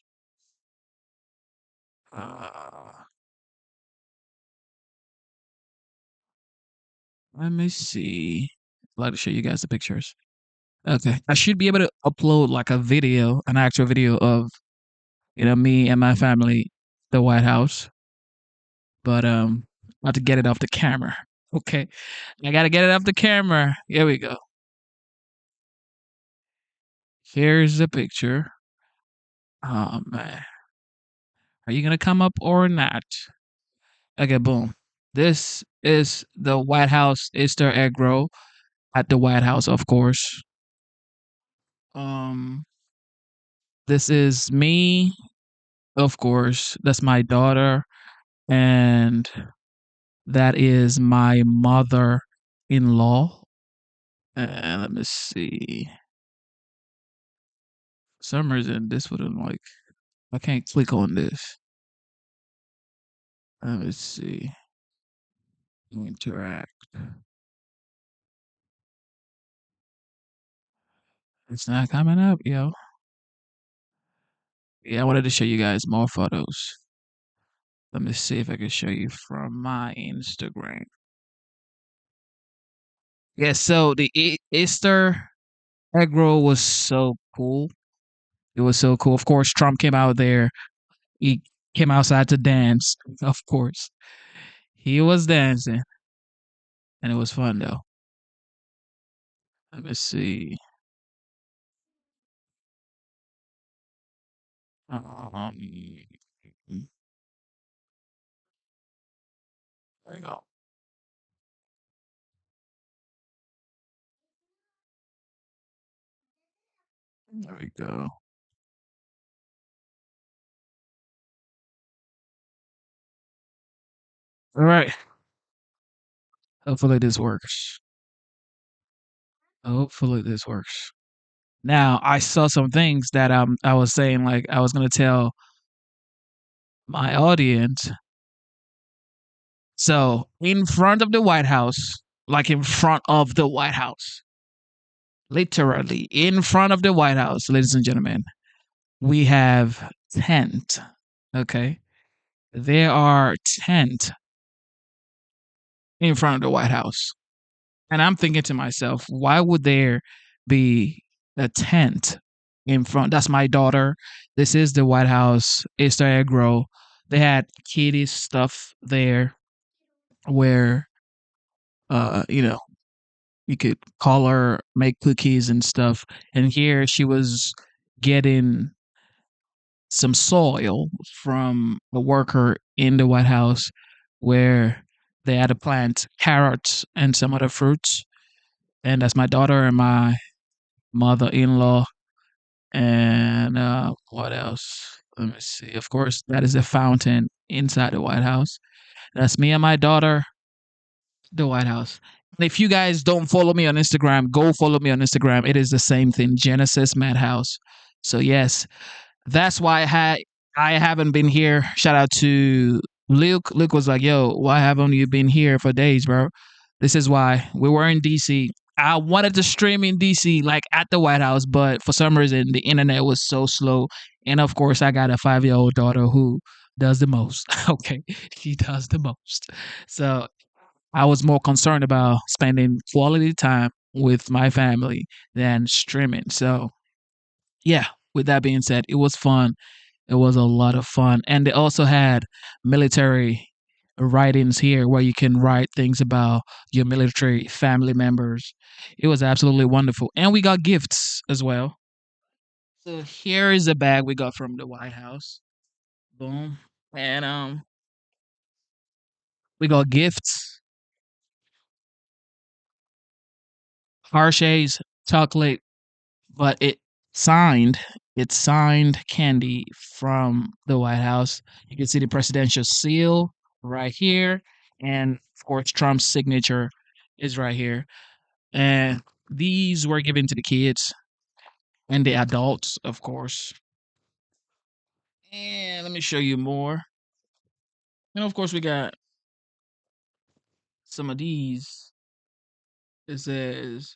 Let me see. I'd like to show you guys the pictures. Okay, I should be able to upload like a video, an actual video of, me and my family, the White House. But I have to get it off the camera. Okay, I gotta get it off the camera. Here we go. Here's the picture. Oh man, are you gonna come up or not? Okay, boom. This is the White House Easter egg roll at the White House, of course. This is me, of course. That's my daughter, and that is my mother-in-law. And let me see. For some reason, this wouldn't I can't click on this. Let me see. Interact. It's not coming up, yo. Yeah, I wanted to show you guys more photos. Let me see if I can show you from my Instagram. Yeah, so the Easter egg roll was so cool. It was so cool. Of course, Trump came out there. He came outside to dance. Of course, he was dancing, and it was fun though. Let me see. There we go. There we go. All right. Hopefully this works. Hopefully this works. Now, I saw some things that I was saying I was gonna tell my audience. So, in front of the White House, like in front of the White House, literally in front of the White House, ladies and gentlemen, we have tent. Okay. There are tent in front of the White House. And I'm thinking to myself, why would there be a tent in front? That's my daughter. This is the White House, Easter egg roll. They had kitty stuff there where, you know, you could call her, make cookies and stuff. And here she was getting some soil from a worker in the White House where they had to plant carrots and some other fruits. And that's my daughter and my mother-in-law. And what else? Let me see. Of course, that is a fountain inside the White House. That's me and my daughter, the White House. And if you guys don't follow me on Instagram, go follow me on Instagram. It is the same thing, Genesis Madhouse. So yes, that's why I haven't been here. Shout out to Luke. Luke was like, "Yo, why haven't you been here for days, bro?" This is why we were in DC. I wanted to stream in DC, like at the White House, but for some reason the internet was so slow. And of course, I got a 5-year-old daughter who does the most. Okay, she does the most. So I was more concerned about spending quality time with my family than streaming. So yeah, with that being said, it was fun. It was a lot of fun. And they also had military writings here where you can write things about your military family members. It was absolutely wonderful. And we got gifts as well. So here is a bag we got from the White House. Boom. And we got gifts, Hershey's chocolate, but signed it's signed candy from the White House. You can see the presidential seal right here, and of course Trump's signature is right here. And these were given to the kids and the adults, of course. And let me show you more. And of course we got some of these. It says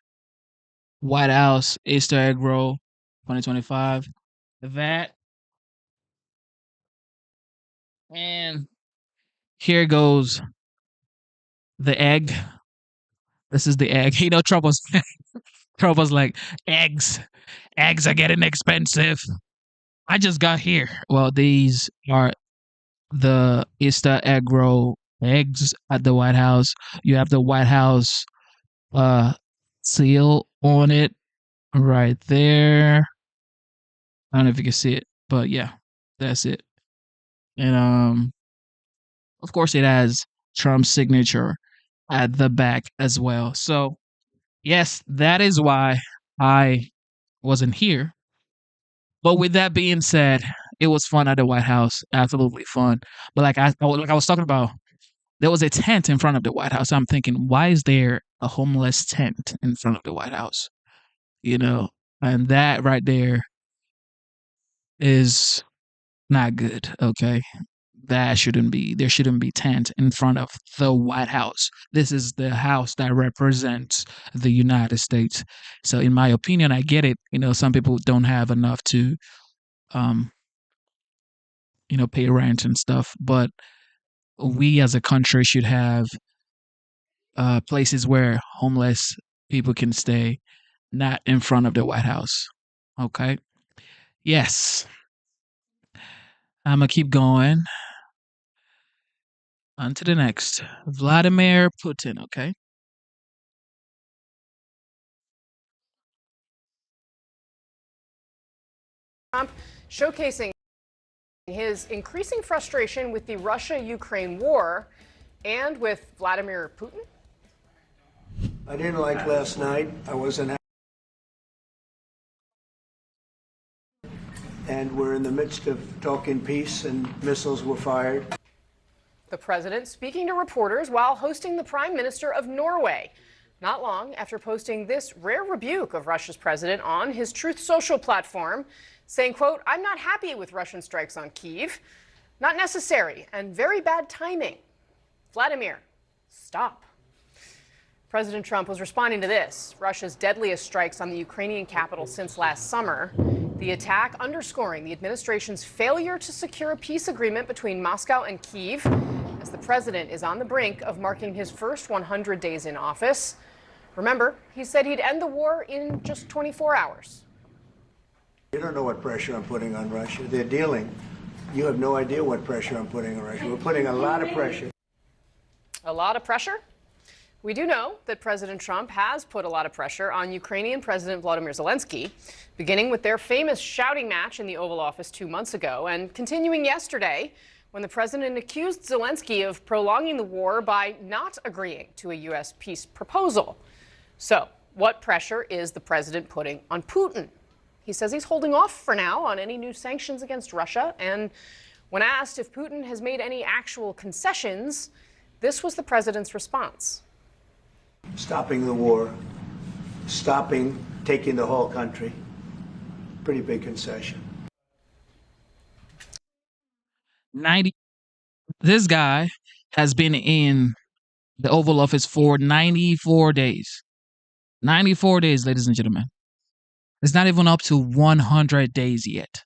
White House Easter egg roll 2025. That, and here goes the egg. This is the egg. You know, Trump was like, eggs are getting expensive. I just got here. Well, these are the Easter egg roll eggs at the White House. You have the White House seal on it right there. I don't know if you can see it, but yeah, that's it. And of course it has Trump's signature at the back as well. So yes, that is why I wasn't here. But with that being said, it was fun at the White House, absolutely fun. But like I was talking about, there was a tent in front of the White House. I'm thinking, why is there a homeless tent in front of the White House? You know, and that right there is not good. Okay, that shouldn't be. There shouldn't be tent in front of the White House. This is the house that represents the United States. So, in my opinion, I get it. You know, some people don't have enough to, um, pay rent and stuff, but we as a country should have places where homeless people can stay, not in front of the White House. Okay. Yes. I'm gonna keep going on to the next. Vladimir Putin. Okay. Trump showcasing his increasing frustration with the Russia-Ukraine war and with Vladimir Putin. I didn't like last night. I wasn't. And we're in the midst of talking peace, and missiles were fired. The president speaking to reporters while hosting the Prime Minister of Norway, not long after posting this rare rebuke of Russia's president on his Truth Social platform, saying, quote, "I'm not happy with Russian strikes on Kyiv. Not necessary and very bad timing. Vladimir, stop." President Trump was responding to this, Russia's deadliest strikes on the Ukrainian capital since last summer. The attack underscoring the administration's failure to secure a peace agreement between Moscow and Kyiv, as the president is on the brink of marking his first 100 days in office. Remember, he said he'd end the war in just 24 hours. You don't know what pressure I'm putting on Russia. They're dealing. You have no idea what pressure I'm putting on Russia. We're putting a lot of pressure. A lot of pressure? We do know that President Trump has put a lot of pressure on Ukrainian President Volodymyr Zelensky, beginning with their famous shouting match in the Oval Office 2 months ago and continuing yesterday when the president accused Zelensky of prolonging the war by not agreeing to a U.S. peace proposal. So, what pressure is the president putting on Putin? He says he's holding off for now on any new sanctions against Russia, and when asked if Putin has made any actual concessions, this was the president's response. Stopping the war, taking the whole country. Pretty big concession. 90. This guy has been in the Oval Office for 94 days. 94 days, ladies and gentlemen. It's not even up to 100 days yet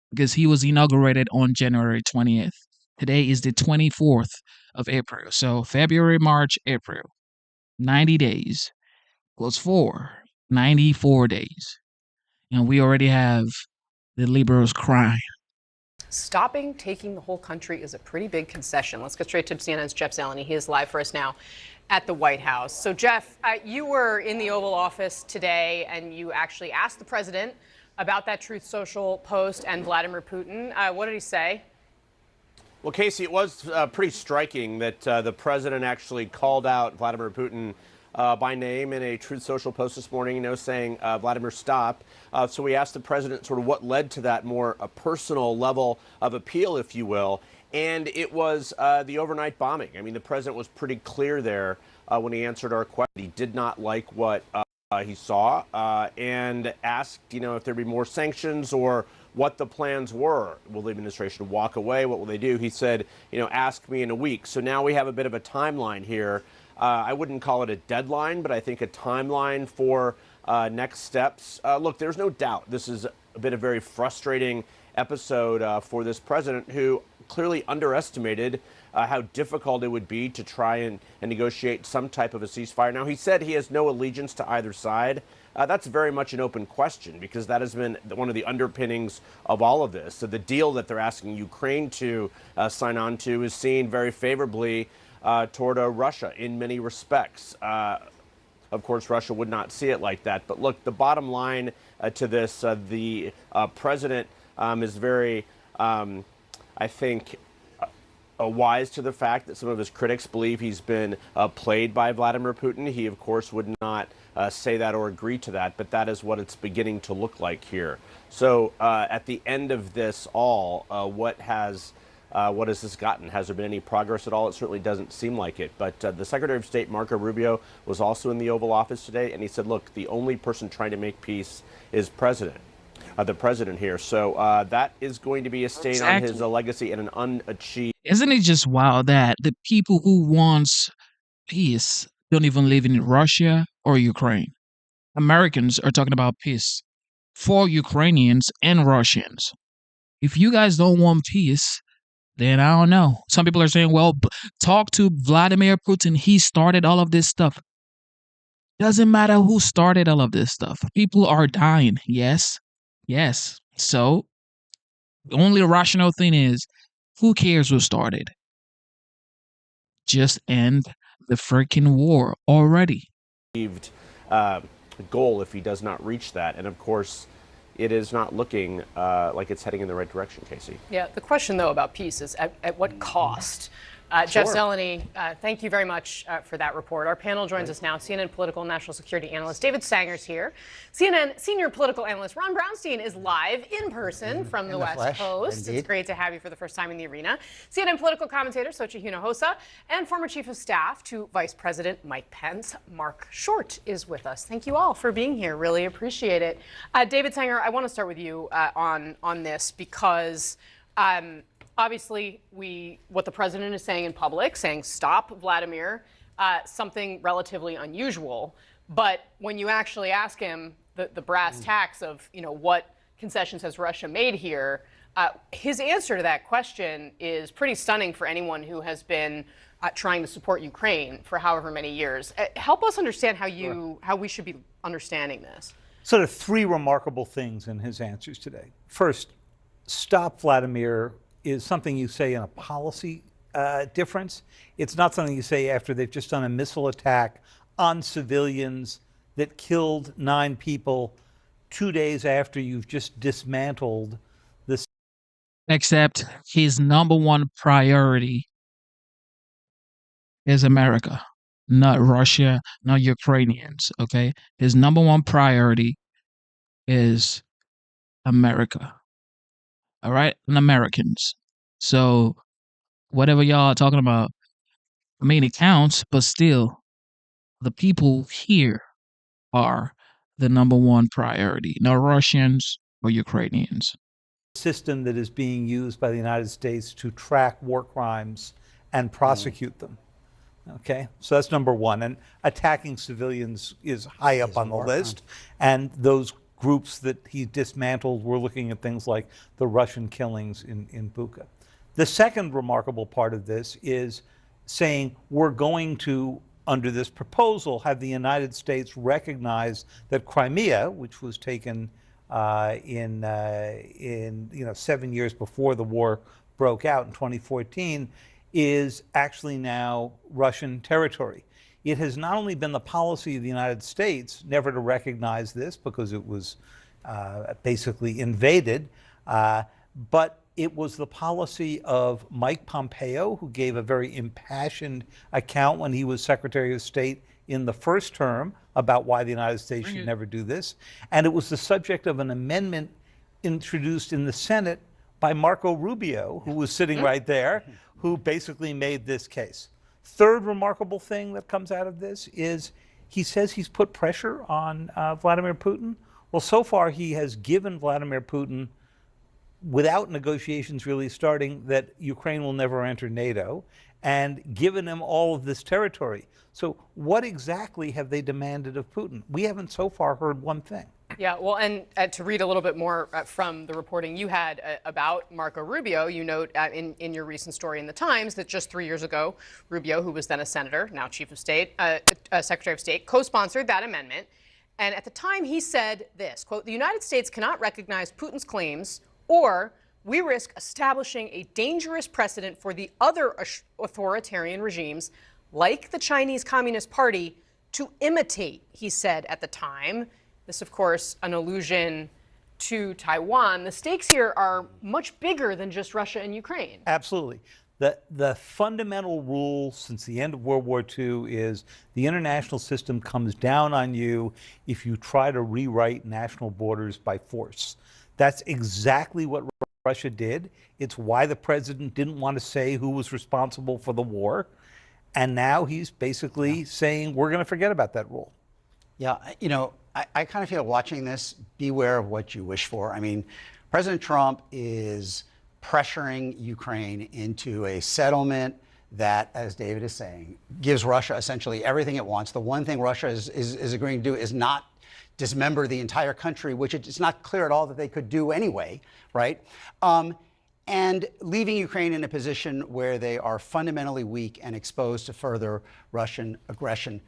because he was inaugurated on January 20th. Today is the 24th of April. So February, March, April. 90 days plus 4, 94 days. And we already have the liberals crying. Stopping taking the whole country is a pretty big concession. Let's get straight to CNN's Jeff Zeleny. He is live for us now at the White House. So, Jeff, you were in the Oval Office today, and you actually asked the president about that Truth Social post and Vladimir Putin. What did he say? Well, Casey, it was pretty striking that the president actually called out Vladimir Putin by name in a Truth Social post this morning, saying, Vladimir, stop. So we asked the president sort of what led to that more personal level of appeal, if you will. And it was the overnight bombing. I mean, the president was pretty clear there when he answered our question. He did not like what he saw and asked, if there'd be more sanctions or what the plans were. Will the administration walk away? What will they do? He said, ask me in a week. So now we have a bit of a timeline here. I wouldn't call it a deadline, but I think a timeline for next steps. Look, there's no doubt this is been a very frustrating episode for this president who clearly underestimated how difficult it would be to try and negotiate some type of a ceasefire. Now, he said he has no allegiance to either side. That's very much an open question because that has been one of the underpinnings of all of this. So the deal that they're asking Ukraine to sign on to is seen very favorably toward Russia in many respects. Of course, Russia would not see it like that. But look, the bottom line to this, the president is very, I think, wise to the fact that some of his critics believe he's been played by Vladimir Putin. He, of course, would not say that or agree to that, but that is what it's beginning to look like here. So at the end of this all, what has this gotten? Has there been any progress at all? It certainly doesn't seem like it. But the Secretary of State, Marco Rubio, was also in the Oval Office today, and he said, look, the only person trying to make peace is the president here. So that is going to be a stain on his legacy and an unachieved. Isn't it just wild that the people who wants peace don't even live in Russia or Ukraine? Americans are talking about peace for Ukrainians and Russians. If you guys don't want peace, then I don't know. Some people are saying, well, talk to Vladimir Putin. He started all of this stuff. Doesn't matter who started all of this stuff. People are dying. Yes. So the only rational thing is, who cares who started? Just end the freaking war already. Goal if he does not reach that. And of course, it is not looking like it's heading in the right direction, Casey. Yeah, the question, though, about peace is at what cost? Jeff Zeleny, thank you very much for that report. Our panel joins us now. CNN political and national security analyst David Sanger's here. CNN senior political analyst Ron Brownstein is live in person from the West Coast. Indeed. It's great to have you for the first time in the arena. CNN political commentator Xochitl Hinojosa and former chief of staff to Vice President Mike Pence, Mark Short, is with us. Thank you all for being here. Really appreciate it. David Sanger, I want to start with you on this because obviously, what the president is saying in public, saying stop Vladimir, something relatively unusual. But when you actually ask him the brass tacks of, what concessions has Russia made here, his answer to that question is pretty stunning for anyone who has been trying to support Ukraine for however many years. Help us understand how we should be understanding this. So there are three remarkable things in his answers today. First, stop Vladimir is something you say in a policy difference. It's not something you say after they've just done a missile attack on civilians that killed 9 people 2 days after you've just dismantled this. Except his number one priority is America, not Russia, not Ukrainians, okay? His number one priority is America, all right? And Americans. So whatever y'all are talking about, I mean, it counts, but still, the people here are the number one priority, not Russians or Ukrainians. System that is being used by the United States to track war crimes and prosecute them. Okay, so that's number one. And attacking civilians is high up on the list. And those groups that he dismantled were looking at things like the Russian killings in Bucha. The second remarkable part of this is saying we're going to, under this proposal, have the United States recognize that Crimea, which was taken in 7 years before the war broke out in 2014, is actually now Russian territory. It has not only been the policy of the United States never to recognize this because it was basically invaded, but it was the policy of Mike Pompeo, who gave a very impassioned account when he was Secretary of State in the first term about why the United States should never do this. And it was the subject of an amendment introduced in the Senate by Marco Rubio, who was sitting right there, who basically made this case. Third remarkable thing that comes out of this is he says he's put pressure on Vladimir Putin. Well, so far he has given Vladimir Putin, without negotiations really starting, that Ukraine will never enter NATO, and given him all of this territory. So what exactly have they demanded of Putin? We haven't so far heard one thing. Yeah, well, and to read a little bit more from the reporting you had about Marco Rubio, you note in your recent story in the Times that just 3 years ago, Rubio, who was then a senator, now chief of state, Secretary of State, co-sponsored that amendment. And at the time, he said this, quote, "The United States cannot recognize Putin's claims, or we risk establishing a dangerous precedent for the other authoritarian regimes, like the Chinese Communist Party, to imitate," he said at the time. This, of course, an allusion to Taiwan. The stakes here are much bigger than just Russia and Ukraine. Absolutely. The fundamental rule since the end of World War II is the international system comes down on you if you try to rewrite national borders by force. That's exactly what Russia did. It's why the president didn't want to say who was responsible for the war. And now he's basically saying we're going to forget about that rule. Yeah, I kind of feel watching this, beware of what you wish for. I mean, President Trump is pressuring Ukraine into a settlement that, as David is saying, gives Russia essentially everything it wants. The one thing Russia is agreeing to do is not dismember the entire country, which it's not clear at all that they could do anyway, right? And leaving Ukraine in a position where they are fundamentally weak and exposed to further Russian aggression.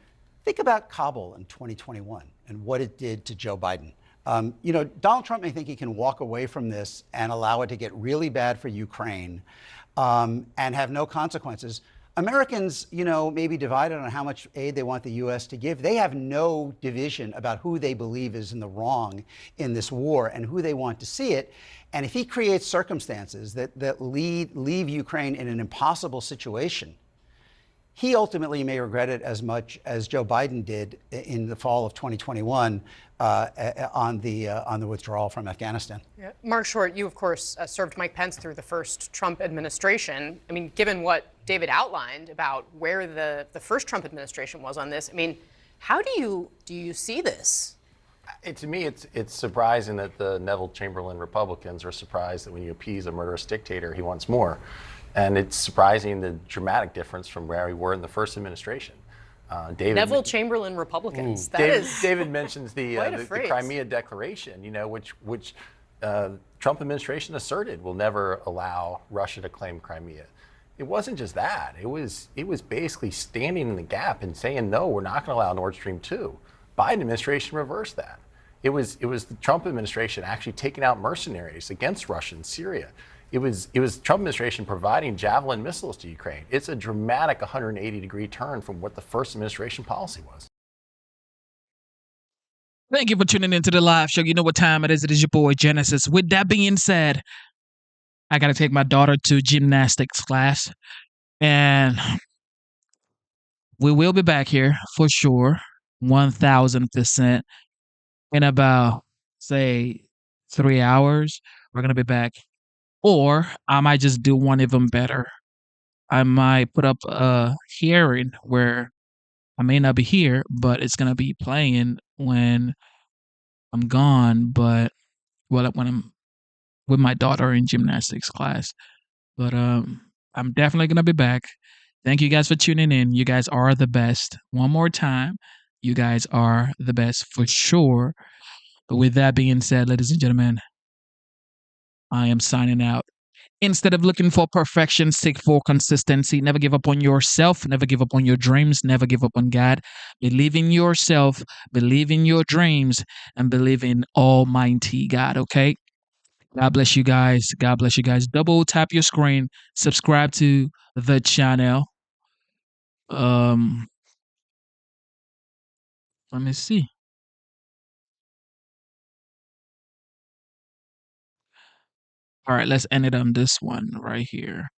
Think about Kabul in 2021 and what it did to Joe Biden. Donald Trump may think he can walk away from this and allow it to get really bad for Ukraine and have no consequences. Americans, may be divided on how much aid they want the U.S. to give. They have no division about who they believe is in the wrong in this war and who they want to see it. And if he creates circumstances that leave Ukraine in an impossible situation, he ultimately may regret it as much as Joe Biden did in the fall of 2021 on the withdrawal from Afghanistan. Yeah. Mark Short, you, of course, served Mike Pence through the first Trump administration. I mean, given what David outlined about where the first Trump administration was on this, I mean, how do you see this? To me, it's surprising that the Neville Chamberlain Republicans are surprised that when you appease a murderous dictator, he wants more. And it's surprising the dramatic difference from where we were in the first administration. David, Neville Chamberlain Republicans. David mentions the phrase. Crimea Declaration, which Trump administration asserted will never allow Russia to claim Crimea. It wasn't just that. It was basically standing in the gap and saying, no, we're not going to allow Nord Stream 2. Biden administration reversed that. It was the Trump administration actually taking out mercenaries against Russia in Syria. It was Trump administration providing Javelin missiles to Ukraine. It's a dramatic 180-degree turn from what the first administration policy was. Thank you for tuning into the live show. You know what time it is. It is your boy Genesis. With that being said, I got to take my daughter to gymnastics class. And we will be back here for sure, 1,000%. In about, say, 3 hours, we're going to be back. Or I might just do one even better. I might put up a hearing where I may not be here, but it's going to be playing when I'm gone, but when I'm with my daughter in gymnastics class. But I'm definitely going to be back. Thank you guys for tuning in. You guys are the best. One more time, you guys are the best for sure. But with that being said, ladies and gentlemen, I am signing out. Instead of looking for perfection, seek for consistency. Never give up on yourself. Never give up on your dreams. Never give up on God. Believe in yourself. Believe in your dreams. And believe in Almighty God, okay? God bless you guys. God bless you guys. Double tap your screen. Subscribe to the channel. Let me see. All right, let's end it on this one right here.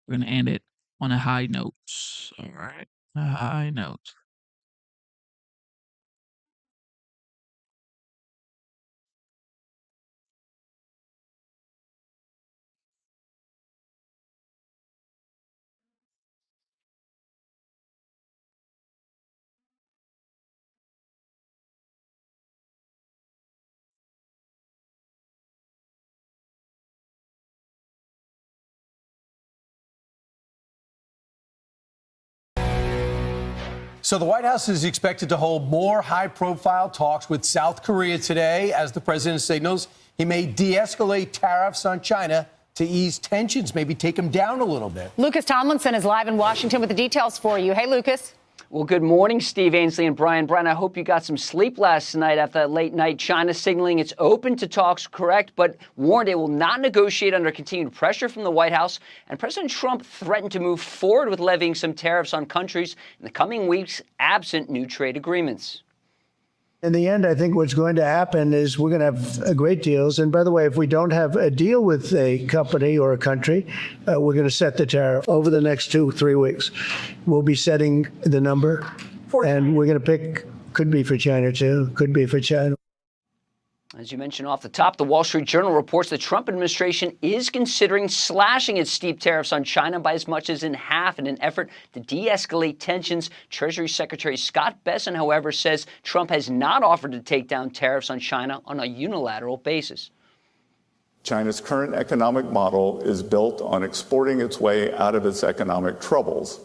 We're going to end it on a high note. All right, a high note. So the White House is expected to hold more high-profile talks with South Korea today as the president signals he may de-escalate tariffs on China to ease tensions, maybe take them down a little bit. Lucas Tomlinson is live in Washington with the details for you. Hey, Lucas. Well, good morning, Steve Ainsley and Brian. Brian, I hope you got some sleep last night after that late night. China signaling it's open to talks, correct, but warned it will not negotiate under continued pressure from the White House. And President Trump threatened to move forward with levying some tariffs on countries in the coming weeks, absent new trade agreements. In the end, I think what's going to happen is we're going to have great deals. And by the way, if we don't have a deal with a company or a country, we're going to set the tariff over the next 2-3 weeks. We'll be setting the number, and we're going to pick, could be for China too, could be for China. As you mentioned off the top, the Wall Street Journal reports the Trump administration is considering slashing its steep tariffs on China by as much as in half in an effort to de-escalate tensions. Treasury Secretary Scott Bessent, however, says Trump has not offered to take down tariffs on China on a unilateral basis. China's current economic model is built on exporting its way out of its economic troubles.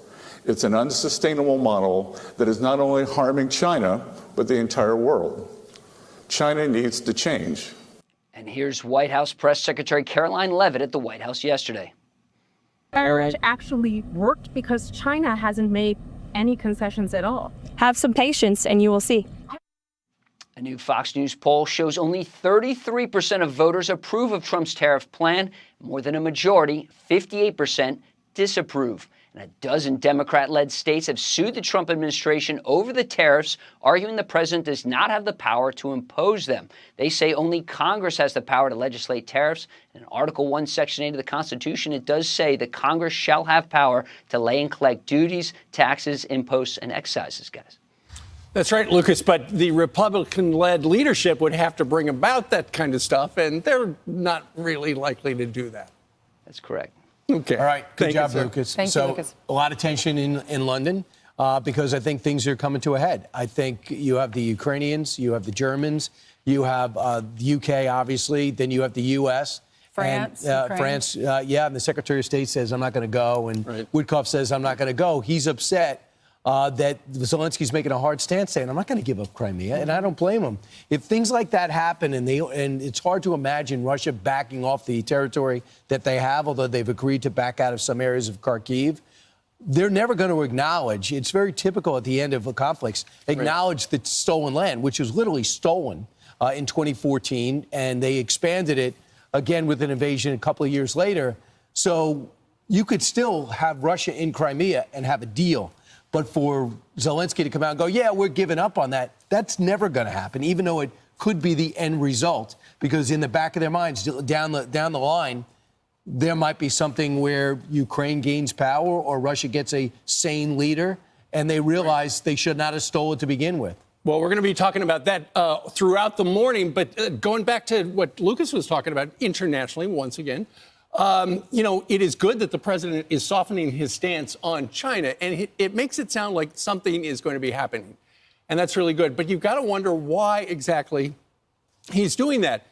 It's an unsustainable model that is not only harming China, but the entire world. China needs to change. And here's White House Press Secretary Caroline Leavitt at the White House yesterday. Marriage actually worked because China hasn't made any concessions at all. Have some patience and you will see. A new Fox News poll shows only 33% of voters approve of Trump's tariff plan. More than a majority, 58%, disapprove. And a dozen Democrat-led states have sued the Trump administration over the tariffs, arguing the president does not have the power to impose them. They say only Congress has the power to legislate tariffs. In Article 1, Section 8 of the Constitution, it does say that Congress shall have power to lay and collect duties, taxes, imposts, and excises, guys. That's right, Lucas, but the Republican-led leadership would have to bring about that kind of stuff, and they're not really likely to do that. That's correct. Okay. All right. Good job, sir. Lucas. Thank you, Lucas. A lot of tension in London because I think things are coming to a head. I think you have the Ukrainians, you have the Germans, you have the UK, obviously, then you have the U.S. France, and, France, and the Secretary of State says, I'm not going to go, and Woodcock says, I'm not going to go. He's upset that Zelensky's making a hard stance saying, I'm not going to give up Crimea, and I don't blame him. If things like that happen, and it's hard to imagine Russia backing off the territory that they have, although they've agreed to back out of some areas of Kharkiv, they're never going to acknowledge, it's very typical at the end of conflicts, acknowledge the stolen land, which was literally stolen in 2014, and they expanded it again with an invasion a couple of years later. So you could still have Russia in Crimea and have a deal. But for Zelensky to come out and go, yeah, we're giving up on that, that's never going to happen, even though it could be the end result. Because in the back of their minds, down the line, there might be something where Ukraine gains power or Russia gets a sane leader, and they realize they should not have stolen to begin with. Well, we're going to be talking about that throughout the morning. But going back to what Lucas was talking about internationally, once again, it is good that the president is softening his stance on China, and it makes it sound like something is going to be happening. And that's really good. But you've got to wonder why exactly he's doing that.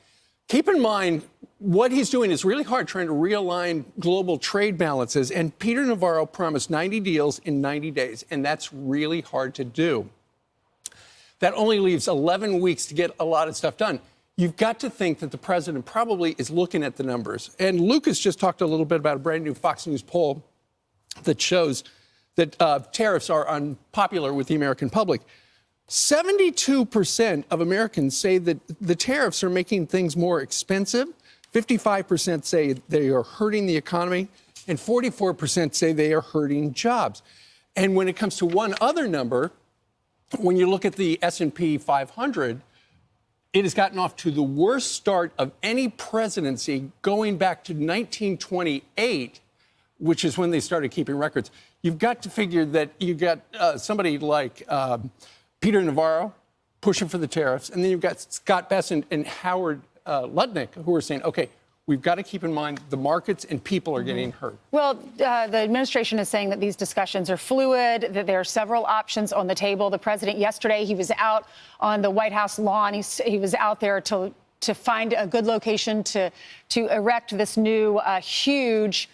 Keep in mind, what he's doing is really hard, trying to realign global trade balances. And Peter Navarro promised 90 deals in 90 days, and that's really hard to do. That only leaves 11 weeks to get a lot of stuff done. You've got to think that the president probably is looking at the numbers. And Lucas just talked a little bit about a brand new Fox News poll that shows that tariffs are unpopular with the American public. 72% of Americans say that the tariffs are making things more expensive. 55% say they are hurting the economy, and 44% say they are hurting jobs. And when it comes to one other number, when you look at the S&P 500, it has gotten off to the worst start of any presidency going back to 1928, which is when they started keeping records. You've got to figure that you've got somebody like Peter Navarro pushing for the tariffs, and then you've got Scott Bessent and Howard Lutnick who are saying, okay, we've got to keep in mind the markets and people are getting hurt. Well, the administration is saying that these discussions are fluid, that there are several options on the table. The president yesterday, he was out on the White House lawn. He was out there to find a good location to erect this new huge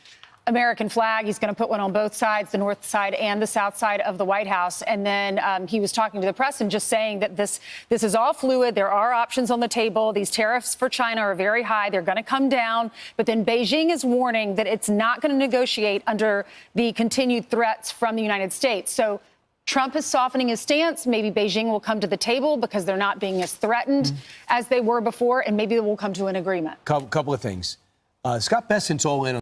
American flag. He's going to put one on both sides, the north side and the south side of the White House. And then he was talking to the press and just saying that this is all fluid. There are options on the table. These tariffs for China are very high. They're going to come down. But then Beijing is warning that it's not going to negotiate under the continued threats from the United States. So Trump is softening his stance. Maybe Beijing will come to the table because they're not being as threatened as they were before, and maybe we'll come to an agreement. Couple of things. Scott Bessent's all in on.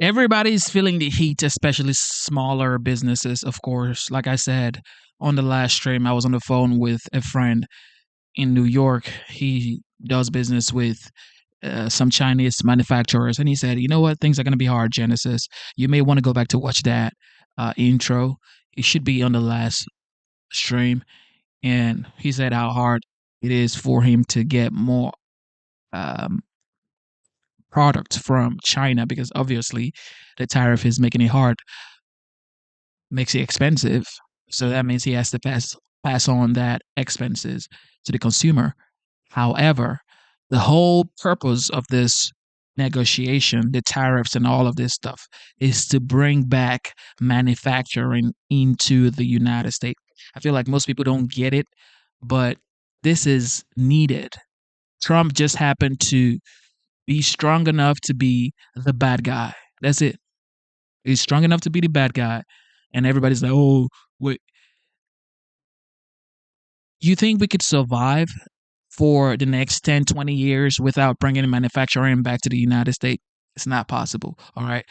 Everybody's feeling the heat, especially smaller businesses, of course. Like I said, on the last stream, I was on the phone with a friend in New York. He does business with some Chinese manufacturers. And he said, you know what? Things are going to be hard, Genesis. You may want to go back to watch that intro. It should be on the last stream. And he said how hard it is for him to get more products from China, because obviously the tariff is making it hard, makes it expensive. So that means he has to pass on that expenses to the consumer. However, the whole purpose of this negotiation, the tariffs and all of this stuff, is to bring back manufacturing into the United States. I feel like most people don't get it, but this is needed. Trump just happened to be strong enough to be the bad guy. That's it. He's strong enough to be the bad guy. And everybody's like, oh, wait. You think we could survive for the next 10, 20 years without bringing manufacturing back to the United States? It's not possible. All right.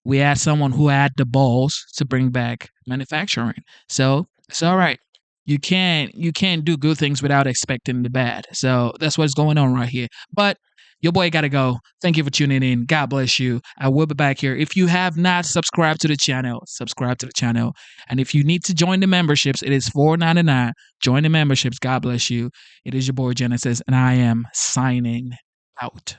We had someone who had the balls to bring back manufacturing. So it's all right. You can't do good things without expecting the bad. So that's what's going on right here. But your boy got to go. Thank you for tuning in. God bless you. I will be back here. If you have not subscribed to the channel, subscribe to the channel. And if you need to join the memberships, it is $4.99. Join the memberships. God bless you. It is your boy Genesis, and I am signing out.